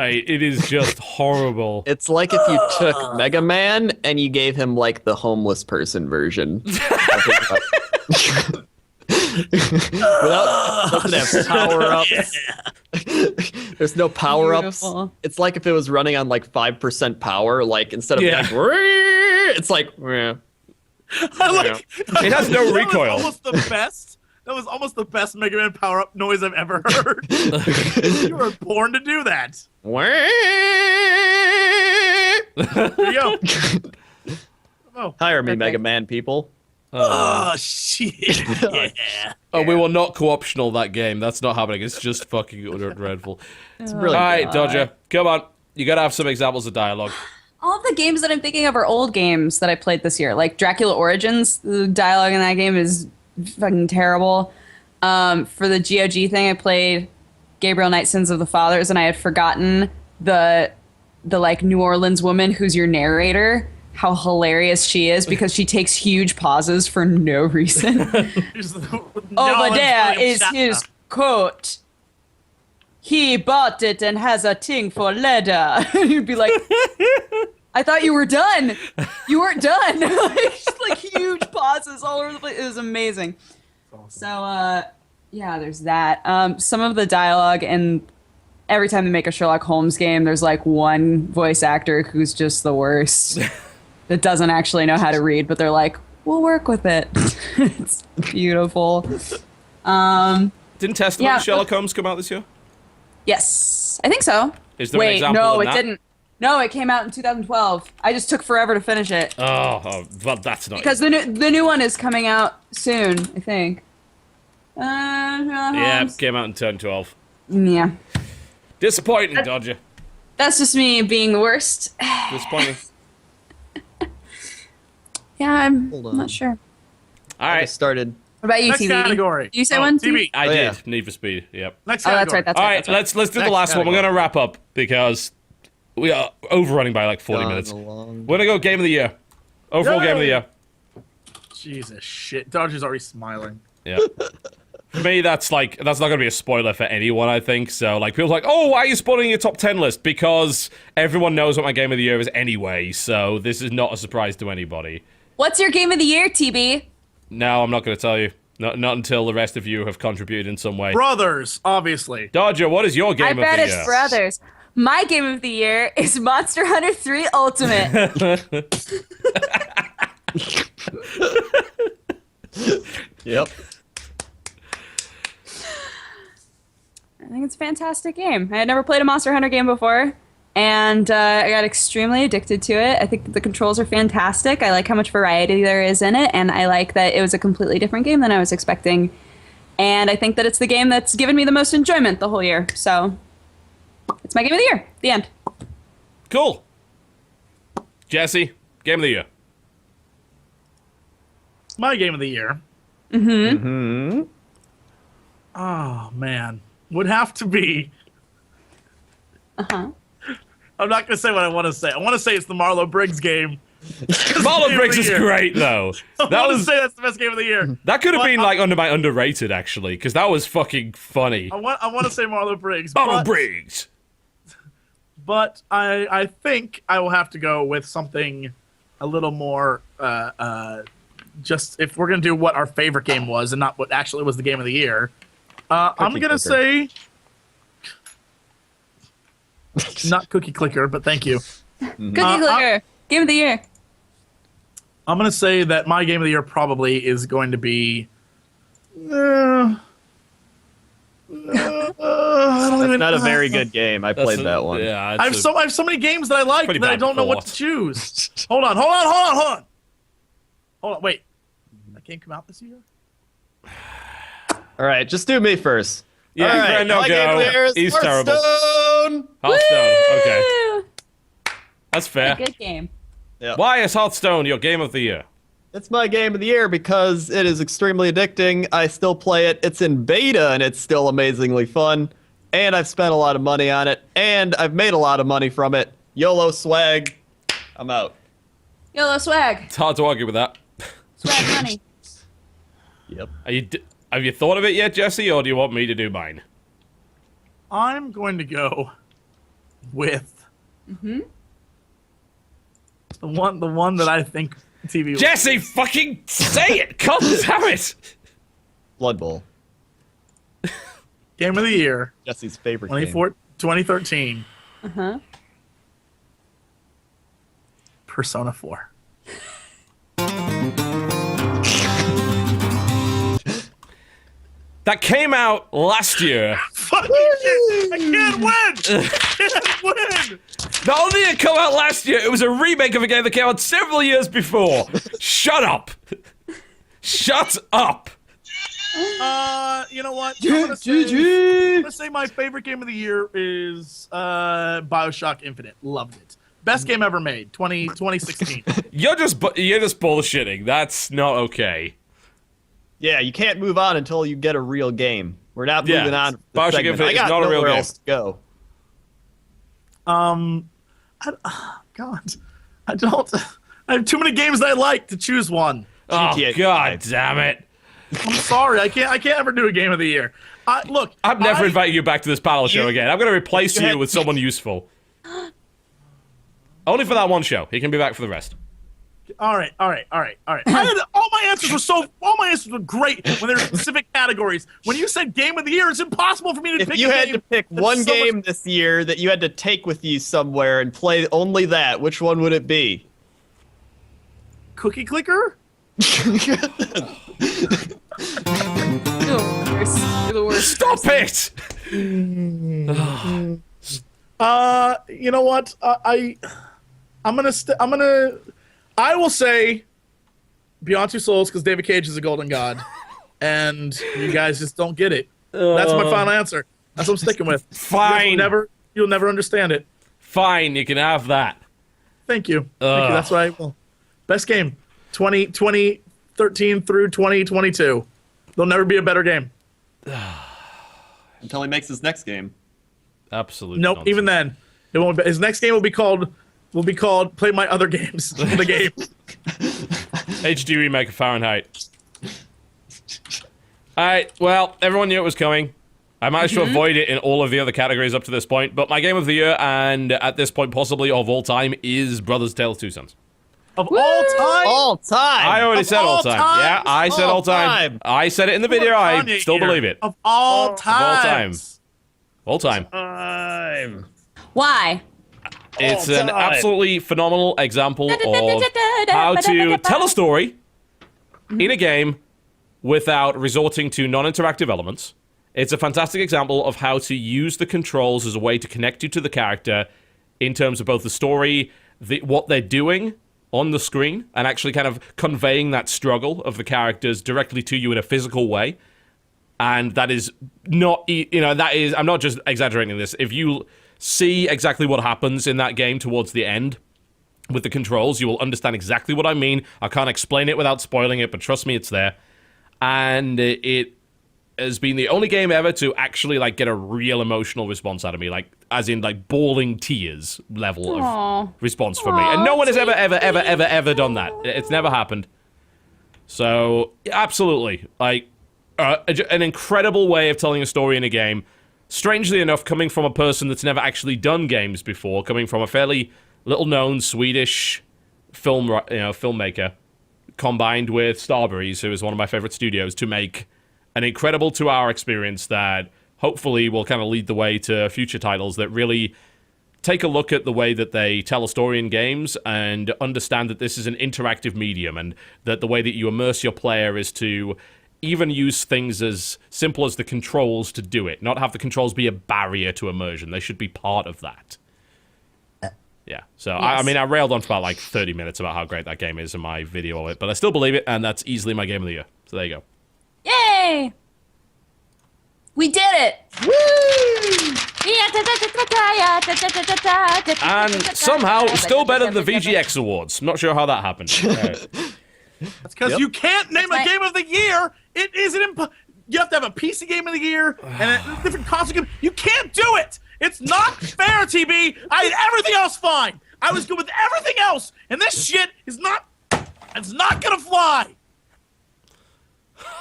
It is just horrible. It's like if you took Mega Man and you gave him like the homeless person version. Doesn't have power-ups. Yeah. There's no power-ups. It's like if it was running on like 5% power, like instead of like, it's like, I like it has no recoil. Almost the best. That was almost the best Mega Man power-up noise I've ever heard. You were born to do that. There you go. Oh, Hire me, Perfect. Mega Man people. oh shit. Yeah. Oh, we will not co-optional that game. That's not happening. It's just fucking utter dreadful. It's All brilliant. right, Dodger, come on. You gotta have some examples of dialogue. All of the games that I'm thinking of are old games that I played this year. Like Dracula Origins, the dialogue in that game is fucking terrible. For the GOG thing, I played Gabriel Knight Sins of the Fathers, and I had forgotten the like New Orleans woman who's your narrator, how hilarious she is because she takes huge pauses for no reason. Over there is his coat. He bought it and has a ting for leather. You'd be like, I thought you were done. You weren't done. Just like huge pauses all over the place. It was amazing. So, yeah, there's that. Some of the dialogue, and every time they make a Sherlock Holmes game, there's like one voice actor who's just the worst. That doesn't actually know how to read, but they're like, we'll work with it. It's beautiful. Didn't Testament Yeah, of Sherlock Holmes come out this year? Yes, I think so. Is there an Wait, example no, in it that? didn't. No, it came out in 2012. I just took forever to finish it. Oh, well, that's not. Because the new one is coming out soon, I think. Yeah, it came out in 2012. Yeah. Disappointing, Dodger. That's just me being the worst. Disappointing. Yeah, I'm Hold on. not sure. All I right. just started. What about you, Next TV? category. Do you say Oh, one? TV. I Oh, did. yeah. Need for Speed. Yep. Next Oh, category. that's right. That's All right. right, That's right. let's do the Next last one. We're category. gonna wrap up because we are overrunning by like 40 minutes. Along. We're gonna go game of the year. Overall game of the Yay! year. Jesus shit. Dodger's already smiling. Yeah. For me, that's not gonna be a spoiler for anyone, I think. So like people are like, oh, why are you spoiling your top 10 list? Because everyone knows what my game of the year is anyway. So this is not a surprise to anybody. What's your game of the year, TB? No, I'm not gonna tell you. Not until the rest of you have contributed in some way. Brothers, obviously. Dodger, what is your game I of the bet year? it's Brothers. My game of the year is Monster Hunter 3 Ultimate. Yep. I think it's a fantastic game. I had never played a Monster Hunter game before, and I got extremely addicted to it. I think that the controls are fantastic. I like how much variety there is in it, and I like that it was a completely different game than I was expecting. And I think that it's the game that's given me the most enjoyment the whole year. So it's my game of the year. The end. Cool. Jesse, game of the year. My game of the year. Oh, man. Would have to be... Uh-huh. I'm not going to say what I want to say. I want to say it's the Marlo Briggs game. Marlon Briggs is great, though. I That want to was say that's the best game of the year. that could have But been I- like under my underrated actually, because that was fucking funny. I want to say Marlo Briggs. Marlon but, Briggs. But I think I will have to go with something a little more... just if we're going to do what our favorite game was and not what actually was the game of the year, I'm going to say... Not Cookie Clicker, but thank you. Cookie Clicker. Game of the year. I'm going to say that my game of the year probably is going to be... I don't That's even- not a very good game. I played that one. Yeah, I have so many games that I like pretty that I bad don't know what report. to choose. Hold on. Wait. That game come out this year? All right, just do me first. Yeah, All right, Crendor my game of the go. year is He's terrible. Hearthstone. Hearthstone. Okay, Woo! that's fair. Good game. Why is Hearthstone your game of the year? It's my game of the year because it is extremely addicting. I still play it. It's in beta and it's still amazingly fun. And I've spent a lot of money on it. And I've made a lot of money from it. YOLO swag. I'm out. YOLO swag. It's hard to argue with that. Swag money. Yep. Have you thought of it yet, Jesse, or do you want me to do mine? I'm going to go with the one that I think TV will- Jesse, fucking say it! God damn it! Blood Bowl. game of the year Jesse's favorite game. 2013. Uh-huh. Persona 4. that came out last year. Fucking shit! I can't win! I can't win! Not only did it come out last year, it was a remake of a game that came out several years before. Shut up. Shut up. You know what? I'm gonna say my favorite game of the year is BioShock Infinite. Loved it. Best game ever made. 2016. You're just bullshitting. That's not okay. Yeah, you can't move on until you get a real game. We're not moving on. To the BioShock segment. Infinite I got is not a real nowhere game. else to go. God, I have too many games that I like to choose one. Oh, GTA God damn it. I'm sorry, I can't ever do a game of the year. Look, I'm never inviting you back to this panel show again. I'm going to replace you had- with someone useful. Only for that one show. He can be back for the rest. All right. All my answers were great when there were specific categories. When you said game of the year, it's impossible for me to pick. If you had to pick one game this year that you had to take with you somewhere and play only that, which one would it be? Cookie Clicker. You're the worst. Stop it! You know what? I will say Beyond Two Souls because David Cage is a golden god, and you guys just don't get it. That's my final answer. That's what I'm sticking with. Fine. You'll never understand it. Fine, you can have that. Thank you. Thank you. That's why I will. Best game, 2013 through 2022. There'll never be a better game. Until he makes his next game. Absolutely. Nope. nonsense. Even then, it won't. His next game will be called Play My Other Games. The game. HD remake of Fahrenheit. Alright, well, everyone knew it was coming. I managed to avoid it in all of the other categories up to this point, but my game of the year, and at this point possibly of all time, is Brothers Tale of Two Sons. Of all time. All time. I already Of said all all time. times? Yeah, I said all time. I said it in the video. I Kanye still here. believe it. Of all time. All time. Why? It's an absolutely phenomenal example of how to tell a story in a game without resorting to non-interactive elements. It's a fantastic example of how to use the controls as a way to connect you to the character in terms of both the story, what they're doing on the screen, and actually kind of conveying that struggle of the characters directly to you in a physical way. And that is not, I'm not just exaggerating this. If you see exactly what happens in that game towards the end with the controls, you will understand exactly what I mean. I can't explain it without spoiling it, but trust me, it's there. And it has been the only game ever to actually get a real emotional response out of me, as in bawling tears level of response from me. And no one has ever done that. It's never happened. So absolutely, an incredible way of telling a story in a game. Strangely enough, coming from a person that's never actually done games before, coming from a fairly little-known Swedish filmmaker, combined with Starbreeze, who is one of my favorite studios, to make an incredible 2-hour experience that hopefully will kind of lead the way to future titles that really take a look at the way that they tell a story in games and understand that this is an interactive medium and that the way that you immerse your player is to even use things as simple as the controls to do it, not have the controls be a barrier to immersion. They should be part of that. Yeah, so Yes. I railed on for about 30 minutes about how great that game is in my video of it, but I still believe it, and that's easily my game of the year. So there you go. Yay! We did it! Woo! And somehow, still better than the VGX Awards. Not sure how that happened. That's because you can't name a game of the year. It isn't. You have to have a PC game of the year and a different console game. You can't do it. It's not fair, TB. I had everything else fine. I was good with everything else, and this shit is not. It's not gonna fly.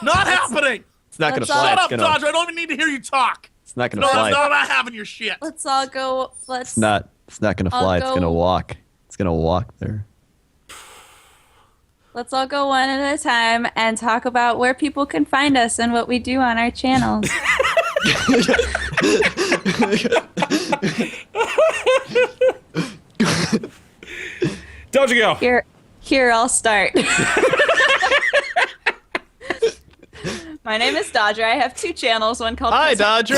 Not happening. It's not gonna Let's fly. Shut It's up, gonna. Dodger. I don't even need to hear you talk. It's not gonna No, fly. it's not having your shit. Let's all go. Let's. It's not gonna I'll fly. It's go- gonna walk. It's gonna walk there. Let's all go one at a time and talk about where people can find us and what we do on our channels. Don't you go? Here, I'll start. My name is Dodger. I have 2 channels, one called Hi, Dodger.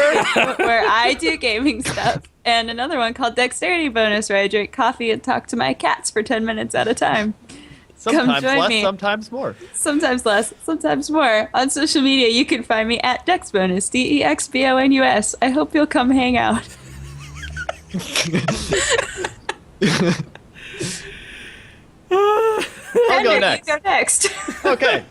where I do gaming stuff, and another one called Dexterity Bonus, where I drink coffee and talk to my cats for 10 minutes at a time. Sometimes join less, me. sometimes more. Sometimes less, sometimes more. On social media, you can find me at DexBonus, DEXBONUS. I hope you'll come hang out. I'll go next. You go next. Okay.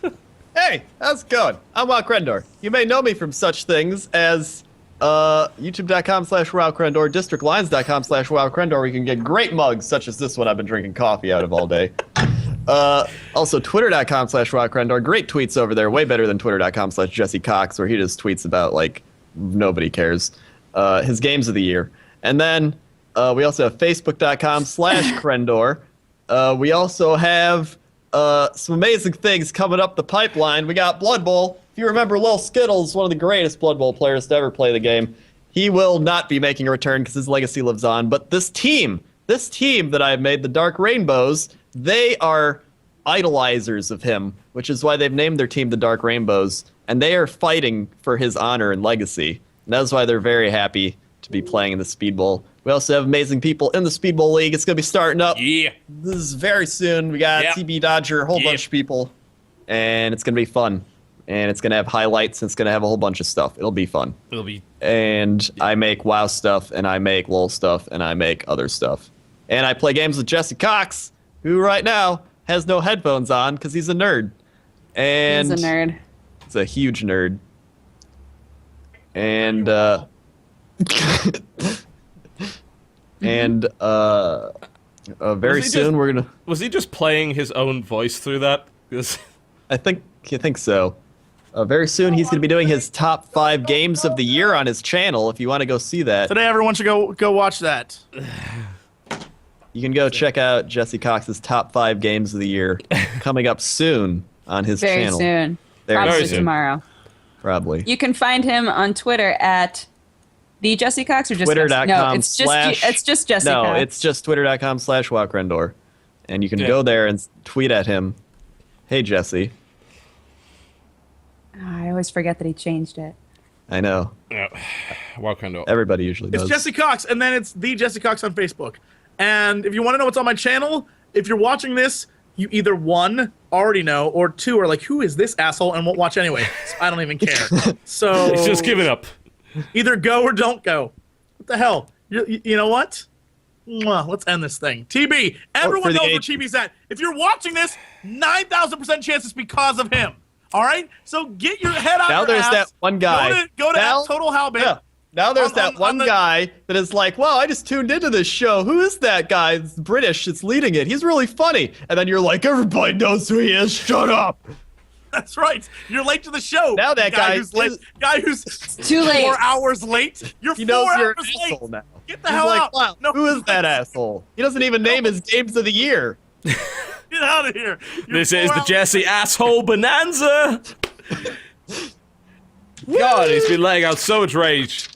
Hey, how's it going? I'm WoWCrendor. You may know me from such things as youtube.com/WoWCrendor, districtlines.com/WoWCrendor, where you can get great mugs such as this one I've been drinking coffee out of all day. Also, twitter.com/WoWCrendor. Great tweets over there. Way better than twitter.com/Jesse Cox, where he just tweets about, like, nobody cares. His games of the year. And then we also have facebook.com/Crendor. We also have some amazing things coming up the pipeline. We got Blood Bowl. If you remember, Lil Skittles, one of the greatest Blood Bowl players to ever play the game, he will not be making a return because his legacy lives on. But this team that I have made, the Dark Rainbows, they are idolizers of him, which is why they've named their team the Dark Rainbows, and they are fighting for his honor and legacy. And that's why they're very happy to be playing in the Speed Bowl. We also have amazing people in the Speed Bowl League. It's going to be starting up. Yeah. This is very soon. We got TB Dodger, a whole bunch of people, and it's going to be fun. And it's going to have highlights, and it's going to have a whole bunch of stuff. It'll be fun. It'll be. And I make WoW stuff, and I make LOL stuff, and I make other stuff. And I play games with Jesse Cox, who right now has no headphones on because he's a nerd. And He's a nerd. He's a huge nerd. And very soon we're gonna. Was he just playing his own voice through that? 'Cause- I think so. Very soon he's gonna be doing his top 5 games of the year on his channel. If you want to go see that, Today, everyone should go watch that. you can go check out Jesse Cox's top 5 games of the year coming up soon on his Very channel. soon. Very Probably soon. tomorrow. Probably. You can find him on Twitter at the Jesse Cox or just Twitter.com No, it's just Jesse No, Cox. it's just twitter.com/WoWCrendor. And you can go there and tweet at him. Hey, Jesse. Oh, I always forget that he changed it. I know. WoWCrendor. Everybody usually does. It's Jesse Cox, and then it's the Jesse Cox on Facebook. And if you want to know what's on my channel, if you're watching this, you either 1, already know, or 2, are like, who is this asshole, and won't watch anyway. So I don't even care. So He's just giving up. either go or don't go. What the hell? You know what? Mwah, let's end this thing. TB, everyone knows where TB's at. If you're watching this, 9,000% chance it's because of him. All right? So get your head out Now of there's ass. that one guy. Go to Now- Total Halbit. Yeah. Now there's On that one the- guy that is like, well, I just tuned into this show. Who is that guy? It's British. It's leading it. He's really funny. And then you're like, everybody knows who he is. Shut up. That's right. You're late to the show. Now that guy who's late. Guy who's too late. 4 hours late. You're He 4 knows you're an hours asshole late. now. Get the He's hell like, out. wow, No, who is that asshole? He doesn't even name his games of the year. Get out of here. You're This 4 is the hours Jesse asshole bonanza. God, he's been laying out so much rage.